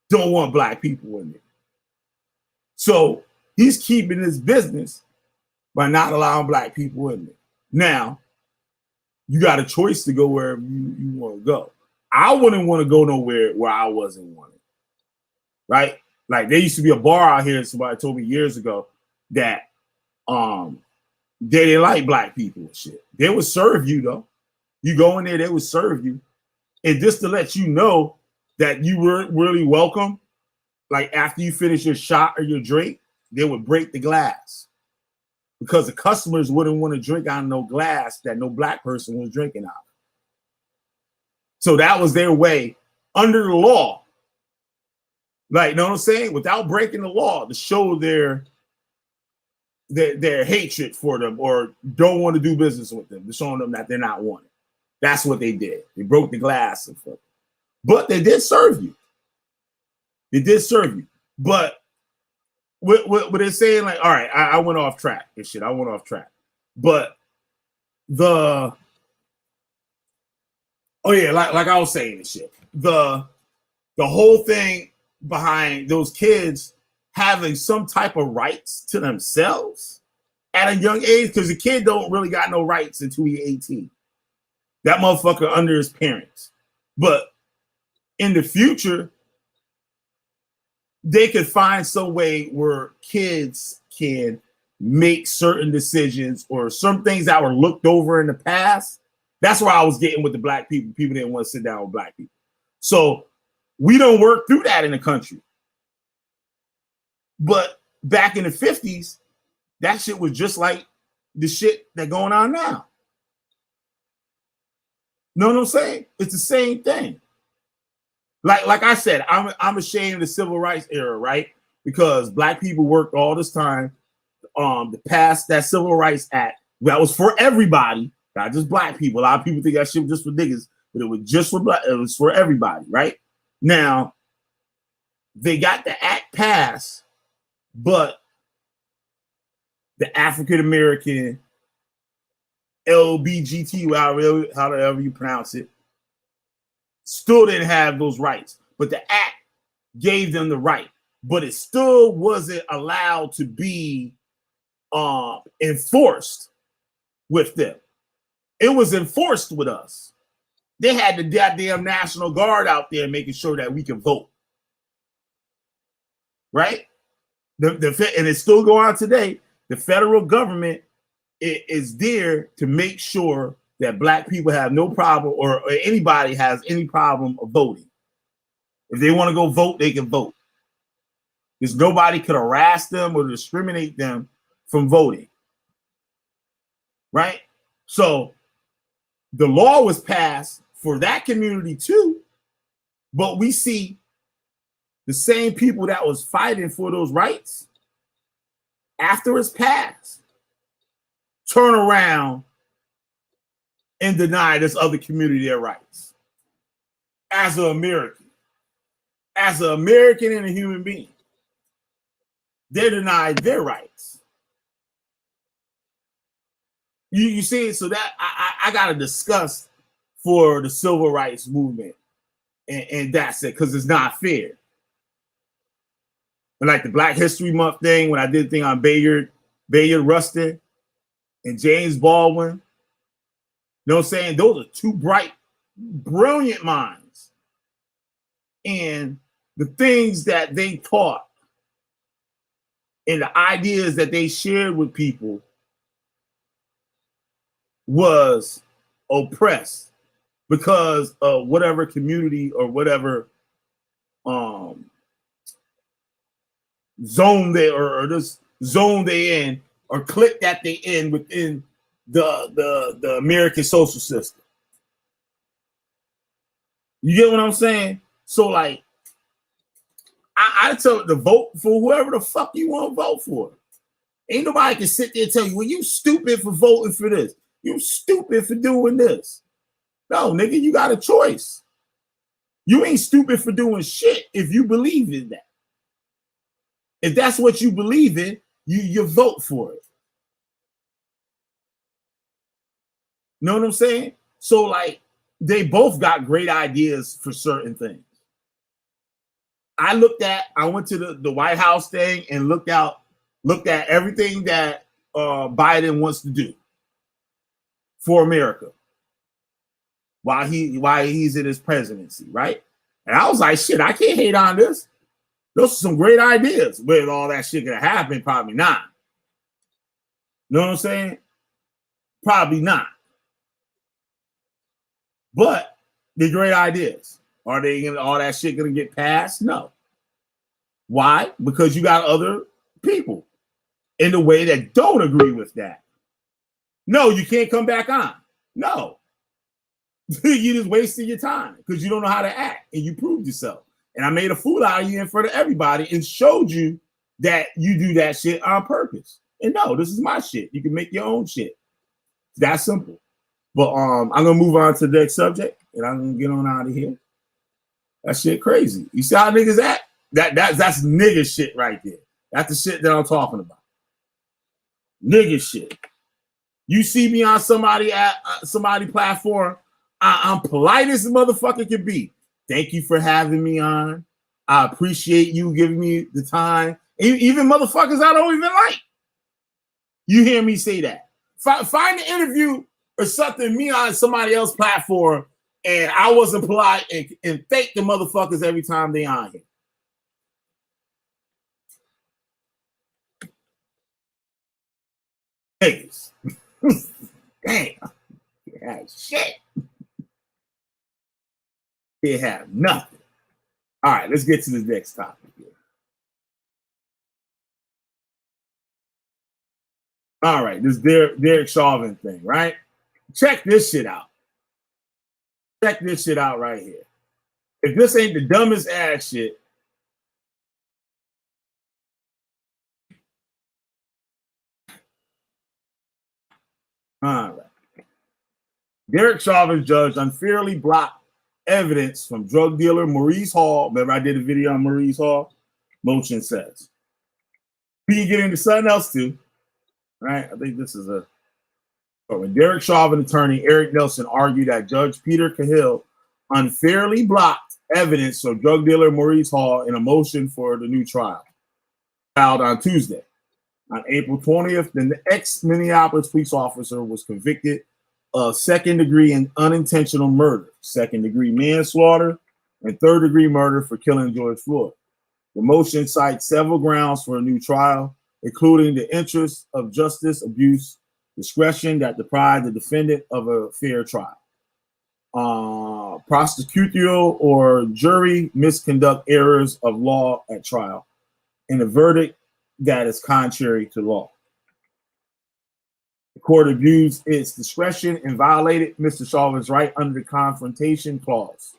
don't want black people in there. So he's keeping his business by not allowing black people in there. Now, you got a choice to go wherever you want to go. I wouldn't want to go nowhere where I wasn't wanted. Right? Like, there used to be a bar out here, somebody told me years ago, that they didn't like black people and shit. They would serve you though. You go in there, they would serve you. And just to let you know that you were really welcome, like after you finish your shot or your drink, they would break the glass because the customers wouldn't want to drink out of no glass that no black person was drinking out of. So that was their way under the law. Like, you know what I'm saying? Without breaking the law, to show their hatred for them or don't want to do business with them, to showing them that they're not wanted. That's what they did. They broke the glass. But they did serve you. They did serve you. But what they're saying, like, all right, I went off track and shit. I went off track. But like I was saying and shit. The whole thing behind those kids having some type of rights to themselves at a young age, because the kid don't really got no rights until he's 18. That motherfucker under his parents. But in the future, they could find some way where kids can make certain decisions or some things that were looked over in the past. That's where I was getting with the black people. People didn't want to sit down with black people. So we don't work through that in the country. But back in the 50s, that shit was just like the shit that going on now. Know what I'm saying? It's the same thing. Like I said, I'm ashamed of the civil rights era, right? Because black people worked all this time to pass that Civil Rights Act. That was for everybody, not just black people. A lot of people think that shit was just for niggas, but it was just for black. It was for everybody, right? Now, they got the act passed, but the African American LBGT, however you pronounce it, still didn't have those rights. But the act gave them the right, but it still wasn't allowed to be enforced with them. It was enforced with us. They had the goddamn National Guard out there making sure that we can vote. Right? And it's still going on today. The federal government is there to make sure that black people have no problem, or anybody has any problem of voting. If they want to go vote, they can vote. Because nobody could harass them or discriminate them from voting. Right? So the law was passed for that community too, but we see the same people that was fighting for those rights after it's passed turn around and deny this other community their rights. As an American and a human being, they're denied their rights. You see, so that I got to discuss for the civil rights movement, and that's it, because it's not fair. And like the Black History Month thing, when I did the thing on Bayard Rustin and James Baldwin, you know what I'm saying? Those are two bright, brilliant minds. And the things that they taught and the ideas that they shared with people was oppressed because of whatever community or whatever zone they or this zone they in or clique that they in within the American social system. You get what I'm saying? So like I tell it to vote for whoever the fuck you want to vote for. Ain't nobody can sit there and tell you, well, you stupid for voting for this. You stupid for doing this. No, nigga, you got a choice. You ain't stupid for doing shit if you believe in that. If that's what you believe in, you vote for it. Know what I'm saying? So like they both got great ideas for certain things. I went to the White House thing and looked at everything that Biden wants to do for America while he's in his presidency, right? And I was like, shit, I can't hate on this. Those are some great ideas. Whether all that shit gonna happen, probably not. You know what I'm saying? Probably not. But they're great ideas. Are they gonna all that shit gonna get passed? No. Why? Because you got other people in the way that don't agree with that. No, you can't come back on. No. You just wasted your time because you don't know how to act and you proved yourself. And I made a fool out of you in front of everybody and showed you that you do that shit on purpose. And no, this is my shit. You can make your own shit. It's that simple. But I'm gonna move on to the next subject, and I'm gonna get on out of here. That shit crazy. You see how niggas act? That's nigga shit right there. That's the shit that I'm talking about. Nigga shit. You see me on somebody platform, I'm polite as a motherfucker can be. Thank you for having me on. I appreciate you giving me the time. Even motherfuckers I don't even like. You hear me say that. Find an interview or something, me on somebody else's platform, and I wasn't polite and thank the motherfuckers every time they on here. Niggas. Damn. Yeah, shit. They have nothing. All right, let's get to the next topic here. All right, this Derrik Chauvin thing, right? Check this shit out. Check this shit out right here. If this ain't the dumbest ass shit, all right. Derrik Chauvin judge unfairly blocked evidence from drug dealer Maurice Hall. Remember I did a video on Maurice Hall? Motion says. We can get into something else too, right? I think this is a... When Derrik Chauvin attorney Eric Nelson argued that Judge Peter Cahill unfairly blocked evidence from drug dealer Maurice Hall in a motion for the new trial, filed on Tuesday. On April 20th, the ex-Minneapolis police officer was convicted of second-degree and unintentional murder, second-degree manslaughter, and third-degree murder for killing George Floyd. The motion cites several grounds for a new trial, including the interest of justice abuse, discretion that deprived the defendant of a fair trial, prosecutorial or jury misconduct errors of law at trial, and a verdict that is contrary to law. The court abused its discretion and violated Mr. Chauvin's right under the confrontation clause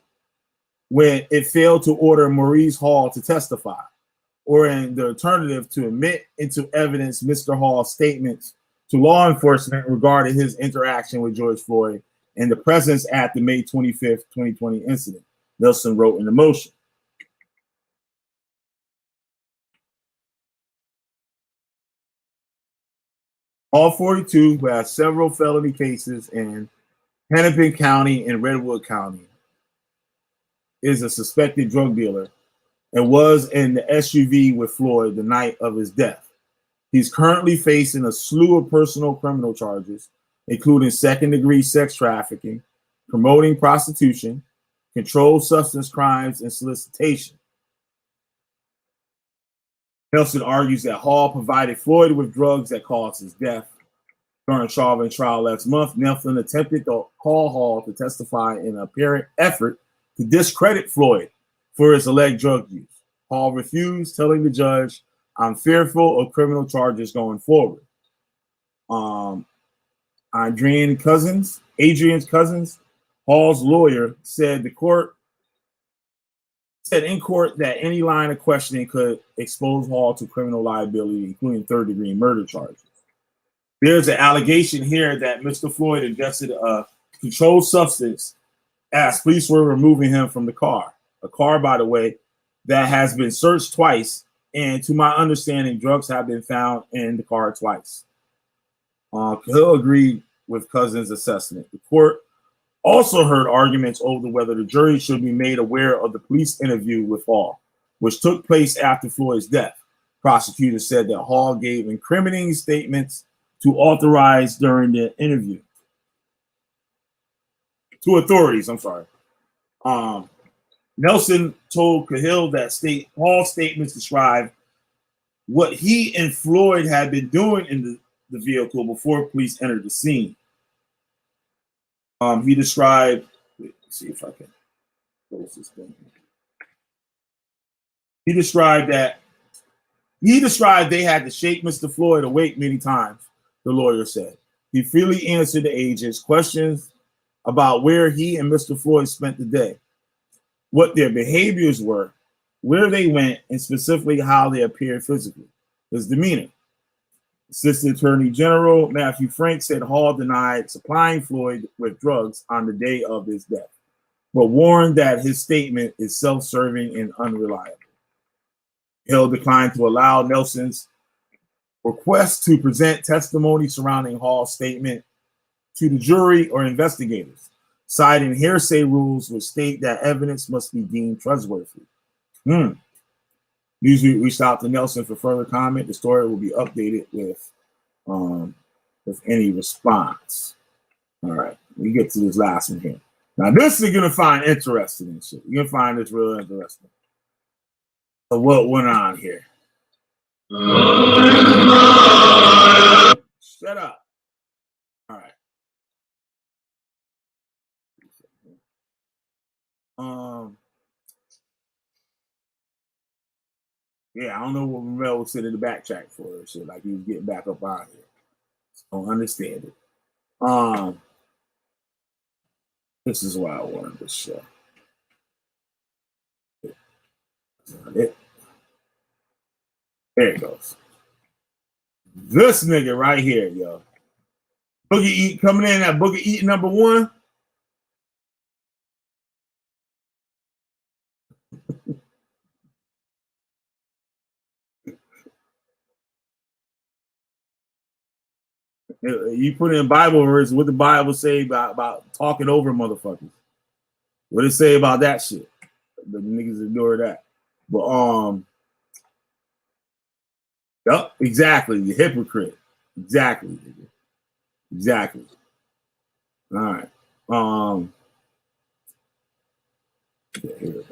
when it failed to order Maurice Hall to testify, or in the alternative to admit into evidence Mr. Hall's statements to law enforcement regarding his interaction with George Floyd and the presence at the May 25th, 2020 incident, Nelson wrote in the motion. All 42, who has several felony cases in Hennepin County and Redwood County, is a suspected drug dealer and was in the SUV with Floyd the night of his death. He's currently facing a slew of personal criminal charges, including second-degree sex trafficking, promoting prostitution, controlled substance crimes, and solicitation. Nelson argues that Hall provided Floyd with drugs that caused his death. During Chauvin's trial last month, Nelson attempted to call Hall to testify in an apparent effort to discredit Floyd for his alleged drug use. Hall refused, telling the judge, "I'm fearful of criminal charges going forward." Adrian's Cousins, Hall's lawyer, said in court that any line of questioning could expose Hall to criminal liability, including third-degree murder charges. There's an allegation here that Mr. Floyd ingested a controlled substance as police were removing him from the car. A car, by the way, that has been searched twice, and to my understanding, drugs have been found in the car twice. Cahill agreed with Cousins' assessment. The court also heard arguments over whether the jury should be made aware of the police interview with Hall, which took place after Floyd's death. Prosecutors said that Hall gave incriminating statements to authorities during the interview. To authorities, I'm sorry. Nelson told Cahill that Hall's statements described what he and Floyd had been doing in the vehicle before police entered the scene. He described, let's see if I can close this thing. He described they had to shake Mr. Floyd awake many times, the lawyer said. He freely answered the agent's questions about where he and Mr. Floyd spent the day, what their behaviors were, where they went, and specifically how they appeared physically, his demeanor. Assistant Attorney General Matthew Frank said Hall denied supplying Floyd with drugs on the day of his death, but warned that his statement is self-serving and unreliable. Hill declined to allow Nelson's request to present testimony surrounding Hall's statement to the jury or investigators, citing hearsay rules which state that evidence must be deemed trustworthy. Newsweek reached out to Nelson for further comment. The story will be updated with any response. All right, we get to this last one here. Now, this you're gonna find interesting and shit. You're gonna find this real interesting. So what went on here? Shut up. All right. Yeah, I don't know what Ramel was sitting in the backtrack for or shit, like he was getting back up out here. I don't understand it. This is why I wanted this show. There it goes. This nigga right here, yo. Boogie Eat coming in at Boogie Eat number 1. You put in Bible verse, what the Bible say about talking over motherfuckers? What it say about that shit? The niggas ignore that. But yep, exactly. You hypocrite. Exactly, nigga. Exactly. All right. Yeah, here we go.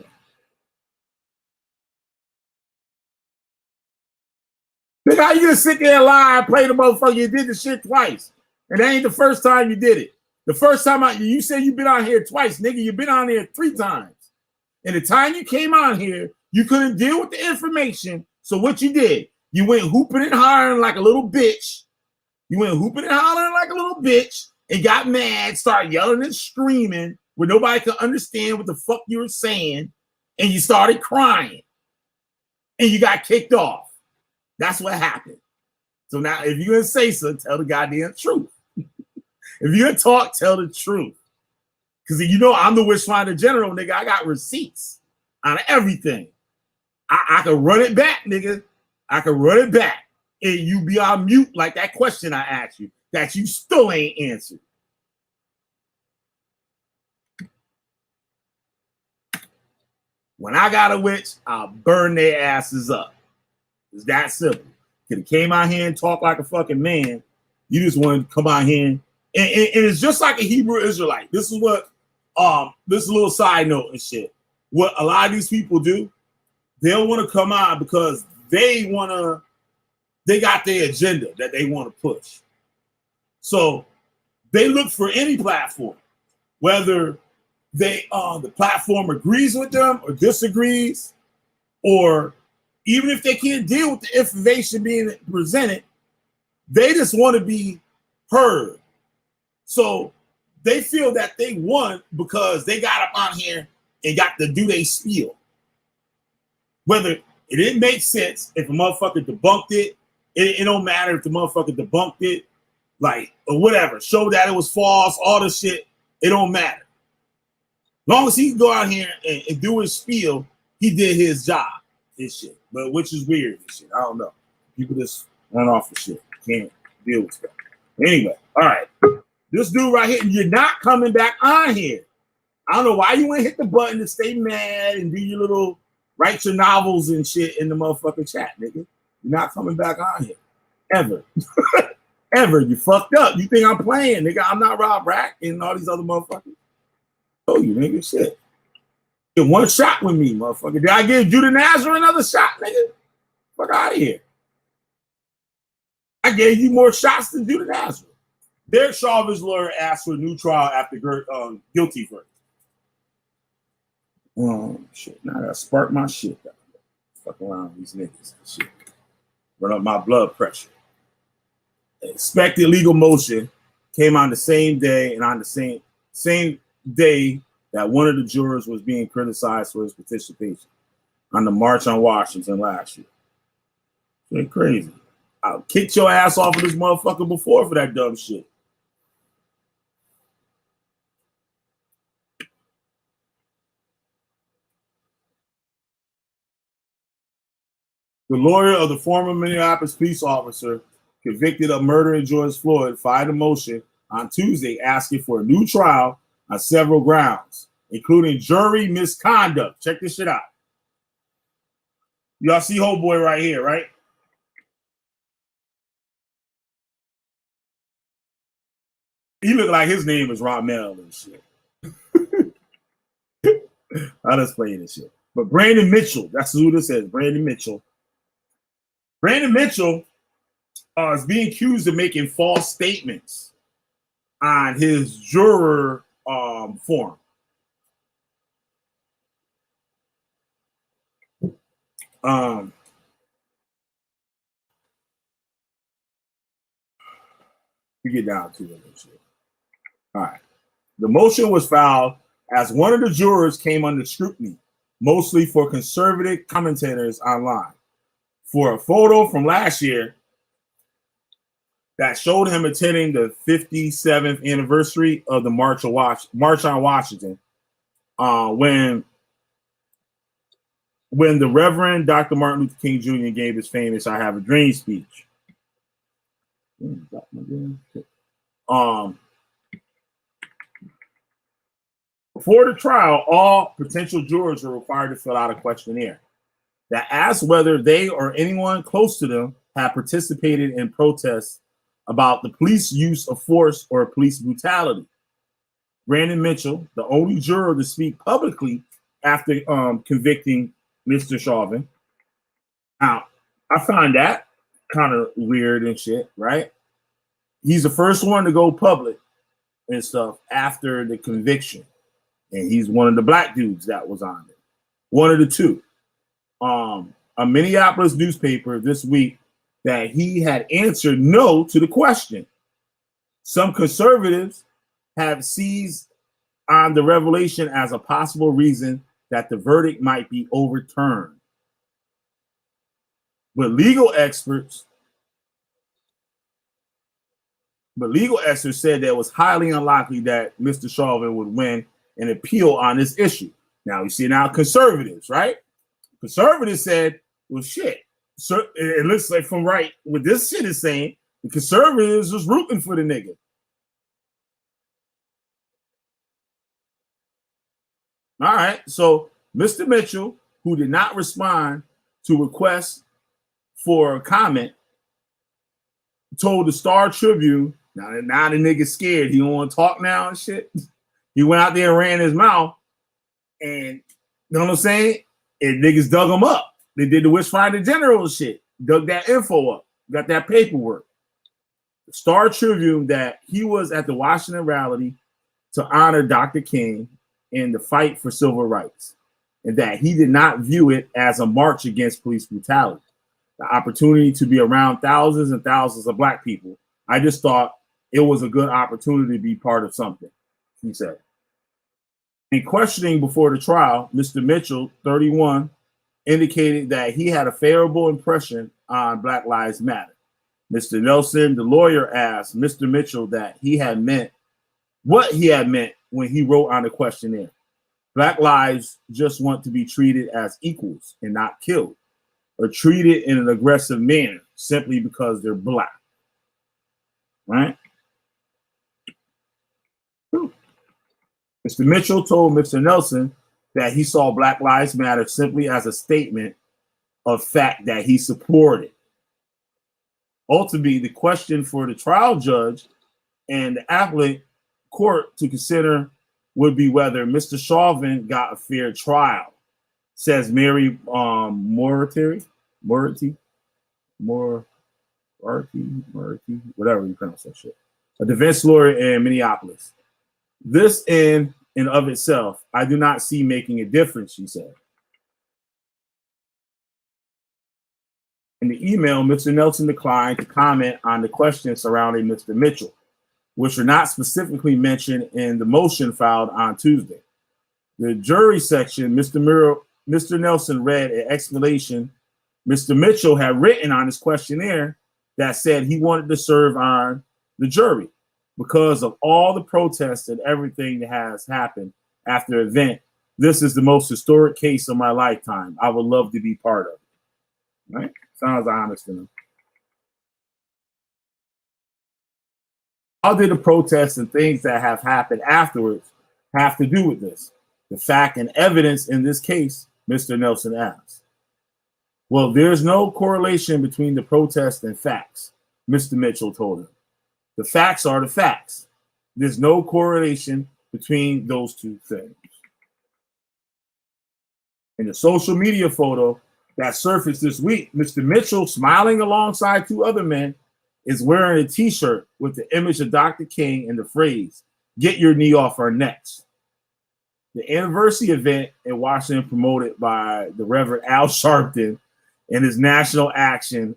Nigga, how you gonna sit there and lie and play the motherfucker? You did the shit twice. And that ain't the first time you did it. The first time you said you've been on here twice, nigga. You've been on here 3 times. And the time you came on here, you couldn't deal with the information. So what you did, you went hooping and hollering like a little bitch. You went hooping and hollering like a little bitch and got mad, started yelling and screaming where nobody could understand what the fuck you were saying. And you started crying. And you got kicked off. That's what happened. So now, if you're gonna say so, tell the goddamn truth. If you're gonna talk, tell the truth. Because you know I'm the Wishfinder General, nigga. I got receipts on everything. I can run it back, nigga. I can run it back, and you be on mute like that question I asked you that you still ain't answered. When I got a witch, I'll burn their asses up. It's that simple. Could have came out here and talked like a fucking man. You just wanted to come out here and it's just like a Hebrew Israelite. This is what this is a little side note and shit. What a lot of these people do, they'll want to come out because they got their agenda that they want to push. So they look for any platform, whether the platform agrees with them or disagrees, or even if they can't deal with the information being presented, they just want to be heard. So they feel that they won because they got up on here and got to do their spiel. Whether it didn't make sense, if a motherfucker debunked it, it don't matter if the motherfucker debunked it, like, or whatever, show that it was false, all the shit, it don't matter. As long as he can go out here and do his spiel, he did his job. This shit, but which is weird. This shit, I don't know. People just run off the shit. Can't deal with stuff. Anyway, all right. This dude right here, you're not coming back on here. I don't know why you want to hit the button to stay mad and do your little write your novels and shit in the motherfucking chat, nigga. You're not coming back on here ever, ever. You fucked up. You think I'm playing, nigga? I'm not Rob Rack and all these other motherfuckers. Oh, you nigga, shit. Get one shot with me, motherfucker. Did I give Judah Nazareth another shot, nigga? Fuck out of here. I gave you more shots than Judah Nazareth. Derrik Chauvin's lawyer asked for a new trial after guilty verdict. Oh, shit. Now I gotta spark my shit. Fuck around with these niggas and shit. Run up my blood pressure. Expected legal motion came on the same day and on the same day that one of the jurors was being criticized for his participation on the March on Washington last year. It's crazy. I'll kick your ass off of this motherfucker before for that dumb shit. The lawyer of the former Minneapolis police officer convicted of murdering George Floyd filed a motion on Tuesday asking for a new trial on several grounds, including jury misconduct. Check this shit out. Y'all see homeboy right here, right? He look like his name is Ramel and shit. I'll explain this shit. But Brandon Mitchell, that's who this is, Brandon Mitchell. Brandon Mitchell is being accused of making false statements on his juror form. We get down to it. All right. The motion was filed as one of the jurors came under scrutiny, mostly for conservative commentators online, for a photo from last year that showed him attending the 57th anniversary of the March on Washington, when the Reverend Dr. Martin Luther King Jr. gave his famous "I Have a Dream" speech. Before the trial, all potential jurors were required to fill out a questionnaire that asked whether they or anyone close to them had participated in protests about the police use of force or police brutality. Brandon Mitchell, the only juror to speak publicly after convicting Mr. Chauvin. Now, I find that kind of weird and shit, right? He's the first one to go public and stuff after the conviction. And he's one of the black dudes that was on it. One of the two. A Minneapolis newspaper this week that he had answered no to the question. Some conservatives have seized on the revelation as a possible reason that the verdict might be overturned. But legal experts said that it was highly unlikely that Mr. Chauvin would win an appeal on this issue. Now, you see now conservatives, right? Conservatives said, well, shit. So it looks like from right, what this shit is saying, the conservatives was rooting for the nigga. All right, so Mr. Mitchell, who did not respond to requests for a comment, told the Star Tribune, now the nigga's scared. He don't want to talk now and shit. He went out there and ran his mouth, and you know what I'm saying? And niggas dug him up. They did the Wishfinder General shit, dug that info up, got that paperwork. The Star Tribune that he was at the Washington rally to honor Dr. King in the fight for civil rights, and that he did not view it as a march against police brutality, the opportunity to be around thousands and thousands of black people. I just thought it was a good opportunity to be part of something, he said. In questioning before the trial, Mr. Mitchell, 31, indicated that he had a favorable impression on Black Lives Matter. Mr. Nelson, the lawyer, asked Mr. Mitchell that what he had meant when he wrote on the questionnaire. Black lives just want to be treated as equals and not killed, or treated in an aggressive manner simply because they're black. Right? Mr. Mitchell told Mr. Nelson that he saw Black Lives Matter simply as a statement of fact that he supported. Ultimately, the question for the trial judge and the appellate court to consider would be whether Mr. Chauvin got a fair trial, says Mary Moriarty, whatever you pronounce that shit, a defense lawyer in Minneapolis. This in and of itself, I do not see making a difference, she said. In the email, Mr. Nelson declined to comment on the questions surrounding Mr. Mitchell, which are not specifically mentioned in the motion filed on Tuesday. The jury section, Mr. Nelson read an explanation Mr. Mitchell had written on his questionnaire that said he wanted to serve on the jury because of all the protests and everything that has happened after the event. This is the most historic case of my lifetime. I would love to be part of it. Right? Sounds honest enough. How did the protests and things that have happened afterwards have to do with this? The fact and evidence in this case, Mr. Nelson asks. Well, there's no correlation between the protests and facts, Mr. Mitchell told him. The facts are the facts. There's no correlation between those two things. In the social media photo that surfaced this week, Mr. Mitchell, smiling alongside two other men, is wearing a t-shirt with the image of Dr. King and the phrase, "Get your knee off our necks." The anniversary event in Washington, promoted by the Reverend Al Sharpton and his National Action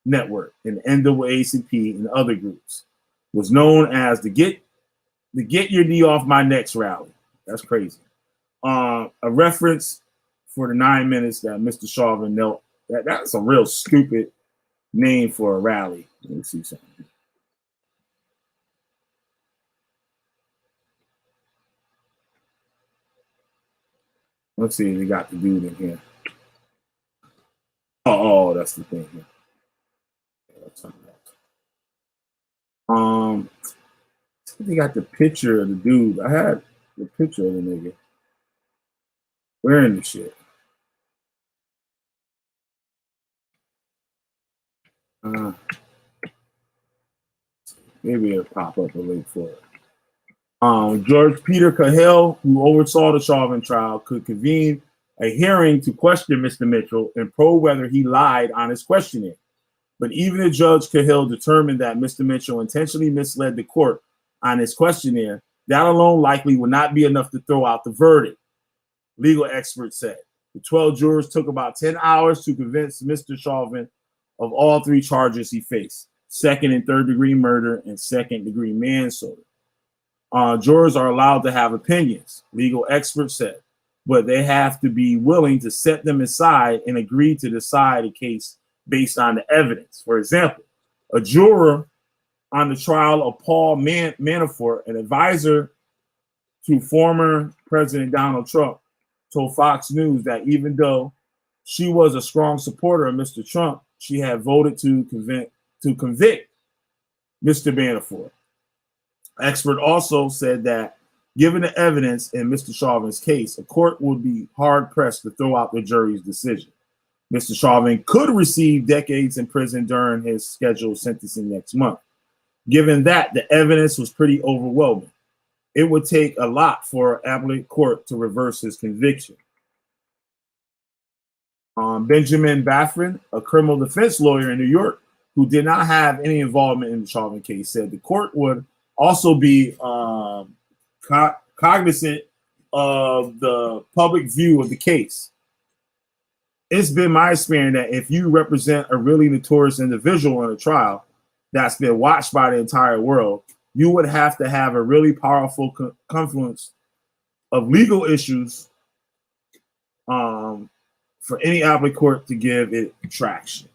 Network and NAACP and other groups, was known as the Get Your Knee Off My Necks rally. That's crazy. A reference for the 9 minutes that Mr. Chauvin knelt. That's a real stupid name for a rally. Let me see something. Let's see if they got the dude in here. Oh, that's the thing here. That's something else. They got the picture of the dude. I had the picture of the nigga wearing the shit. Maybe it'll pop up a link for it. George Peter Cahill, who oversaw the Chauvin trial, could convene a hearing to question Mr. Mitchell and probe whether he lied on his questionnaire. But even if Judge Cahill determined that Mr. Mitchell intentionally misled the court on his questionnaire, that alone likely would not be enough to throw out the verdict, legal experts said. The 12 jurors took about 10 hours to convince Mr. Chauvin of all three charges he faced: second and third degree murder and second degree manslaughter. Jurors are allowed to have opinions, legal experts said, but they have to be willing to set them aside and agree to decide a case based on the evidence. For example, a juror on the trial of Paul Manafort, an advisor to former President Donald Trump, told Fox News that even though she was a strong supporter of Mr. Trump, she had voted to convict Mr. Manafort. Expert also said that given the evidence in Mr. Chauvin's case, a court would be hard-pressed to throw out the jury's decision. Mr. Chauvin could receive decades in prison during his scheduled sentencing next month. Given that, the evidence was pretty overwhelming. It would take a lot for appellate court to reverse his conviction. Benjamin Baffin, a criminal defense lawyer in New York who did not have any involvement in the Chauvin case, said the court would also be cognizant of the public view of the case. It's been my experience that if you represent a really notorious individual in a trial that's been watched by the entire world, you would have to have a really powerful confluence of legal issues for any appellate court to give it traction.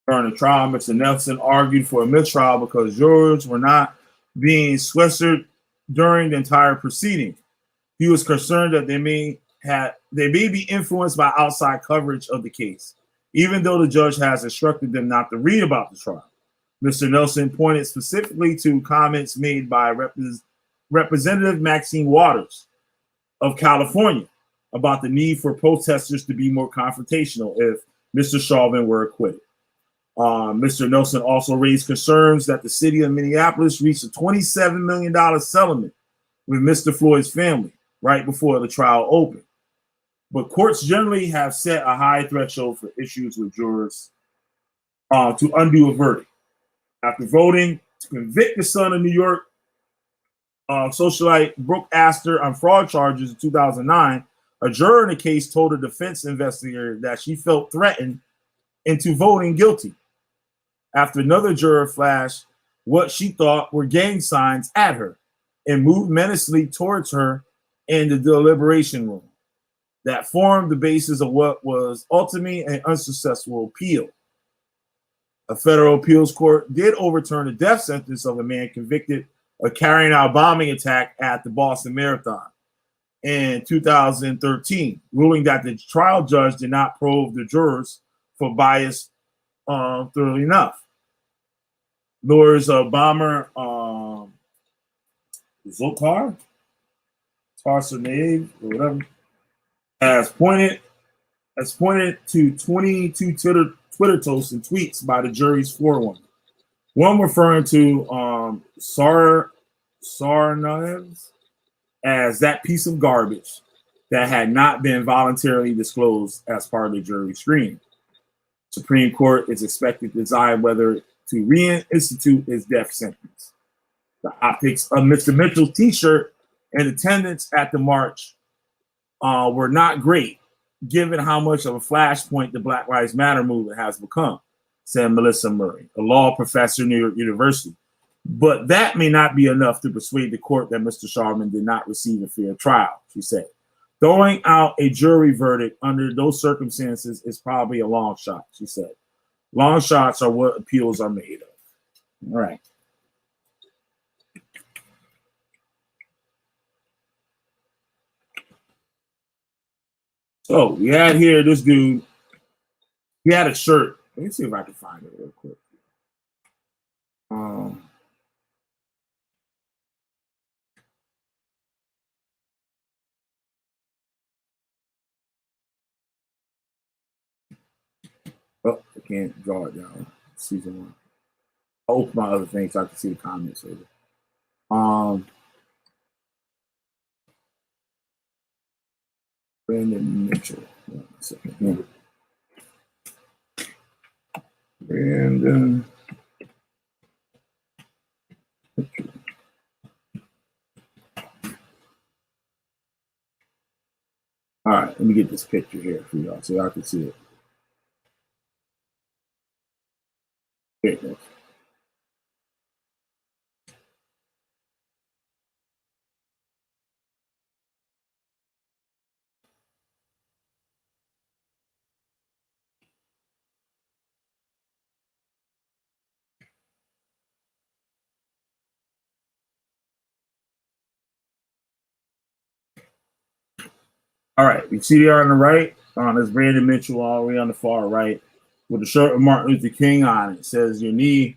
During the trial, Mr. Nelson argued for a mistrial because jurors were not being sequestered during the entire proceeding. He was concerned that they may be influenced by outside coverage of the case, even though the judge has instructed them not to read about the trial. Mr. Nelson pointed specifically to comments made by Representative Maxine Waters of California about the need for protesters to be more confrontational if Mr. Chauvin were acquitted. Mr. Nelson also raised concerns that the city of Minneapolis reached a $27 million settlement with Mr. Floyd's family right before the trial opened. But courts generally have set a high threshold for issues with jurors to undo a verdict. After voting to convict the son of New York socialite Brooke Astor on fraud charges in 2009, a juror in the case told a defense investigator that she felt threatened into voting guilty after another juror flashed what she thought were gang signs at her and moved menacingly towards her in the deliberation room. that formed the basis of what was ultimately an unsuccessful appeal. A federal appeals court did overturn the death sentence of a man convicted of carrying out a bombing attack at the Boston Marathon in 2013, ruling that the trial judge did not probe the jurors for bias thoroughly enough. Lawyers of bomber Zokar, Tarsanave, or whatever, has pointed to 22 Twitter toasts and tweets by the jury's forewoman. One referring to Sarnaev as that piece of garbage that had not been voluntarily disclosed as part of the jury screening. Supreme Court is expected to decide whether to reinstitute his death sentence. The optics of Mr. Mitchell's t-shirt and attendance at the march were not great, given how much of a flashpoint the Black Lives Matter movement has become, said Melissa Murray, a law professor at New York University. But that may not be enough to persuade the court that Mr. Chauvin did not receive a fair trial, she said. Throwing out a jury verdict under those circumstances is probably a long shot, she said. Long shots are what appeals are made of. All right. So we had here this dude. He had a shirt. Let me see if I can find it real quick. Oh, I can't draw it down. Season 1. I'll open my other thing so I can see the comments later. Brandon Mitchell. One second. Yeah. Brandon Mitchell. All right, let me get this picture here for y'all so y'all can see it. There it goes. All right, you see there on the right, there's Brandon Mitchell all the way on the far right with the shirt of Martin Luther King on it. It says, your knee,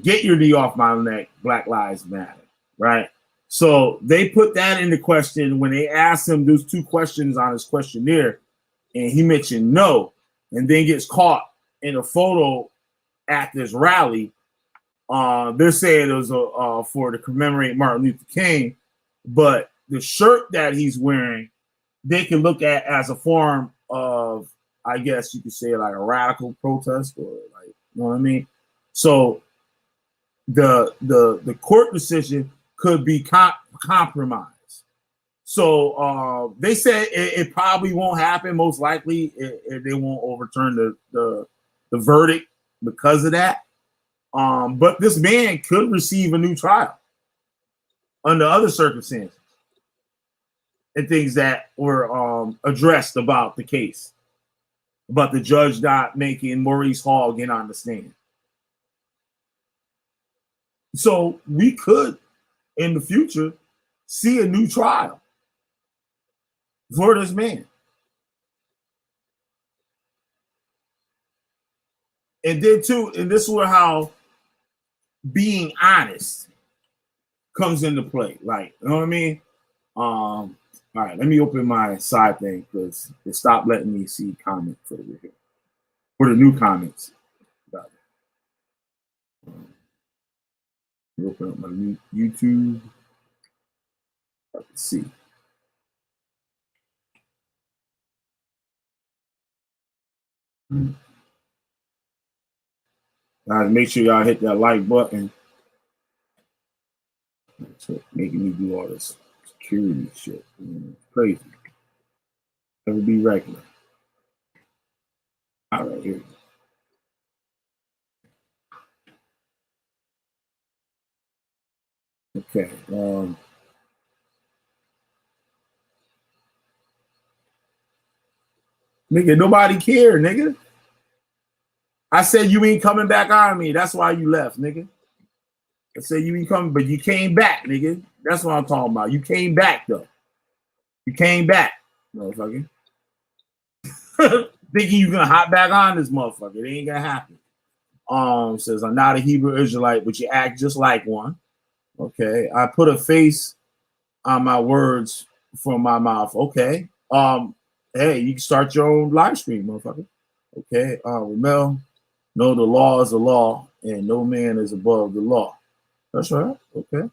get your knee off my neck, Black Lives Matter, right? So they put that into question when they asked him those 2 questions on his questionnaire, and he mentioned no, and then gets caught in a photo at this rally. They're saying it was for to commemorate Martin Luther King, but the shirt that he's wearing, they can look at as a form of, I guess you could say, like a radical protest, or like, you know what I mean? So the court decision could be compromised. So they said it probably won't happen. Most likely, they won't overturn the verdict because of that. But this man could receive a new trial under other circumstances and things that were addressed about the case, about the judge not making Maurice Hall get on the stand. So we could, in the future, see a new trial for this man. And then too, and this is where how being honest comes into play. Like, you know what I mean? All right, let me open my side thing because it stopped letting me see comments over here. For the new comments. Open up my new YouTube. Let's see. Guys, make sure y'all hit that like button. That's what making me do all this security shit. Crazy. Never be regular. All right, here. Okay. Nigga, nobody cared, nigga. I said you ain't coming back on me. That's why you left, nigga. I said you ain't coming, but you came back, nigga. That's what I'm talking about. You came back, though. You came back, motherfucker. Thinking you gonna hop back on this motherfucker. It ain't gonna happen. Says I'm not a Hebrew Israelite, but you act just like one. Okay. I put a face on my words from my mouth. Okay. Hey, you can start your own live stream, motherfucker. Okay. Ramel, no, the law is the law, and no man is above the law. That's right. Okay.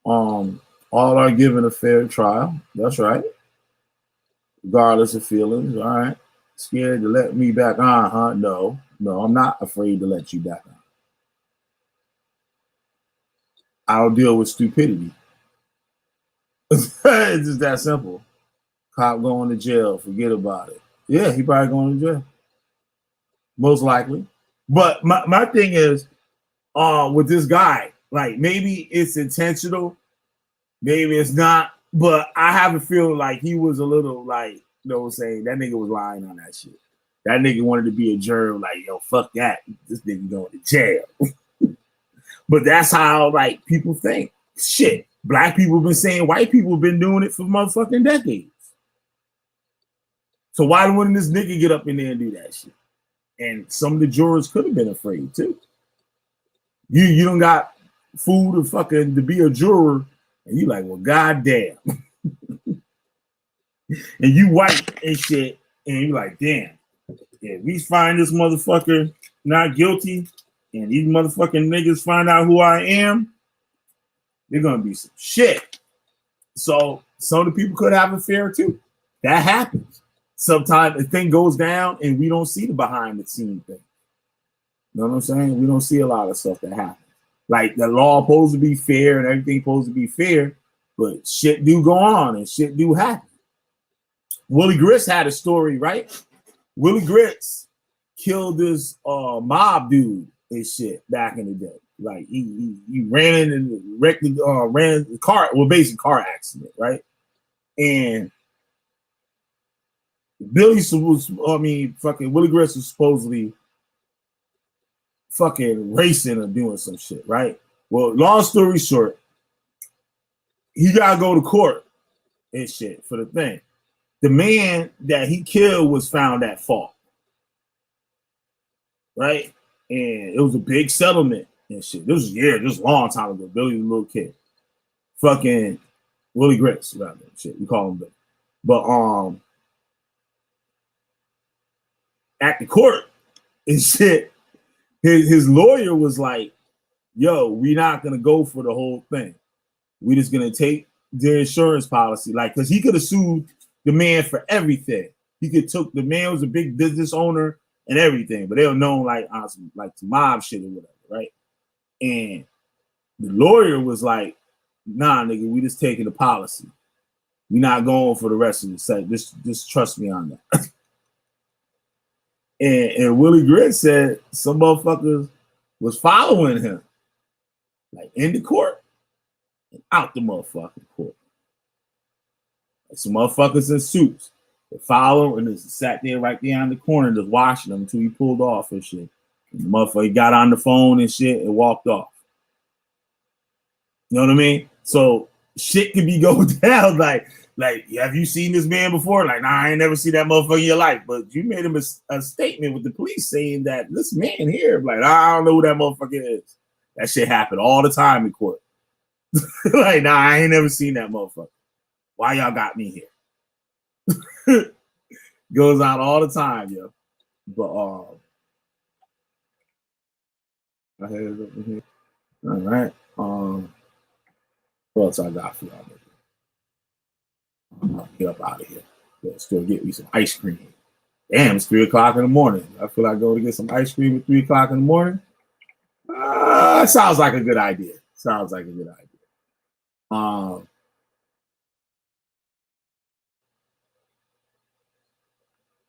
All are given a fair trial. That's right. Regardless of feelings. All right. Scared to let me back on, huh? No, I'm not afraid to let you back on. I don't deal with stupidity. It's just that simple. Cop going to jail, forget about it. Yeah, he probably going to jail. Most likely. But my thing is, with this guy, like maybe it's intentional, maybe it's not, but I have a feeling like he was a little like, you know what I'm saying, that nigga was lying on that shit. That nigga wanted to be a juror, like, yo, fuck that. This nigga going to jail. But that's how, like, people think. Shit. Black people have been saying white people have been doing it for motherfucking decades. So why wouldn't this nigga get up in there and do that shit? And some of the jurors could have been afraid, too. You don't got food or fucking to be a juror, and you like, well, goddamn. And you white and shit, and you like, damn. If we find this motherfucker not guilty, and these motherfucking niggas find out who I am, they're gonna be some shit. So some of the people could have a fear too. That happens. Sometimes the thing goes down and we don't see the behind the scene thing. You know what I'm saying? We don't see a lot of stuff that happens. Like the law supposed to be fair and everything supposed to be fair, but shit do go on and shit do happen. Willie Grits had a story, right? Willie Grits killed this mob dude and shit back in the day. Like he ran in and wrecked ran the car, well, basically car accident, right? And Willie Grits was supposedly fucking racing or doing some shit, right? Well, long story short, he gotta go to court and shit for the thing. The man that he killed was found at fault, right? And it was a big settlement and shit. This was a long time ago. Billy was a little kid. Fucking Willie Grits, rather. Shit, we call him Billy. But at the court and shit, his lawyer was like, yo, we're not gonna go for the whole thing. We're just gonna take the insurance policy. Like, cause he could have sued the man for everything. He could took the man was a big business owner and everything, but they were known like some mob shit or whatever, right? And the lawyer was like, nah, nigga, we just taking the policy. We're not going for the rest of the set. Just trust me on that. and Willie Grits said some motherfuckers was following him, like in the court and out the motherfucking court. Like some motherfuckers in suits. They follow him and just sat there right there on the corner just watching him until he pulled off and shit. And the motherfucker got on the phone and shit and walked off. You know what I mean? So shit can be going down. Like, have you seen this man before? Like, nah, I ain't never seen that motherfucker in your life. But you made him a statement with the police saying that this man here, like, I don't know who that motherfucker is. That shit happened all the time in court. Like, nah, I ain't never seen that motherfucker. Why y'all got me here? Goes out all the time, yo. But my head is over here. All right. What else I got for y'all? Get up out of here. Let's go get me some ice cream. Damn, it's 3 o'clock in the morning. I feel like going to get some ice cream at 3 o'clock in the morning. Sounds like a good idea.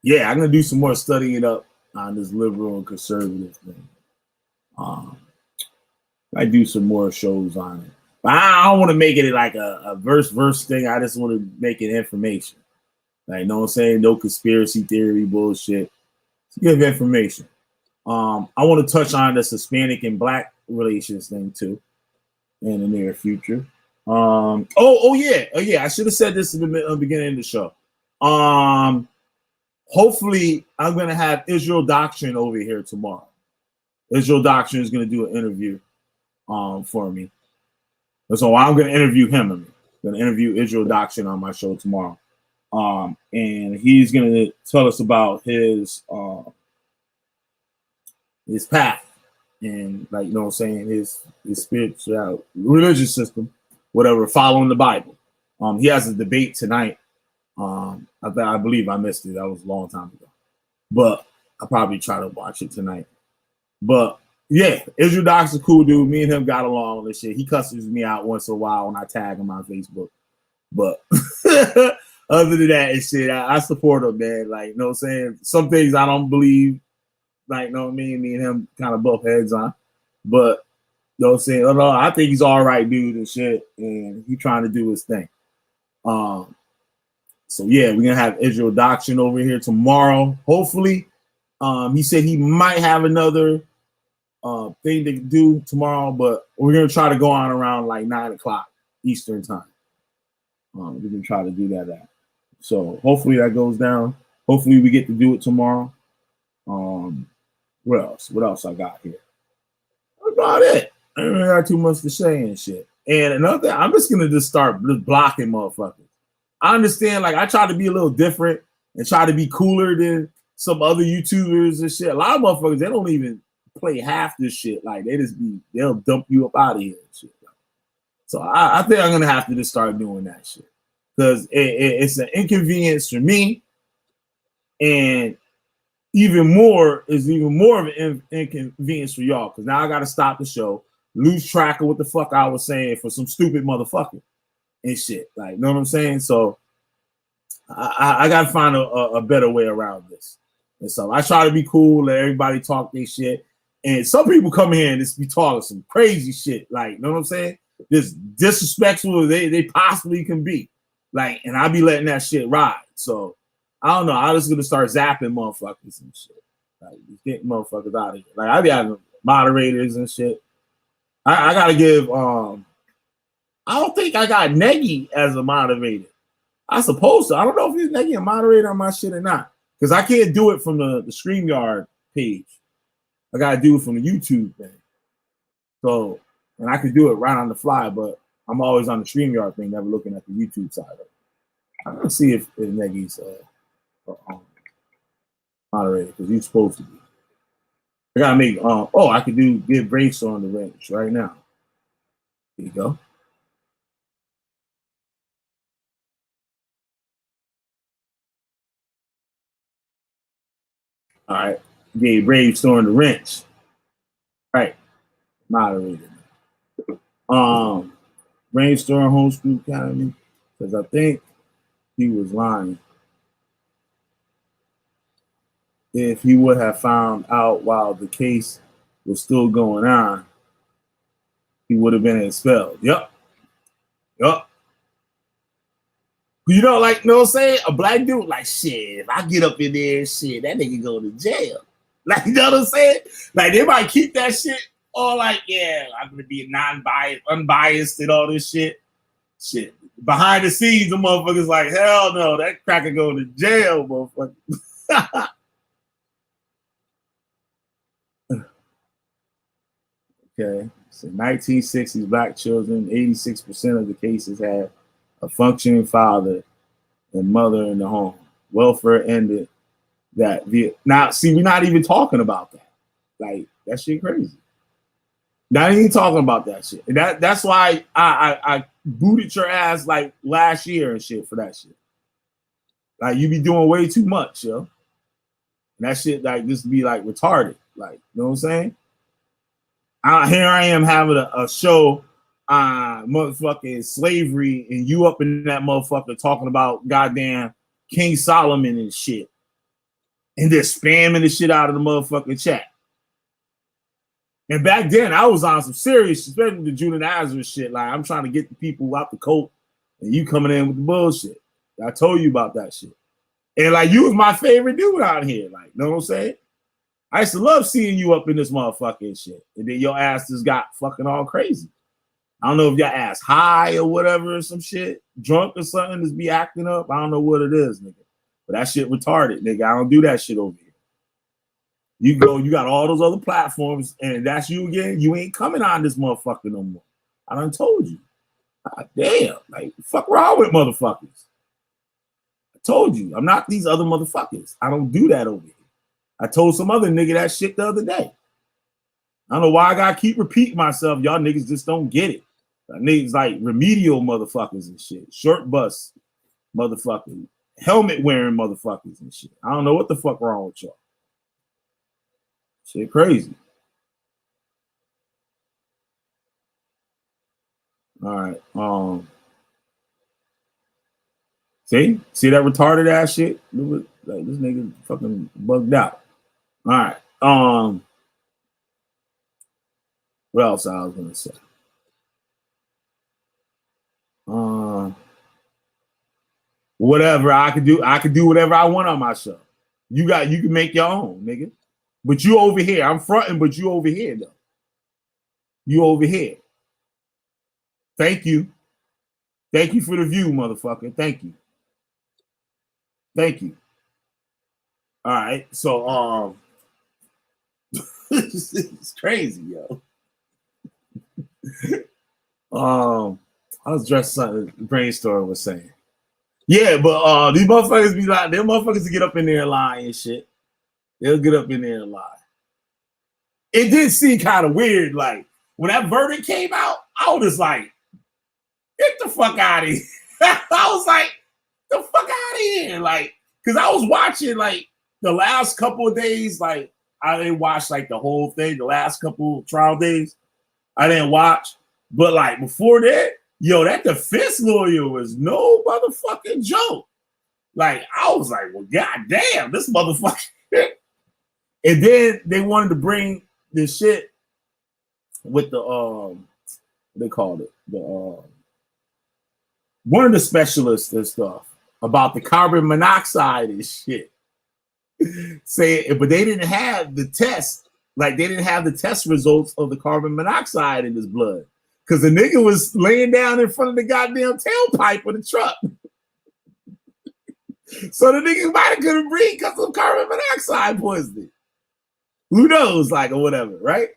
Yeah, I'm gonna do some more studying up on this liberal and conservative thing. I do some more shows on it. But I don't want to make it like a verse thing. I just want to make it information. Like, you know what I'm saying? No conspiracy theory bullshit. Give information. I want to touch on this Hispanic and Black relations thing too in the near future. Oh yeah. I should have said this in the beginning of the show. Hopefully, I'm gonna have Israel Doctrine over here tomorrow. Israel Doctrine is gonna do an interview for me. So I'm gonna interview him. I'm gonna interview Israel Doctrine on my show tomorrow. And he's gonna tell us about his path and, like, you know what I'm saying, his spiritual religious system, whatever, following the Bible. He has a debate tonight. I believe I missed it. That was a long time ago, but I'll probably try to watch it tonight. But yeah, Israel Doc's a cool dude. Me and him got along on this shit. He cusses me out once in a while when I tag him on Facebook. But other than that and shit, I support him, man. Like, you know what I'm saying? Some things I don't believe, like, you know what I mean? Me and him kind of butt heads on. But, you know what I'm saying? No, I think he's all right, dude, and shit. And he trying to do his thing. So yeah, we're gonna have Israel Doctrine over here tomorrow. Hopefully. He said he might have another thing to do tomorrow, but we're gonna try to go on around like 9 o'clock Eastern time. We're gonna try to do that. So hopefully that goes down. Hopefully we get to do it tomorrow. What else? What else I got here? That's about it. I don't really got too much to say and shit. And another thing, I'm just gonna start blocking motherfuckers. I understand, like, I try to be a little different and try to be cooler than some other YouTubers and shit. A lot of motherfuckers, they don't even play half this shit. Like, they'll dump you up out of here and shit. So I think I'm gonna have to just start doing that shit, because it's an inconvenience for me, and even more of an inconvenience for y'all, because now I got to stop the show, lose track of what the fuck I was saying for some stupid motherfucker and shit. Like, you know what I'm saying? So I got to find a better way around this. And so I try to be cool, let everybody talk their shit. And some people come here and just be talking some crazy shit. Like, you know what I'm saying? Just disrespectful as they possibly can be. Like, and I be letting that shit ride. So I don't know. I'm just gonna start zapping motherfuckers and shit. Like, just getting motherfuckers out of here. Like, I be having moderators and shit. I gotta give I don't think I got Negi as a moderator. I supposed to. I don't know if he's Negi a moderator on my shit or not, because I can't do it from the StreamYard page. I gotta do it from the YouTube thing. So, and I could do it right on the fly, but I'm always on the StreamYard thing, never looking at the YouTube side of it. I'm gonna see if Negi's moderator, because he's supposed to be. I gotta make I could give Brainstorm the wrench right now. There you go. All right, gave Brainstorm the wrench. Right, moderator. Brainstorm Homeschool Academy, because I think he was lying. If he would have found out while the case was still going on, he would have been expelled. Yup. You know, like, you know what I'm saying? A black dude, like, shit, if I get up in there, shit, that nigga go to jail. Like, you know what I'm saying? Like, they might keep that shit all like, yeah, I'm gonna be non-biased, unbiased, and all this shit. Shit. Behind the scenes, the motherfuckers like, hell no, that cracker go to jail, motherfucker. Okay. So 1960s black children, 86% of the cases had a functioning father and mother in the home. Welfare ended that. Now, see, we're not even talking about that. Like, that shit crazy. Not even talking about that shit. And that's why I booted your ass like last year and shit for that shit. Like, you be doing way too much, yo. And that shit, like, just be like retarded. Like, you know what I'm saying? Here I am having a show on motherfucking slavery, and you up in that motherfucker talking about goddamn King Solomon and shit, and just spamming the shit out of the motherfucking chat. And back then, I was on some serious, especially the Judah Nazareth shit. Like, I'm trying to get the people out the coat, and you coming in with the bullshit. I told you about that shit. And like you was my favorite dude out here. Like, know what I'm saying? I used to love seeing you up in this motherfucking shit. And then your ass just got fucking all crazy. I don't know if your ass high or whatever or some shit, drunk or something, just be acting up. I don't know what it is, nigga. But that shit retarded, nigga. I don't do that shit over here. You got all those other platforms, and that's you again. You ain't coming on this motherfucker no more. I done told you. God damn, like, fuck wrong with motherfuckers? I told you, I'm not these other motherfuckers. I don't do that over here. I told some other nigga that shit the other day. I don't know why I gotta keep repeating myself. Y'all niggas just don't get it. Niggas like remedial motherfuckers and shit. Short bus motherfuckers. Helmet wearing motherfuckers and shit. I don't know what the fuck wrong with y'all. Shit crazy. All right. See that retarded ass shit? Like, this nigga fucking bugged out. All right. What else I was gonna say? Whatever I could do whatever I want on my show. You can make your own, nigga. But you over here. I'm fronting, but you over here though. You over here. Thank you. Thank you for the view, motherfucker. Thank you. Thank you. All right. So it's crazy, yo. I was dressed something Brainstorm was saying. Yeah, but these motherfuckers be like, them motherfuckers get up in there and lie and shit. They'll get up in there and lie. It did seem kind of weird, like when that verdict came out, I was just like, get the fuck out of here. I was like, the fuck out of here. Like, because I was watching like the last couple of days, like I didn't watch like the whole thing, the last couple of trial days. I didn't watch. But like before that, yo, that defense lawyer was no motherfucking joke. Like, I was like, well, goddamn, this motherfucker. And then they wanted to bring this shit with the what they called it, the one of the specialists and stuff about the carbon monoxide and shit. But they didn't have the test, like they didn't have the test results of the carbon monoxide in his blood. Because the nigga was laying down in front of the goddamn tailpipe of the truck. So the nigga might have couldn't breathe because of carbon monoxide poisoning. Who knows, like, or whatever, right?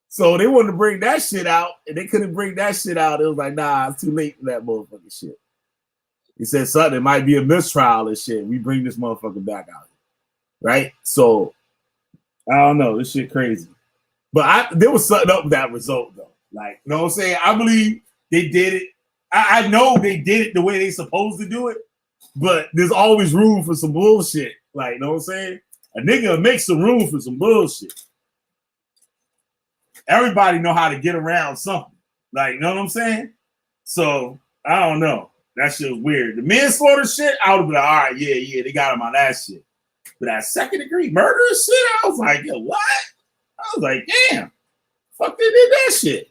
So they wanted to bring that shit out, and they couldn't bring that shit out. It was like, nah, it's too late for that motherfucking shit. He said, son, it might be a mistrial and shit. We bring this motherfucker back out. Right? So, I don't know. This shit crazy. But there was something up with that result, though. Like, you know what I'm saying? I believe they did it. I know they did it the way they supposed to do it, but there's always room for some bullshit. Like, you know what I'm saying? A nigga make some room for some bullshit. Everybody know how to get around something. Like, you know what I'm saying? So, I don't know. That shit was weird. The manslaughter shit, I would have been like, all right, yeah, they got him on that shit. But that second degree murder shit, I was like, yo, what? I was like, damn. Fuck, they did that shit.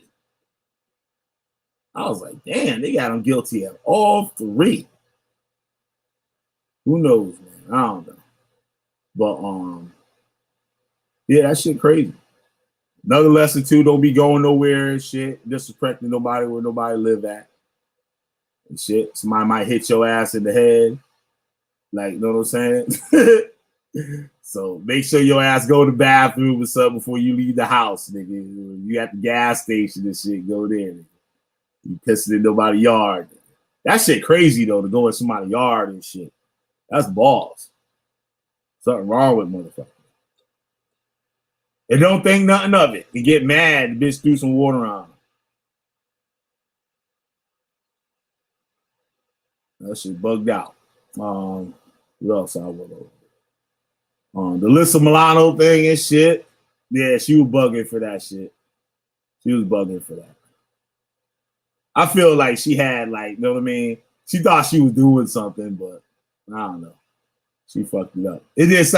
I was like, damn, they got him guilty of all three. Who knows, man? I don't know. But yeah, that shit crazy. Another lesson too, don't be going nowhere and shit, disrespecting nobody where nobody live at. And shit. Somebody might hit your ass in the head. Like, you know what I'm saying? So make sure your ass go to the bathroom or something before you leave the house, nigga. You at the gas station and shit, go there. Nigga. You pissing in nobody's yard. That shit crazy though, to go in somebody's yard and shit. That's balls. Something wrong with motherfuckers. And don't think nothing of it. And get mad, the bitch threw some water on them. That shit bugged out. What else I went over? The Alyssa Milano thing and shit. Yeah, she was bugging for that shit. She was bugging for that. I feel like she had, like, you know what I mean? She thought she was doing something, but I don't know. She fucked it up. It's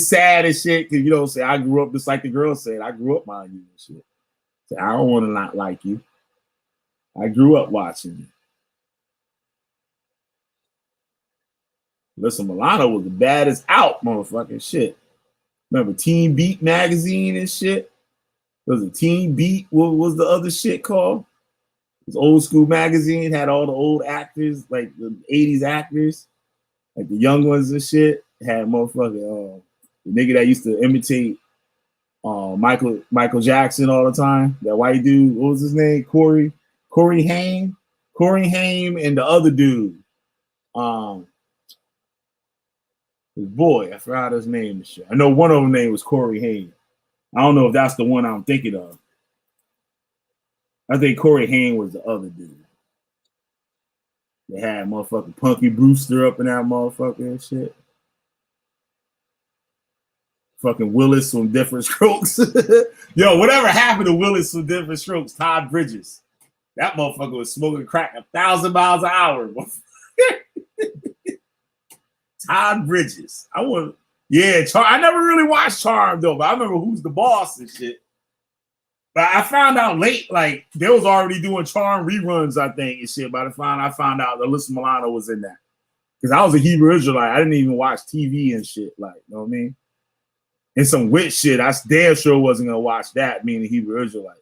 sad as shit because, you know, say I grew up just like the girl said. I grew up on you and shit. So I don't want to not like you. I grew up watching you. Alyssa Milano was the baddest out, motherfucking shit. Remember Teen Beat magazine and shit? Was it Teen Beat? What was the other shit called? It was old school magazine, had all the old actors, like the 80s actors, like the young ones and shit. Had motherfucking the nigga that used to imitate Michael Jackson all the time. That white dude, what was his name? Corey Haim, and the other dude, his boy. I forgot his name and shit. I know one of them name was Corey Haim. I don't know if that's the one I'm thinking of. I think Corey Haim was the other dude. They had motherfucking Punky Brewster up in that motherfucker and shit. Fucking Willis from Different Strokes. Yo, whatever happened to Willis from Different Strokes? Todd Bridges. That motherfucker was smoking crack 1,000 miles an hour. Todd Bridges. I never really watched Charm though, but I remember Who's the Boss and shit. But I found out late, like they was already doing Charm reruns, I think, and shit. By the time I found out that Alyssa Milano was in that, because I was a Hebrew Israelite, I didn't even watch TV and shit. Like, you know what I mean? And some witch shit, I damn sure wasn't gonna watch that, being a Hebrew Israelite.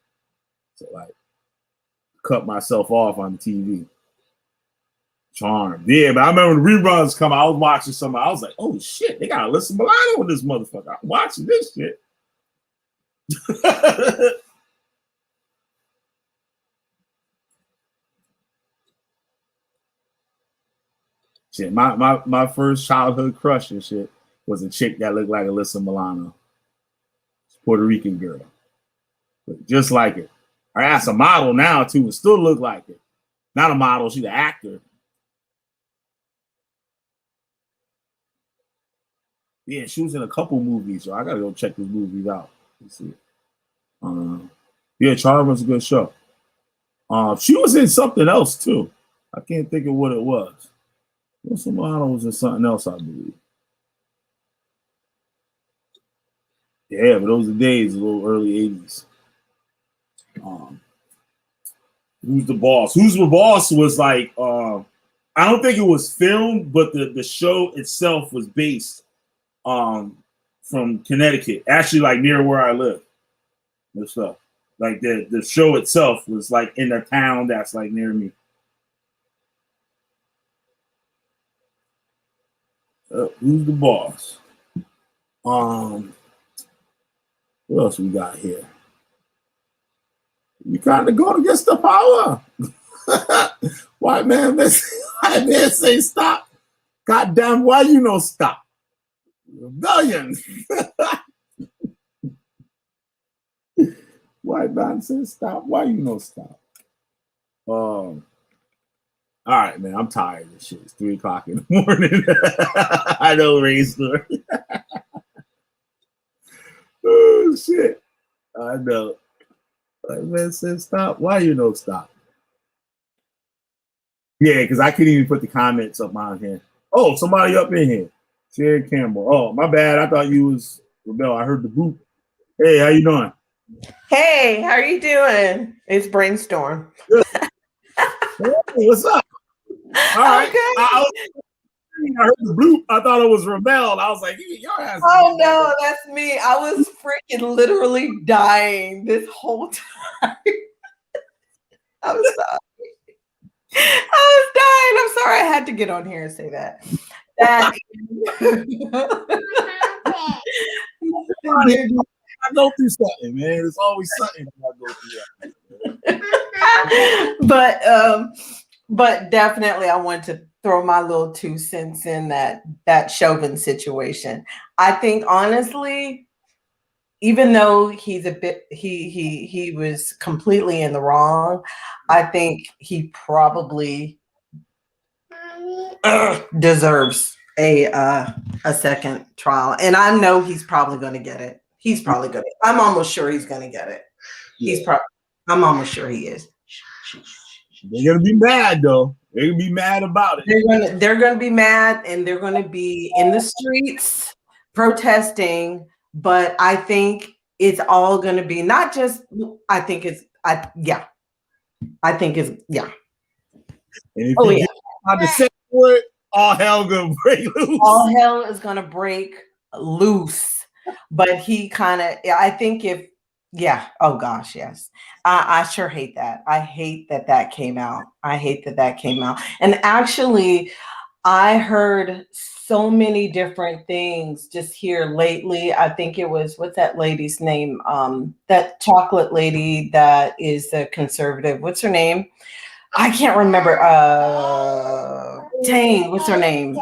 So like, cut myself off on the TV. Charm, yeah, but I remember the reruns come. I was watching some. I was like, oh shit, they got Alyssa Milano with this motherfucker. I'm watching this shit. Shit, my first childhood crush and shit was a chick that looked like Alyssa Milano. Puerto Rican girl. Looked just like it. I asked a model now too, and still look like it. Not a model, she's an actor. Yeah, she was in a couple movies, so I gotta go check these movies out. Let's see. Yeah, Charm was a good show. She was in something else too. I can't think of what it was. Alyssa Milano was in something else, I believe. Yeah, but those are the days, a little early 80s. Who's the Boss? Who's the Boss was like, I don't think it was filmed, but the show itself was based from Connecticut, actually like near where I live and stuff. Like the show itself was like in a town that's like near me. Who's the Boss? What else we got here? You kind of going against the power. White man say stop. Goddamn, why you no stop? Rebellion. White man say stop. Why you no stop? All right, man. I'm tired of this shit. It's 3 o'clock in the morning. I know, Ray's story. Oh shit. I know. Like, man said stop. Why you no stop? Yeah, because I couldn't even put the comments up on here. Oh, somebody up in here. Sherry Campbell. Oh, my bad. I thought you was Rebel. I heard the boot. Hey, how you doing? Hey, how are you doing? It's Brainstorm. Hey, what's up? All right. I heard the bloop. I thought it was Rebel. I was like, your ass. Oh no, that's me. I was freaking literally dying this whole time. I was dying. I'm sorry. I had to get on here and say that. I go through something, man. There's always something I go through. But definitely I want to throw my little 2 cents in that Chauvin situation. I think honestly, even though he's a bit he was completely in the wrong, I think he probably deserves a second trial. And I know he's probably going to get it. He's probably going to. I'm almost sure he's going to get it. Yeah. I'm almost sure he is. They're gonna be mad though. They're gonna be mad about it. They're gonna be mad, and they're gonna be in the streets protesting. But I think it's all gonna be not just. I think it's. Yeah. And if get to say for it, all hell gonna break loose. All hell is gonna break loose. But he kind of, I think oh gosh, yes. I sure hate that. I hate that came out. I hate that came out. And actually, I heard so many different things just here lately. I think it was, what's that lady's name? That chocolate lady that is a conservative. What's her name? I can't remember. Dang, what's her name?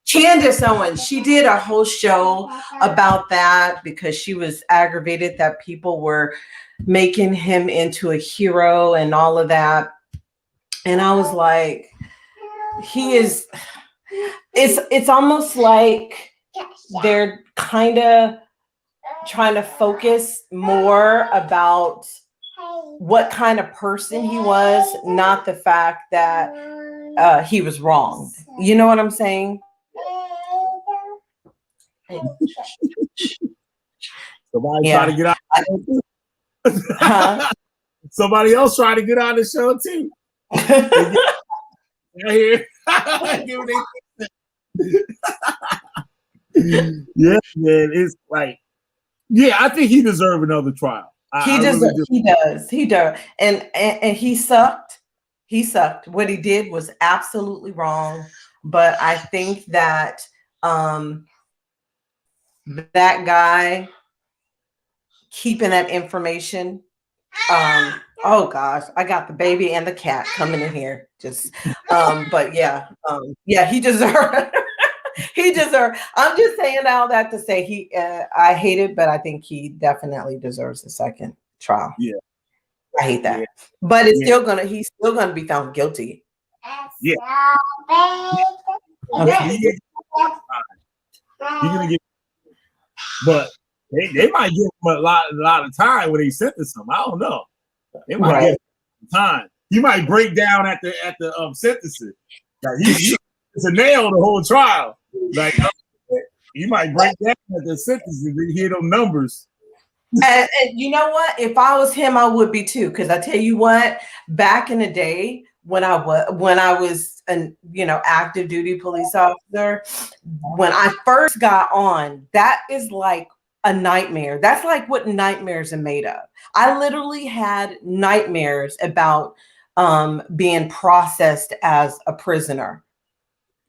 Candace Owens. She did a whole show about that because she was aggravated that people were making him into a hero and all of that. And I was like, it's almost like they're kind of trying to focus more about what kind of person he was, not the fact that he was wrong. You know what I'm saying? Somebody try to get out. Huh? Somebody else try to get on the show too. Right here. Yeah, man. It's like, yeah, I think he deserves another trial. He does. And he sucked. He sucked. What he did was absolutely wrong. But I think that that guy keeping that information. Oh gosh, I got the baby and the cat coming in here. Just but yeah, he deserved. He deserved. I'm just saying all that to say I hate it, but I think he definitely deserves a second trial. Yeah, I hate that, but he's still gonna be found guilty. Yeah. Okay. You're gonna get, but they might give him a lot of time when they sentence him. I don't know. They might give him time. He might break down at the sentencing. Like it's a nail the whole trial. Like he might break down at the sentencing to hear them numbers. And you know what? If I was him, I would be too. Because I tell you what, back in the day when I was an active duty police officer, when I first got on, that is like a nightmare. That's like what nightmares are made of. I literally had nightmares about being processed as a prisoner.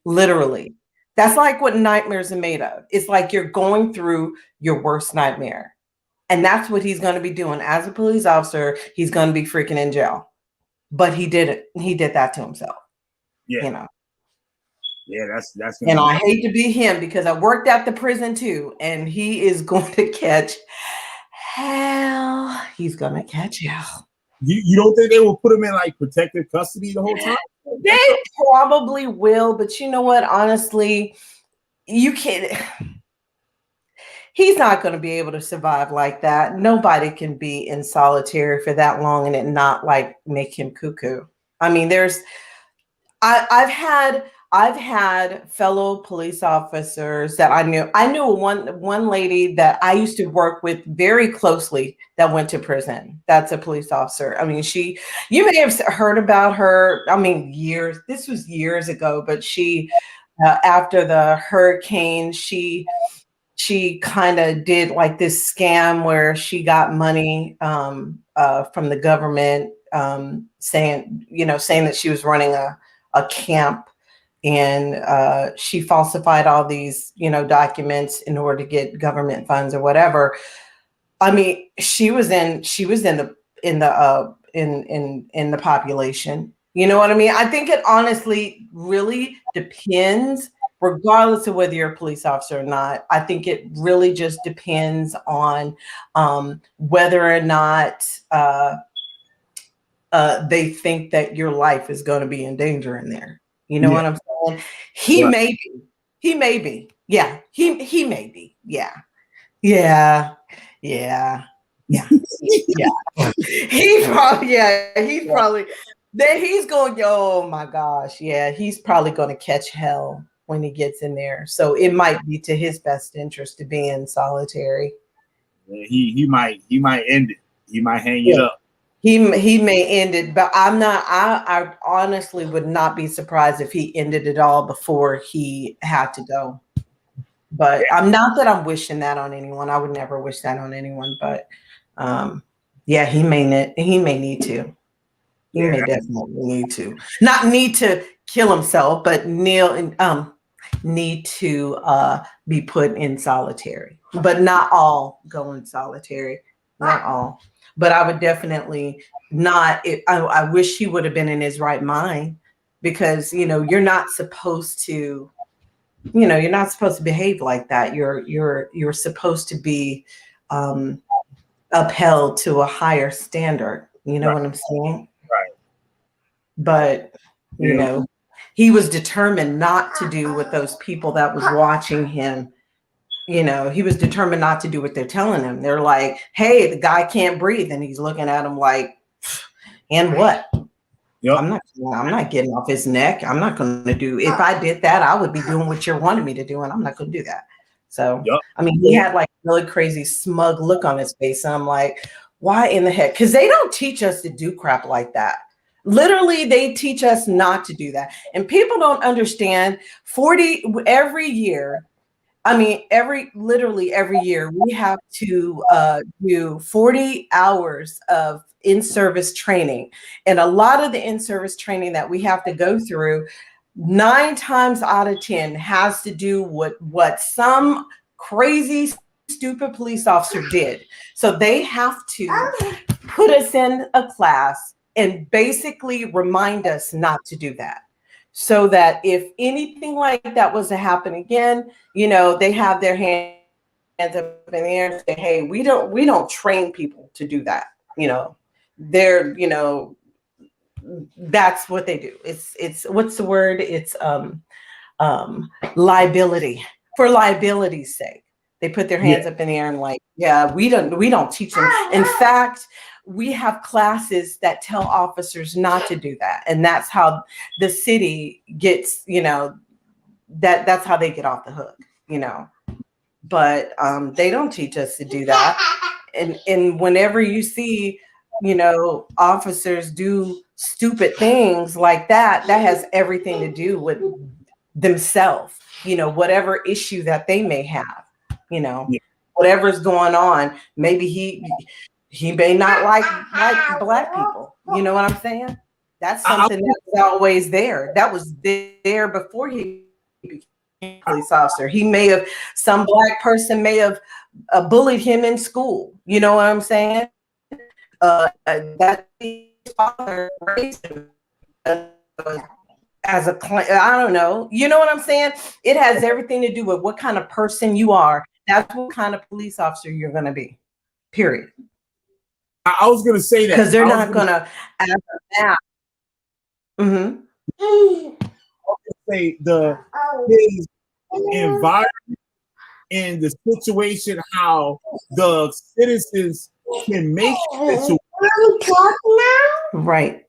Literally. That's like what nightmares are made of. It's like you're going through your worst nightmare. And that's what he's going to be doing as a police officer. He's going to be freaking in jail. But he did it. He did that to himself. Yeah. Yeah, that's. And I hate to be him because I worked at the prison too, and he is going to catch hell. He's going to catch hell. You don't think they will put him in like protective custody the whole time? They probably will, but you know what? Honestly, you can't. He's not going to be able to survive like that. Nobody can be in solitary for that long and it not like make him cuckoo. I mean, I've had fellow police officers that I knew. I knew one lady that I used to work with very closely that went to prison. That's a police officer. I mean, you may have heard about her. I mean, this was years ago, but she, after the hurricane, she kind of did like this scam where she got money from the government, saying that she was running a camp, and she falsified all these documents in order to get government funds or whatever. I mean, she was in the population. You know what I mean? I think it honestly really depends, regardless of whether you're a police officer or not. I think it really just depends on whether or not they think that your life is going to be in danger in there. You know what I'm saying? He may be. Yeah. He may be. Yeah. Yeah. Yeah. Yeah. Yeah. He's probably he's going, oh my gosh. Yeah. He's probably going to catch hell when he gets in there. So it might be to his best interest to be in solitary. He might end it. He might hang it up. He may end it, but I'm not. I honestly would not be surprised if he ended it all before he had to go. But I'm not that I'm wishing that on anyone. I would never wish that on anyone. But yeah, he may need to. He may definitely need to. Not need to kill himself, but need to be put in solitary. But not all go in solitary. Not all. But I would definitely not. I wish he would have been in his right mind, because you're not supposed to. You're not supposed to behave like that. You're supposed to be upheld to a higher standard. You know what I'm saying? Right. But he was determined not to do what those people that was watching him. He was determined not to do what they're telling him. They're like, "Hey, the guy can't breathe," and he's looking at him like, "And what? Yep. I'm not getting off his neck. I'm not going to do. If I did that, I would be doing what you're wanting me to do, and I'm not going to do that." So, I mean, he had like a really crazy, smug look on his face, and I'm like, "Why in the heck?" Because they don't teach us to do crap like that. Literally, they teach us not to do that, and people don't understand. Every year. I mean, literally every year we have to do 40 hours of in-service training. And a lot of the in-service training that we have to go through, 9 times out of 10 has to do with what some crazy, stupid police officer did. So they have to put us in a class and basically remind us not to do that. So that if anything like that was to happen again, they have their hands up in the air and say, "Hey, we don't train people to do that." They're, that's what they do. It's what's the word? It's liability. For liability's sake. They put their hands up in the air and like, "Yeah, we don't teach them." In fact, we have classes that tell officers not to do that. And that's how the city gets, that's how they get off the hook, But they don't teach us to do that. And whenever you see, officers do stupid things like that, that has everything to do with themselves, whatever issue that they may have, whatever's going on. Maybe he may not like Black people. You know what I'm saying? That's something that was always there. That was there before he became a police officer. Some Black person may have bullied him in school. You know what I'm saying? That his father raised him as a client. I don't know. You know what I'm saying? It has everything to do with what kind of person you are. That's what kind of police officer you're going to be. Period. I was going to say that. Because they're not going to ask that. Say his environment and the situation, how the citizens can make it right,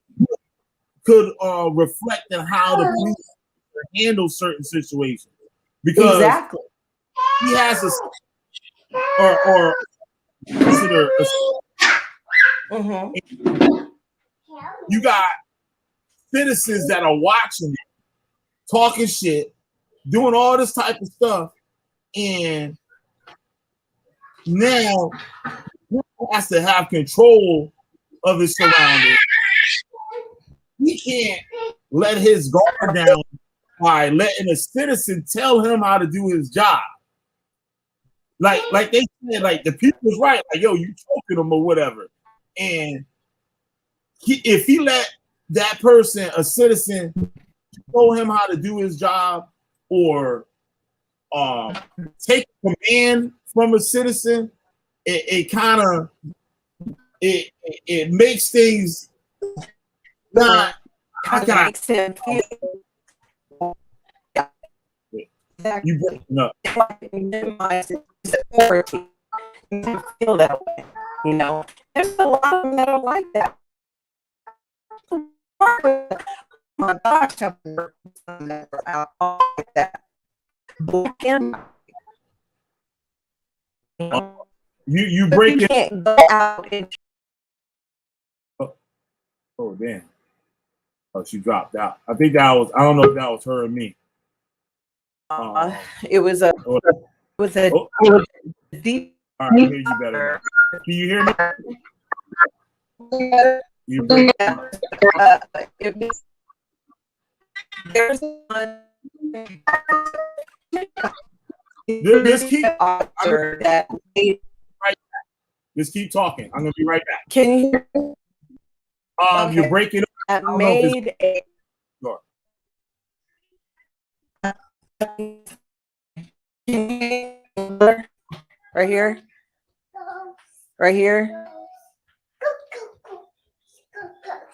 could reflect on how the police handle certain situations. Because exactly, he has or consider you got citizens that are watching it, talking shit, doing all this type of stuff, and now he has to have control of his surroundings. He can't let his guard down by letting a citizen tell him how to do his job. Like they said, like the people's right, like, "Yo, you choking them or whatever." And if he let that person, a citizen, show him how to do his job or take command from a citizen, it kind of it makes things not. How can I? You breaking up. Feel that way, There's a lot of them that are like that. My gosh, I've worked with some that are out like that. Black and you break you it. can't go out and Oh damn. Oh, she dropped out. I think that was. I don't know if that was her or me. It was a. Oh, deep. all right, I hear you better now. Can you hear me? You break. There's one. Just keep. That made, Right back. Just keep talking. I'm gonna be right back. can you hear me? Okay. You're breaking up. That I don't know if it's- made a. Sure. Right here. Right here.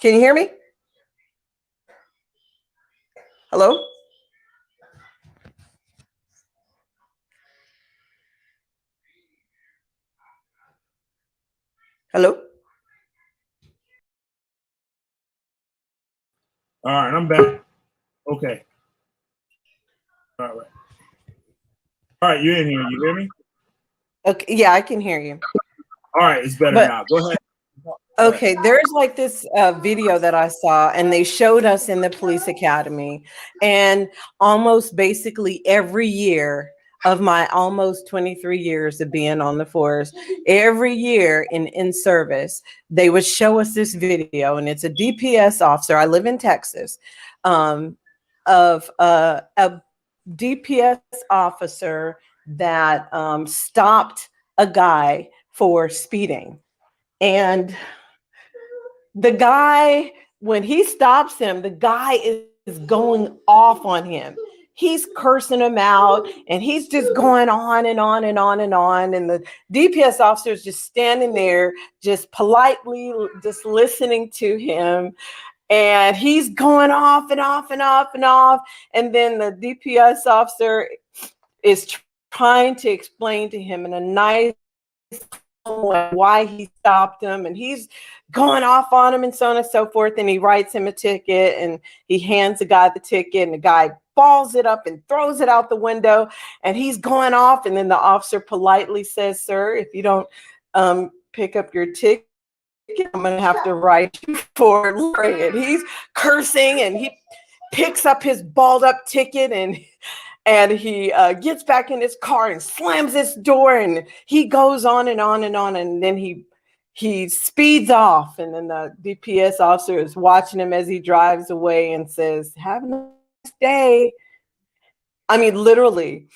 Can you hear me? Hello? Hello? All right, I'm back. Okay. All right. All right, you're in here. You hear me? Okay, yeah, I can hear you. All right, it's better now. Go ahead. Okay, there's like this video that I saw, and they showed us in the police academy, and almost basically every year of my almost 23 years of being on the force, every year in service, they would show us this video, and it's a DPS officer. I live in Texas, of a DPS officer that stopped a guy for speeding, and the guy, when he stops him, the guy is going off on him. He's cursing him out, and he's just going on and on and on and on. And the DPS officer is just standing there, just politely just listening to him. And he's going off and off and off and off. And then the DPS officer is trying to explain to him in a nice why he stopped him, and he's going off on him and so on and so forth, and he writes him a ticket, and he hands the guy the ticket, and the guy balls it up and throws it out the window, and he's going off, and then the officer politely says, "Sir, if you don't pick up your ticket, I'm gonna have to write you for littering." And he's cursing, and he picks up his balled up ticket, and he gets back in his car and slams his door, and he goes on and on and on, and then he speeds off, and then the DPS officer is watching him as he drives away and says, "Have a nice day." I mean, literally,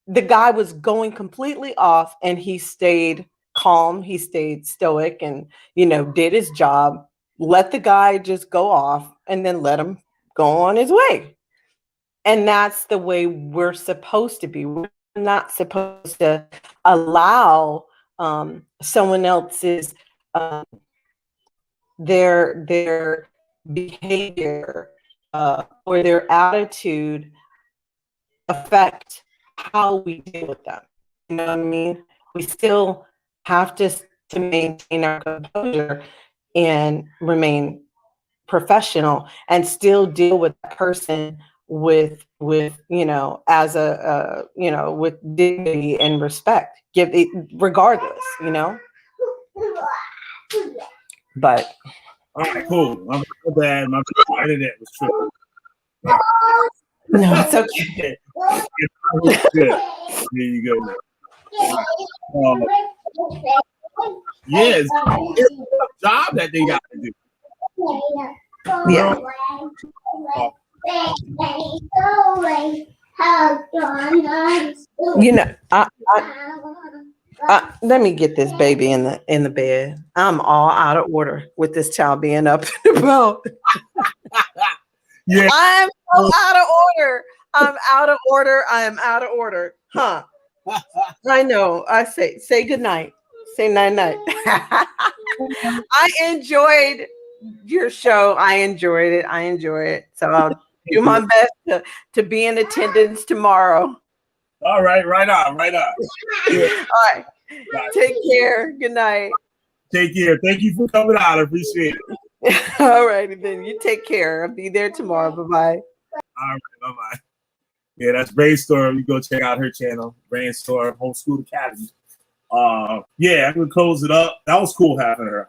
the guy was going completely off, and he stayed calm, he stayed stoic, and did his job, let the guy just go off, and then let him go on his way. And that's the way we're supposed to be. We're not supposed to allow someone else's their behavior or their attitude affect how we deal with them. You know what I mean? We still have to maintain our composure and remain professional and still deal with that person with as a with dignity and respect, give it regardless, but all right, cool. I'm so bad. My internet was tripping. No, it's okay. Good. There you go. Yeah, it's a job that they got to do. Yeah. Let me get this baby in the bed. I'm all out of order with this child being up and about. Yeah, I'm so out of order. I'm out of order. I am out of order. Huh? I know. I say good night. Say night night. I enjoyed your show. I enjoyed it. I enjoy it. So I'll do my best to be in attendance tomorrow. All right, right on. Yeah. All right. Take care. Good night. Take care. Thank you for coming out. I appreciate it. All righty then. You take care. I'll be there tomorrow. Bye-bye. All right, bye-bye. Yeah, that's Brainstorm. You go check out her channel, Brainstorm Homeschool Academy. Yeah, I'm gonna close it up. That was cool having her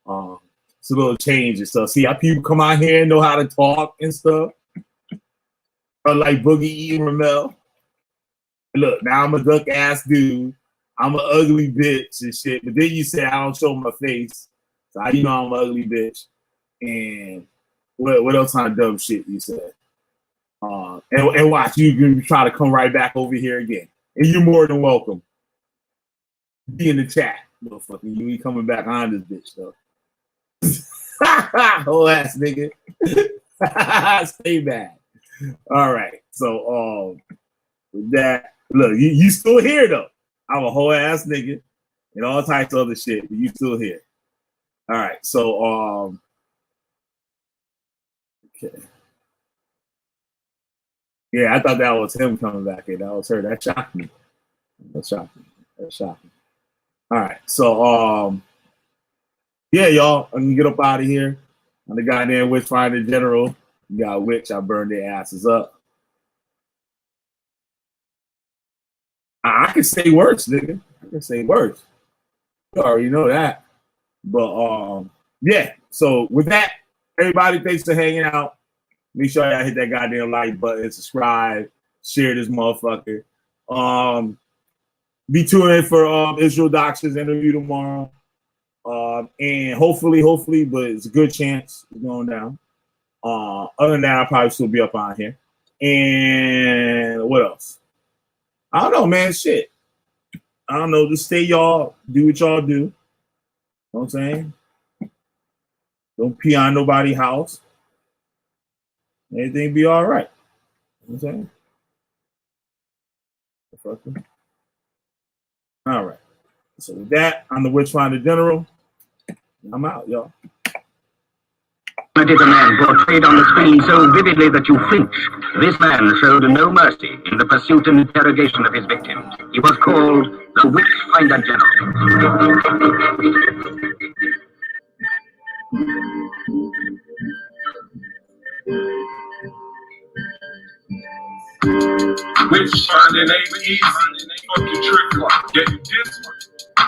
on. It's a little change and stuff. See how people come out here and know how to talk and stuff. Like Boogie E. Ramel. Look, now I'm a duck ass dude. I'm an ugly bitch and shit. But then you say I don't show my face. So you know I'm an ugly bitch. And what else kind of dumb shit you said? And watch, you can try to come right back over here again. And you're more than welcome. Be in the chat, motherfucker. You ain't coming back on this bitch, though. Whole ass nigga. Stay bad. All right. So with that, look, you still here though. I'm a whole ass nigga and all types of other shit, but you still here. All right. So okay. Yeah, I thought that was him coming back in. That was her. That shocked me. That shocked me. That shocked me. All right. So yeah, y'all, I'm gonna get up out of here. I'm the goddamn witch finder general. You got witch, I burned their asses up. I can say worse, nigga. I can say worse. You already know that. But yeah. So with that, everybody, thanks for hanging out. Make sure y'all hit that goddamn like button, subscribe, share this motherfucker. Be tuned in for Israel Doctor's interview tomorrow. And hopefully, but it's a good chance it's going down. Other than that, I'll probably still be up on here. And what else? I don't know, man. Shit. I don't know. Just stay y'all. Do what y'all do. You know what I'm saying? Don't pee on nobody's house. Everything be all right. You know what I'm saying? All right. So with that, I'm the Witchfinder General. I'm out, y'all. It is a man portrayed on the screen so vividly that you flinch. This man showed no mercy in the pursuit and interrogation of his victims. He was called the Witchfinder Witch finding ain't easy. Fuck your trick clock. Yeah, you did one.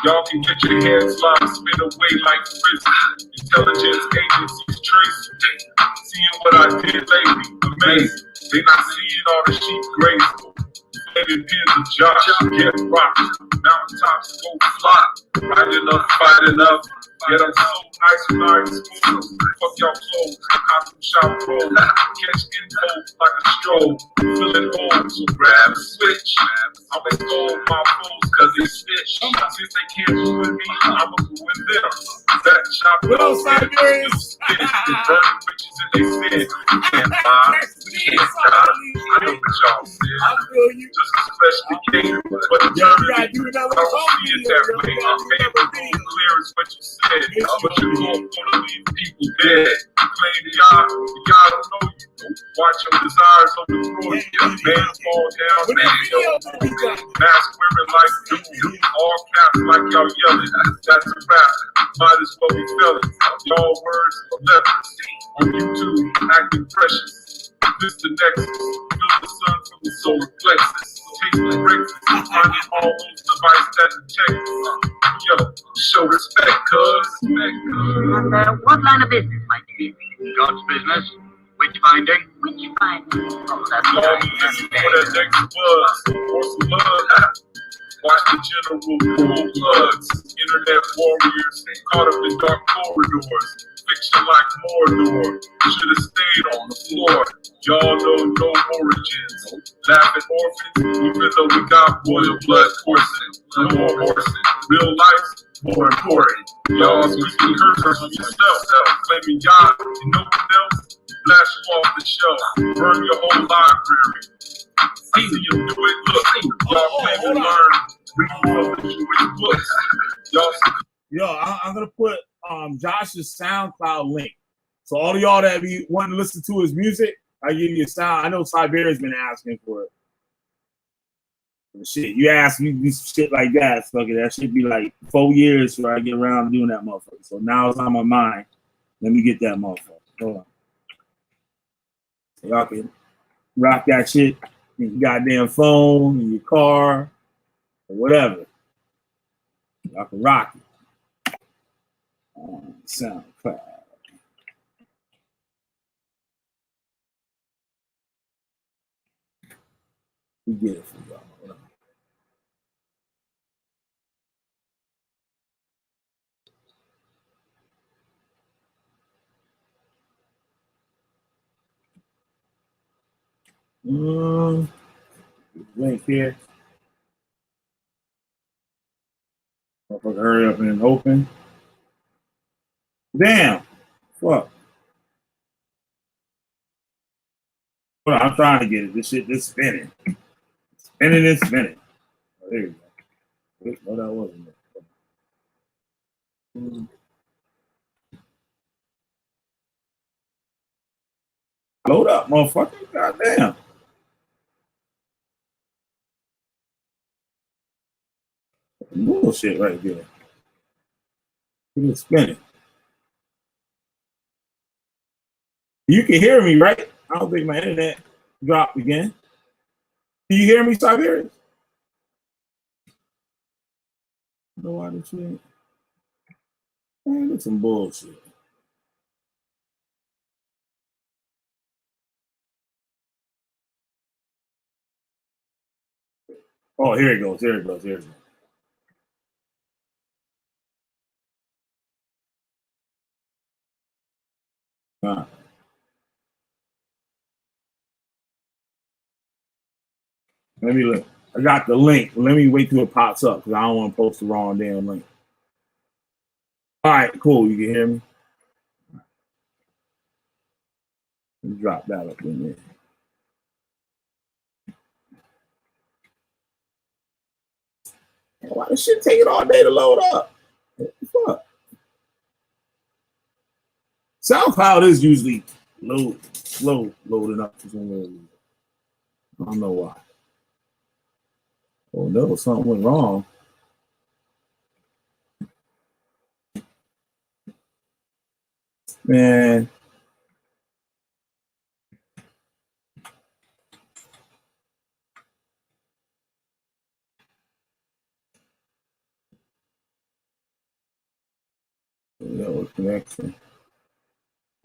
Y'all can get your hands locked, spin away like prison. Intelligence agencies tracing. Seeing what I did lately, amazing. They not seeing all the sheep graceful. Flaming pins of Josh, get rocked. Mountaintops go fly. Right enough, fight enough. Yet I'm so nice when I expose. Fuck y'all clothes, costume shop roll. Catch info like a stroll. Filling holes, so grab a switch. I'ma scold my foes cause they snitch. Since they can't ruin me, I'ma ruin them. That chop Little Siberians. The burning witches and they sin. Can't lie, can't die. I know what y'all said. I feel you. Just a special game, but the Yo, you gotta do another I don't see it that way. I'm made clear as what you said. But you won't wanna leave people dead. Claim y'all don't know you. Watch your desires overthrow you. Man fall down, man go. Mask wearing like dude. All caps like y'all yelling. That's a rap. Might as well be fellas. Y'all words are letters. On YouTube, acting precious. This the nexus. Feel the sun from the solar plexus. Taste the breakfast. Finding all those devices that detect us. Yo, show respect, cuz. What line of business might it be? God's business. Witch finding. Which kind? Oh, that's Y'all be listening for that next buzz or some love. Watch the general pull plugs. Internet warriors caught up in dark corridors. Fiction like Mordor. Should've stayed on the floor. Y'all know no origins. Laughing orphans, even though we got royal blood coursing. No more horsing. Real life, more important. Y'all speaking curses on yourself. Claiming y'all and no one else. Blast you off the shelf. Burn your whole library. I see you do it. Look, y'all claim and learn. Read from books. Y'all. Yo, I'm gonna put Josh's SoundCloud link. So all of y'all that be wanting to listen to his music, I give you a sound. I know Siberia's been asking for it. Shit, you ask me shit like that, fucking that should be like 4 years before I get around doing that motherfucker. So now it's on my mind. Let me get that motherfucker. Hold on. So y'all can rock that shit in your goddamn phone, in your car, or whatever. Y'all can rock it. SoundCloud. We get it for y'all. Link here. Hurry up and open. Damn. Fuck. Hold on, I'm trying to get it. This shit just spinning. Spinning and spinning. Oh, there you go. No, that wasn't it. Load up, motherfucker. Goddamn. Bullshit right there. It's spinning. You can hear me, right? I don't think my internet dropped again. Can you hear me, Siberian? No, why this shit? Man, that's some bullshit. Oh, here it goes. Here it goes. Here it goes. Let me look. I got the link. Let me wait till it pops up because I don't want to post the wrong damn link. All right, cool. You can hear me? Let me drop that up in there. Why this shit take it all day to load up? What the fuck? SoundCloud is usually slow loading up for some reason. I don't know why. Oh no, something went wrong. Man. Network connection.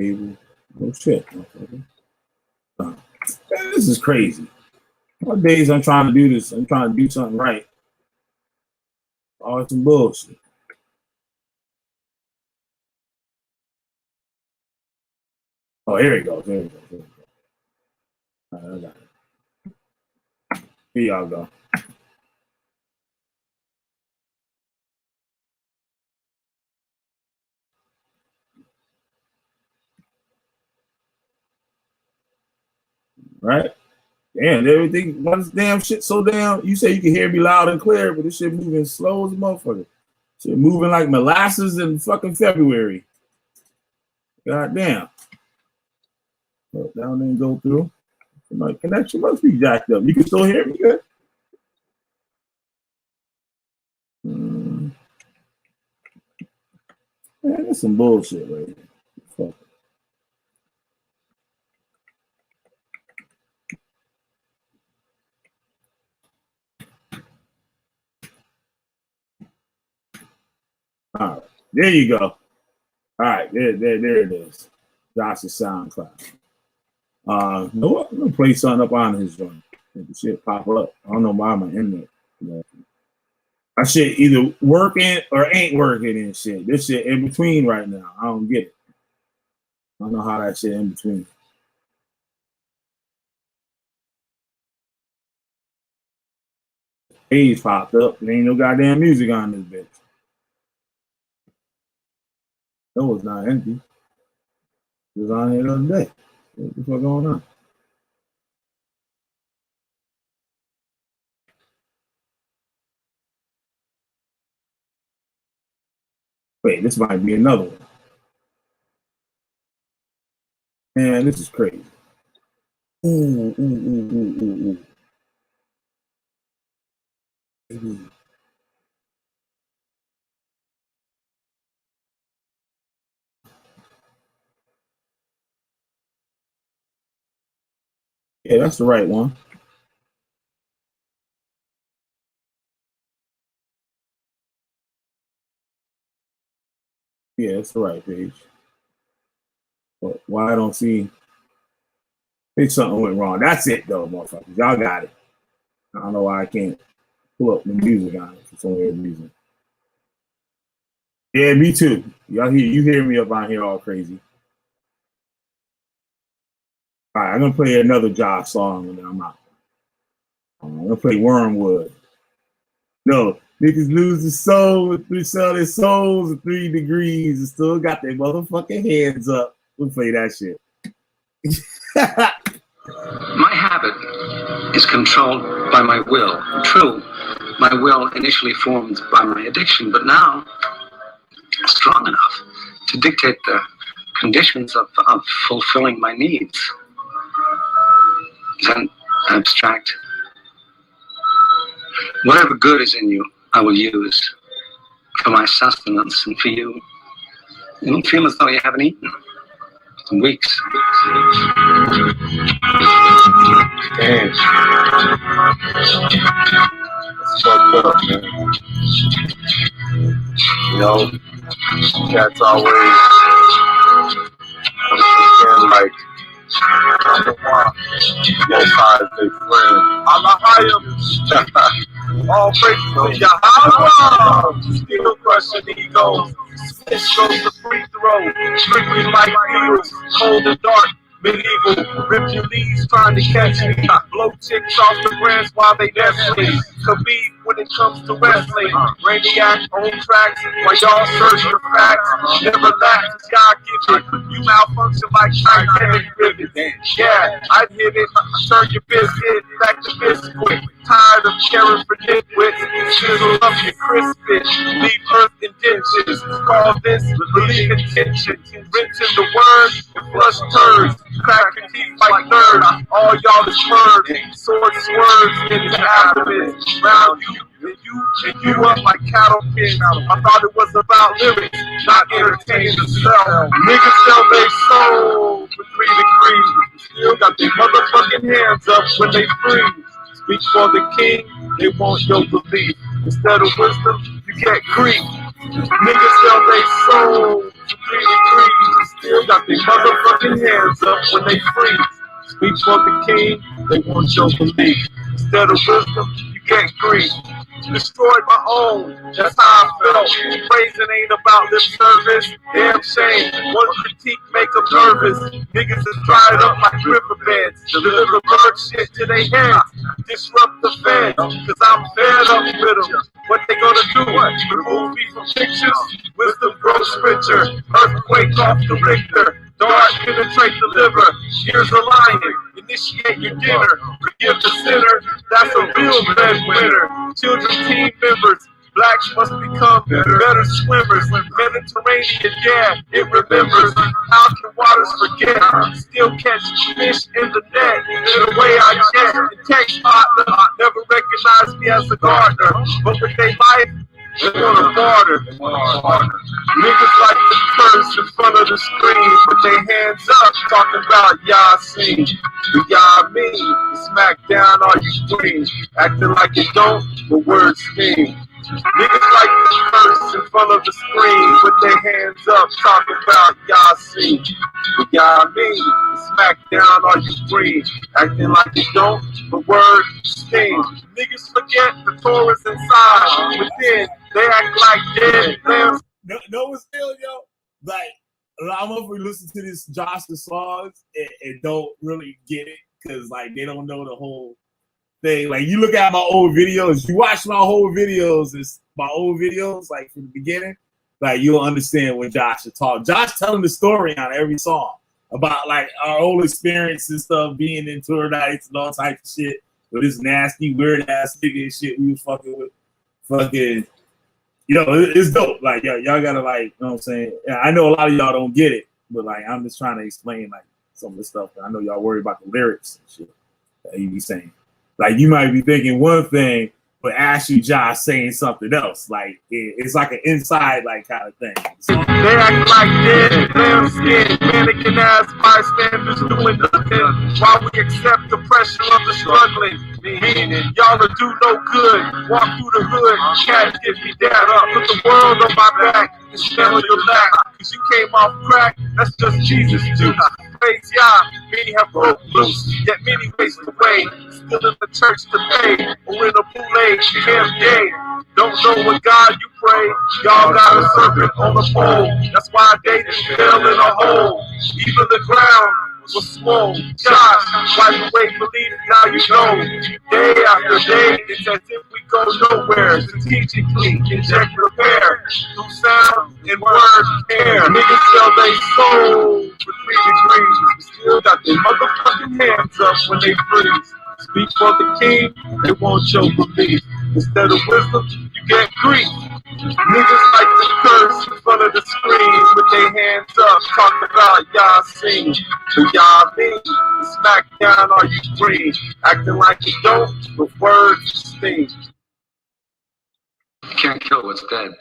Cable. Oh shit. Man, this is crazy. What days I'm trying to do this? I'm trying to do something right. Oh, it's some bullshit. Oh, here it goes. Here it goes. Here it goes. All right, I got it. Here y'all go. Right? Damn, everything, why this damn shit so damn, you say you can hear me loud and clear, but this shit moving slow as a motherfucker. Shit moving like molasses in fucking February. God damn. Well, down there and go through. My connection must be jacked up. You can still hear me good? Man, that's some bullshit right here. Fuck. All right, there you go. All right, there it is. Josh's SoundCloud. No, I'm gonna play something up on his joint. The shit pop up. I don't know why my internet. My shit either working or ain't working and shit. This shit in between right now. I don't get it. I don't know how that shit in between. Page popped up. There ain't no goddamn music on this bitch. No, it's not empty. It was on here the other day. What the fuck going on? Wait, this might be another one. Man, this is crazy. Ooh. Yeah, that's the right one. Yeah, that's the right page. But why I don't see? I think something went wrong. That's it, though, motherfuckers. Y'all got it. I don't know why I can't pull up the music on it for some weird reason. Yeah, me too. Y'all hear me up on here all crazy. All right, I'm gonna play another Josh song and then I'm out. I'm gonna play Wormwood. No, niggas lose their soul, sell their souls at 3 degrees and still got their motherfucking hands up. We'll play that shit. My habit is controlled by my will. True, my will initially formed by my addiction, but now strong enough to dictate the conditions of fulfilling my needs. Is that abstract? Whatever good is in you, I will use for my sustenance, and for you, you don't feel as though you haven't eaten in weeks. Damn. It's fucked up, man. You know, cats always like, both sides they friend. All praise to Yahweh. Still crushing egos. Spit goes the free throw. Strictly like heroes. Cold and dark. Medieval. Rip your knees trying to catch me. Blow chicks off the grass while they Netflix. Khabib when it comes to wrestling. Raniac on tracks while y'all search for facts. Never lack, God give it. You malfunction like Titanic ribbon. Yeah, I'd hit it. Turn your biscuit back to biscuit. Tired of caring for nitwits. Sizzle up your crispet. Leave earth in ditches. Call this believe intention. Rinsing the words and flush turds. Crack your teeth like nerds. All y'all is heard. Sword swerves in the abdomen. Round you and you up like cattle pins. I thought it was about lyrics, not entertaining the self. Niggas sell their soul for 3 degrees. Still got their motherfucking hands up when they freeze. Speak for the king, they want your belief. Instead of wisdom, you get grief. Niggas sell their soul for 3 degrees. Still got their motherfucking hands up when they freeze. Speak for the king, they want your belief. Instead of wisdom, you get grief. Destroyed my own, that's how I felt. Praising ain't about lip service. Damn shame, one critique make them nervous. Niggas is dried up like riverbeds. Deliver bird shit to their hands. Disrupt the feds, cause I'm fed up with them. What they gonna do? Remove me from pictures? Wisdom grows richer. Earthquake off the Richter. Dart penetrate the liver. Here's a lion. Initiate your dinner. Forgive the sinner. That's a real breadwinner. Children, team members. Blacks must become better swimmers. Mediterranean, yeah, it remembers. How can waters forget? Still catch fish in the net. In the way I jet and text partner. Never recognize me as a gardener. But with their life, they want a barter. Niggas like to curse in front of the screen, put their hands up, talking about Yasin. The Yamin, smack down all you screams, acting like you don't, but words mean. Niggas like to curse in front of the screen, put their hands up, talking about Yasin. The Yamin, smack down all you screams, acting like you don't, but words sting. Niggas forget the Torah's inside, within. They act like dead lambs. No, it's still, yo. Like, I'm up for listening to this Joshua songs and don't really get it because, like, they don't know the whole thing. Like, you look at my old videos, you watch my whole videos, like, from the beginning, like, you'll understand what Josh is talking. Josh telling the story on every song about, like, our old experience and stuff, being in tour nights and all types of shit with this nasty, weird-ass nigga and shit we was fucking with. Fucking... You know, it's dope. Like, y'all gotta, like, you know what I'm saying? I know a lot of y'all don't get it, but, like, I'm just trying to explain, like, some of the stuff. I know y'all worry about the lyrics and shit that he be saying. Like, you might be thinking one thing, but actually Josh saying something else. Like, it's like an inside, like, kind of thing. They act like dead, lamb skin, mannequin ass bystanders doing nothing while we accept the pressure of the struggling. Meaning, y'all will do no good. Walk through the hood, cat give me that up. Put the world on my back and smell your lack. Cause you came off crack, that's just Jesus' juice. praise Yah, many have broke loose, yet many waste away. Still in the church today, or in a bootleg camp day. Don't know what God you pray, y'all got a serpent on the pole. That's why David fell in a hole. Even the ground was swole. Josh, wipe away belief, now you know. Day after day, it's as if we go nowhere. Strategically, inject repair. Through sound and word air. Niggas sell they soul for 3 degrees. Still got their motherfucking hands up when they freeze. Speak for the king, they won't show belief. Instead of wisdom, you get grief. Niggas like to curse in front of the screen with their hands up, talking about y'all sing. So y'all mean, smack down are you free? Acting like you don't, but words sting. You can't kill what's dead.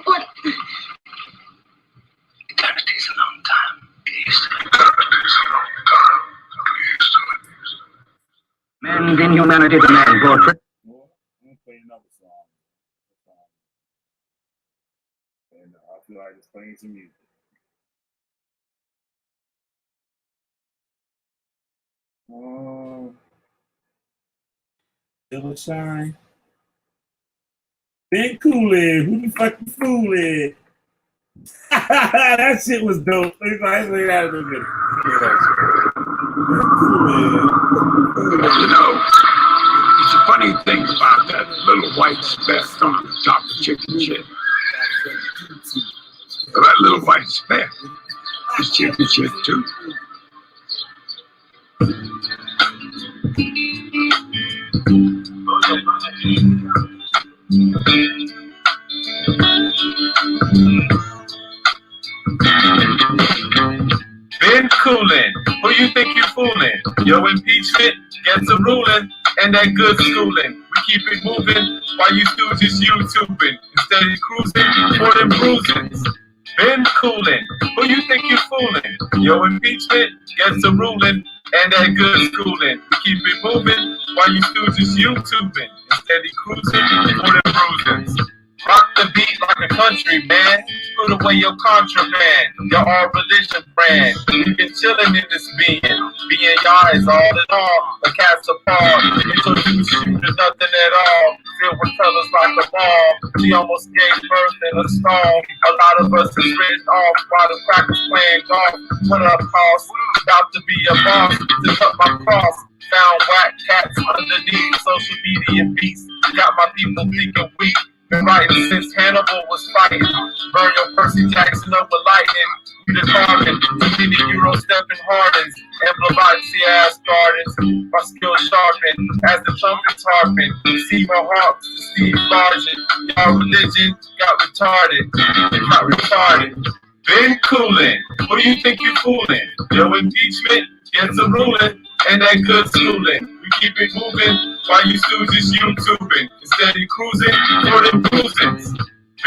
What? Eternity's a long time. Get used to it. Eternity's a long time. Get used to it. Man's inhumanity demands portrait. I'm gonna play another song. And I feel like it's playing some music. Still shine. Ben Coolin, who the fuck you fooling? That shit was dope. Let's play that in a minute. You know, it's a funny thing about that little white speck on the top of chicken shit. That little white speck is chicken shit too. Ben Coolin, who you think you fooling? Your impeachment gets a ruling, and that good schooling. We keep it moving while you stooges YouTubing. Instead of cruising for them bruisings. Ben Coolin, who you think you fooling? Your impeachment gets a ruling, and that good schooling. We keep it moving while you stooges YouTubing. Instead of cruising for them bruisings. Rock the beat like a country, man. Put away your contraband, your all religion brand. We've been chilling in this being. Being y'all is all in all. A cat's apart. Introduce you to nothing at all. Filled with colors like a ball. She almost gave birth in a stall. A lot of us is written off while the crackers playing golf. What up, boss? About to be a boss. To cut my cross. Found whack cats underneath social media beats. Got my people thinking weak. Been writing since Hannibal was fighting. Burn your Percy Jackson up with lightning. We the carbon, too many Euro stepping hardens. Emblematic ass gardens. My skills sharpened as the trumpets harping. See my hawks, the Steve Largent. Y'all religion got retarded. Got retarded. Ben Coolin, who you think you fooling? Your impeachment gets a ruling, and that good schooling. We keep it moving while you stooges YouTubing. Instead of cruising for them bruisings.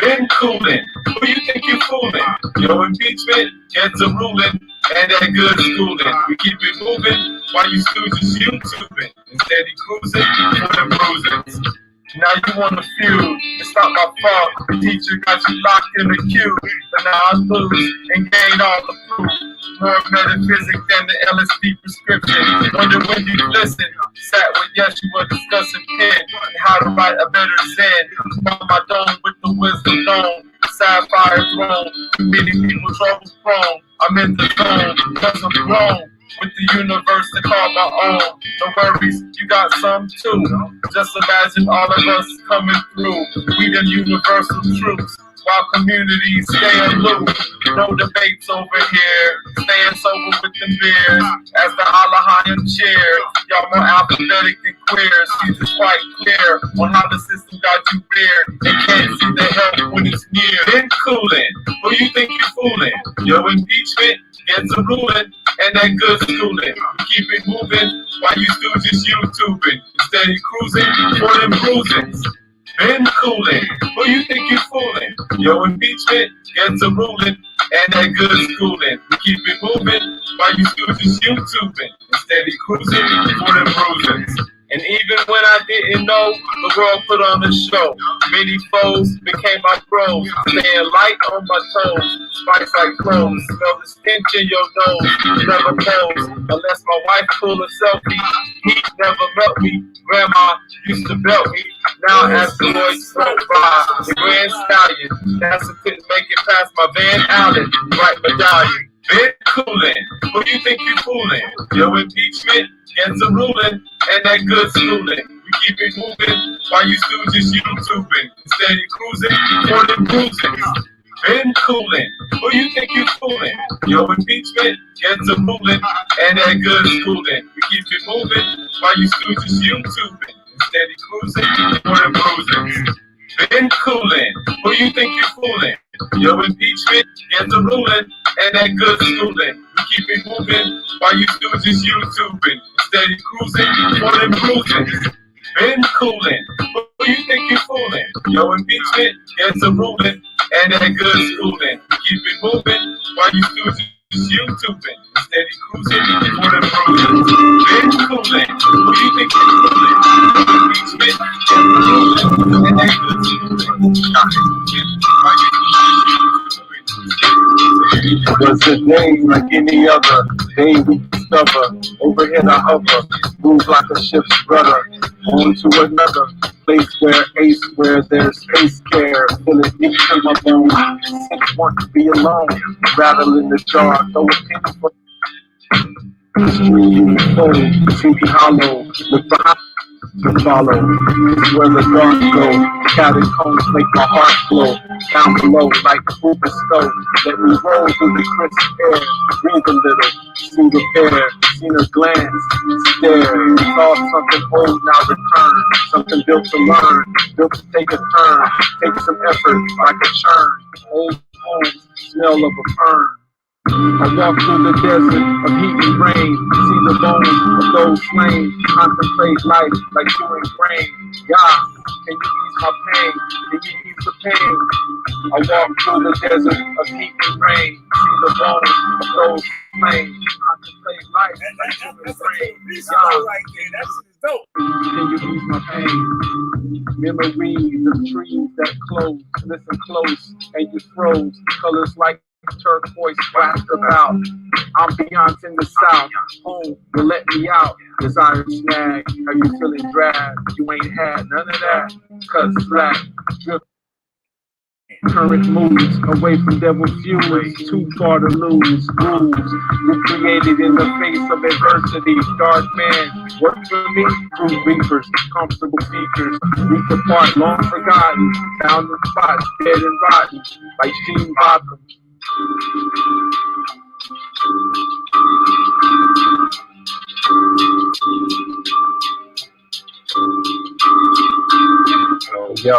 Ben Coolin, who you think you fooling? Your impeachment gets a ruling, and that good schooling. We keep it moving while you stooges YouTubing. Instead of cruising for them bruisings. Now you want to feud, it's not my fault. The teacher got you locked in the queue, but now I lose and gain all the proof. More metaphysics than the LSD prescription. Wonder when you listen. Sat with Yeshua discussing pen and how to write a better Zen. On my dome with the wisdom dome. Sapphire throne. Too many people trouble prone. I'm in the zone because I'm grown. With the universe to call my own. No worries, you got some too. Just imagine all of us coming through. We the universal troops. While communities stay aloof. No debates over here. Staying sober with them beers. As the Allahayim cheers. Y'all more alphabetic than queers. She's just quite clear on how the system got you weird. They can't see the help when it's near. Ben Coolin, who you think you fooling? Your impeachment gets a ruling, and that good schooling. We keep it moving while you stooges YouTubing. Instead of cruising for them bruisings. Ben Coolin, who you think you fooling? Your impeachment gets a ruling, and that good schooling. We keep it moving while you stooges YouTubing. Instead of cruising for them bruisings. And even when I didn't know, the world put on a show. Many foes became my bros, staying light on my toes. Spice like clothes, smell the stench in your nose. Never pose, unless my wife pull a selfie. Heat never melt me. Grandma used to belt me. Now as the Lloyd smoke by, the Grand Stallion. NASA couldn't make it past my Van Allen. Right medallion. Been coolin', who you think you foolin'? Your impeachment gets a ruling, and that good schooling. We keep it moving while you stooges YouTubing. Steady cruising, more than bruising. Been coolin', who you think you foolin'? Your impeachment gets a ruling, and that good schooling. We keep it moving while you stooges YouTubing. Steady cruising, more than bruising. Been coolin', who you think you foolin'? Your impeachment gets a ruling, and that good schooling. We keep it moving while you stooges YouTubing. Steady cruising, more than bruising. Been coolin', who you think you foolin'? Your impeachment gets a ruling, and that good schooling. We keep it moving while you stooges YouTubing. Steady cruising, more than bruising. Been coolin', who you think you foolin'? Your impeachment gets a ruling, and that good schooling. It was a day like any other day we discover. Overhead I hover, move like a ship's rudder. On to another place where there's space care. Feel it deep in my bones. Since want to be alone. Rattle in the jar, throw a penny for Sleepy Hollow. Look behind to follow. This is where the dark go. Catacombs make my heart glow. Down below like a moving stove. Let me roll through the crisp air. Breathe a little. See the pair. Seen her glance. Stare. Saw something old now return. Something built to learn. Built to take a turn. Take some effort like a churn. Old homes. Smell of a fern. I walk through the desert of heat and rain, see the bones of those slain, contemplate life like chewing grain. God, can you ease my pain? Can you ease the pain? I walk through the desert of heat and rain, see the bones of those slain, contemplate life like chewing grain. God, can you ease my pain? Memories of trees that close, listen close, and you froze, colors like turquoise splashed about. Ambiance in the south. Home will let me out. Desire snag. Are you feeling drab? You ain't had none of that. Cause slack. Current moves away from devil fuels. Too far to lose. Rules recreated in the face of adversity. Dark man. Work for me. True reapers. Comfortable features. Week apart. Long forgotten. Found in spots. Dead and rotten. Like Gene Botham. Yo,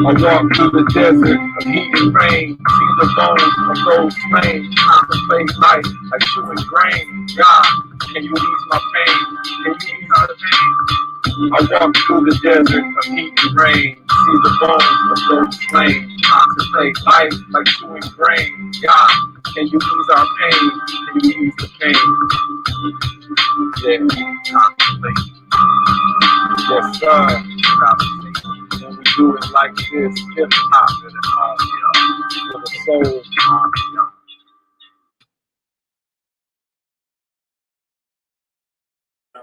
I walk through the desert of heat and rain, see the bones of those slain, contemplate life like chewing grain. God, can you ease my pain? Can you ease my pain? I walk through the desert of heat and rain, see the bones of those slain, contemplate life like chewing grain. God, can you ease our pain? Can you ease the pain? Yeah, contemplate. Yes, sir. When we do it like this, hip hop for the soul.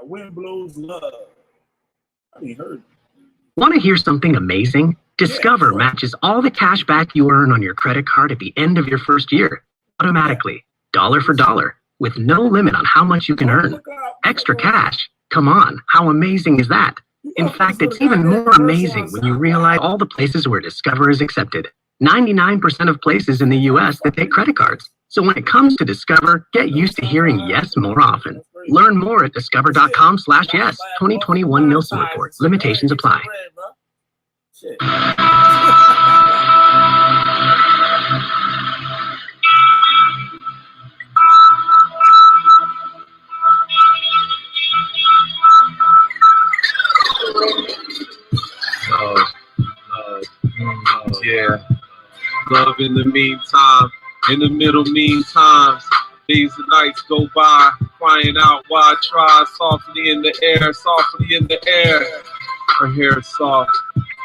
Wind blows love. I ain't heard. Want to hear something amazing? Discover matches all the cash back you earn on your credit card at the end of your first year, automatically, dollar for dollar, with no limit on how much you can earn. Extra cash? Come on, how amazing is that? In fact, it's even more amazing when you realize all the places where Discover is accepted. 99% of places in the US that take credit cards. So when it comes to Discover, get used to hearing yes more often. Learn more at discover.com/yes. 2021 Nielsen Report. Limitations apply. Yeah. Love in the meantime, in the middle mean times. Days and nights go by, crying out while I try, softly in the air, softly in the air. Her hair is soft,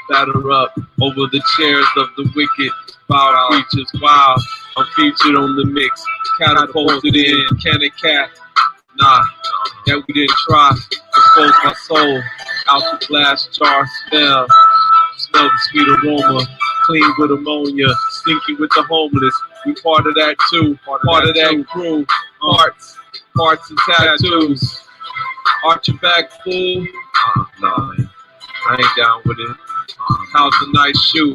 batter up over the chairs of the wicked, foul creatures. Wow, I'm featured on the mix, catapulted in, can it cat? Nah, that we didn't try. Expose my soul out the glass jar smell. Smell the sweet aroma, clean with ammonia, stinky with the homeless. We part of that too, part of that crew. Parts and tattoos. Arch your back, fool. Nah, man, I ain't down with it. How's a nice shoe?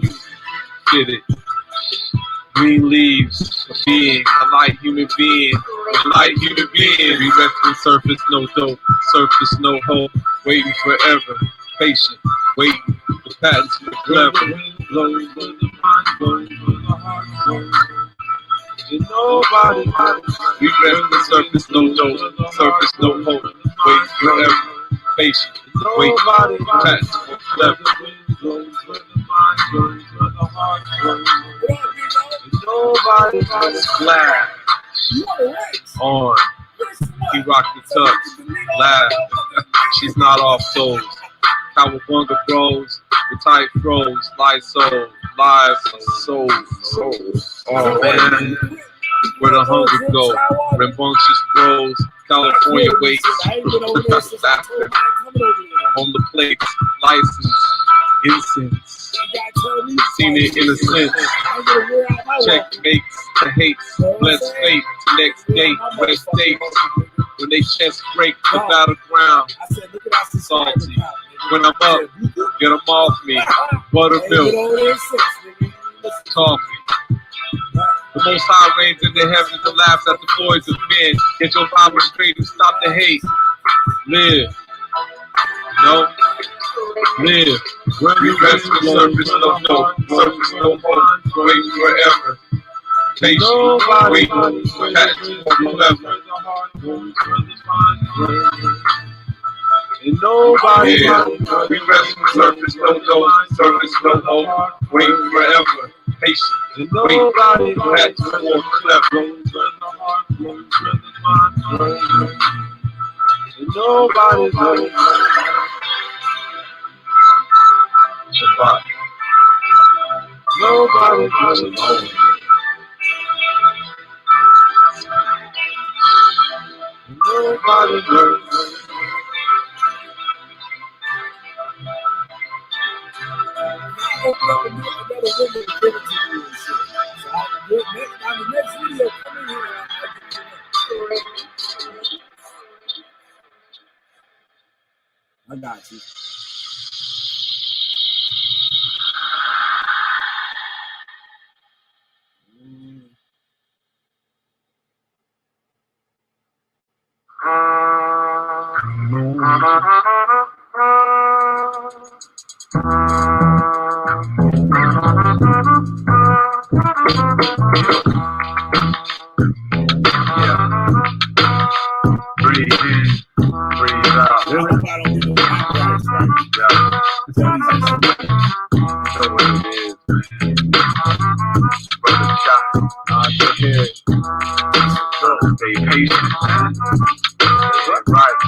Get it. Green leaves, a being, a light human being, a light human being. We rest on surface, no dope, surface, no hope. Waiting forever, patient, waiting. The patents for the clever. Blowing for the mind, blowing for the heart, blowing. And nobody, we rest on surface, no dope, surface, no hope. Waiting forever, patient, waiting. Patents for the clever. Blowing for the mind, blowing for the heart, blowing. Nobody was glad on. He rocked the tux, laugh. She's not off toes. Cowabunga bros, the tight froze, light soul, lives, soul. Oh man, where the hunger go? Rambunctious bros, California waits. On the plate, license, incense. Seen it in a sense. Checkmates to hates. Bless fate to next date. West States. When they chest break the battleground. Salty. When I'm up, get them off me. Buttermilk. Coffee. The most high reigns in the heavens and laughs at the boys of men. Get your Bible straight and stop the hate. Live. No. Live. When we rest on the surface, no hope. Surface, no hope. Wait forever. Patient, wait, patient, forever. And nobody, we rest on the surface, no hope. Surface, no hope. Wait forever. Patient, wait, patient, forever. And nobody knows. Nobody knows alone. Nobody knows. Open up and do another window to give it to you and shit. So the next video, come in here and I'll get you. I got you. Breathe in, breathe out. There's no problem with the background, right? You know what it is, man. Brother Shot, nod your head. Stay patient, man. Right.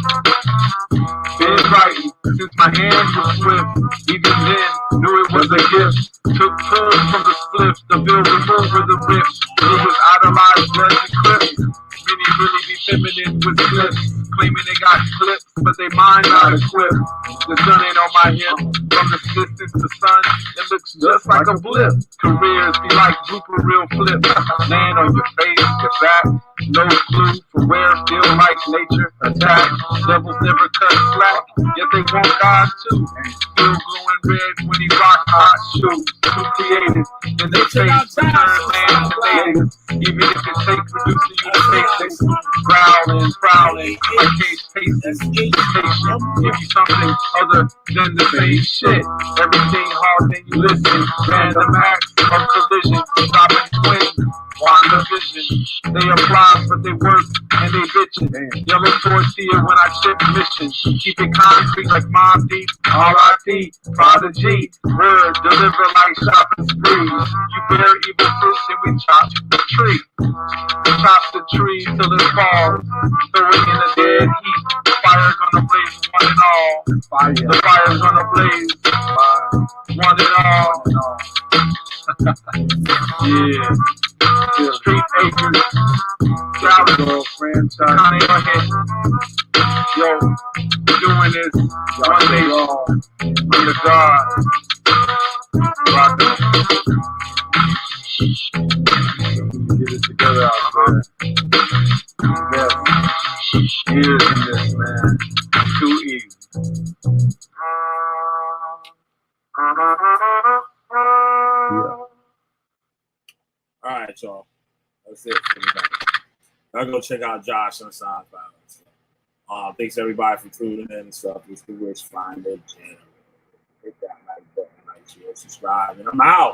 Been writing since my hands were swift. Even then, knew it was a gift. Took pulls from the spliff, the bill removed with the rift. It was idolized, blood and clips. Many really be feminine with slips, claiming they got clips, but they mind not equipped. The sun ain't on my hip. From the distance to sun, it looks just like a blip. Careers be like blooper reel flips. Land on your face, your back. No clue for where, feel like nature attack. Devils never cut slack, yet they want God too. Still glowing red when he rock hot shoes. Too creative, and they face to turn man to native. Even if it takes reducing you to face this. Growling, prowling, my case faces. Give you something other than the same shit. Everything hard, then you listen. Random acts of collision, stopping twins. WandaVision. They apply, but they work and they bitchin'. Yellow tortilla when I ship mission. Keep it concrete like Mom D. R.I.P. Prodigy. Word deliver like shopping sprees. You bear evil fruit, then we chop the tree. chop the tree till it falls. Throw it in the dead heat. The fire's gonna blaze one and all. The fire's gonna blaze one and all. Yeah. Street acres. Dallas. County on hit. Yo, we're doing this one day under God. Rock it. Get it together out there. Yes. Years in this, man. Too easy. All right, y'all. That's it for tonight. Y'all go check out Josh on SoundCloud. Thanks everybody for tuning in and stuff. It's the Wish Finder channel. Hit that like button, like, share, subscribe, and I'm out.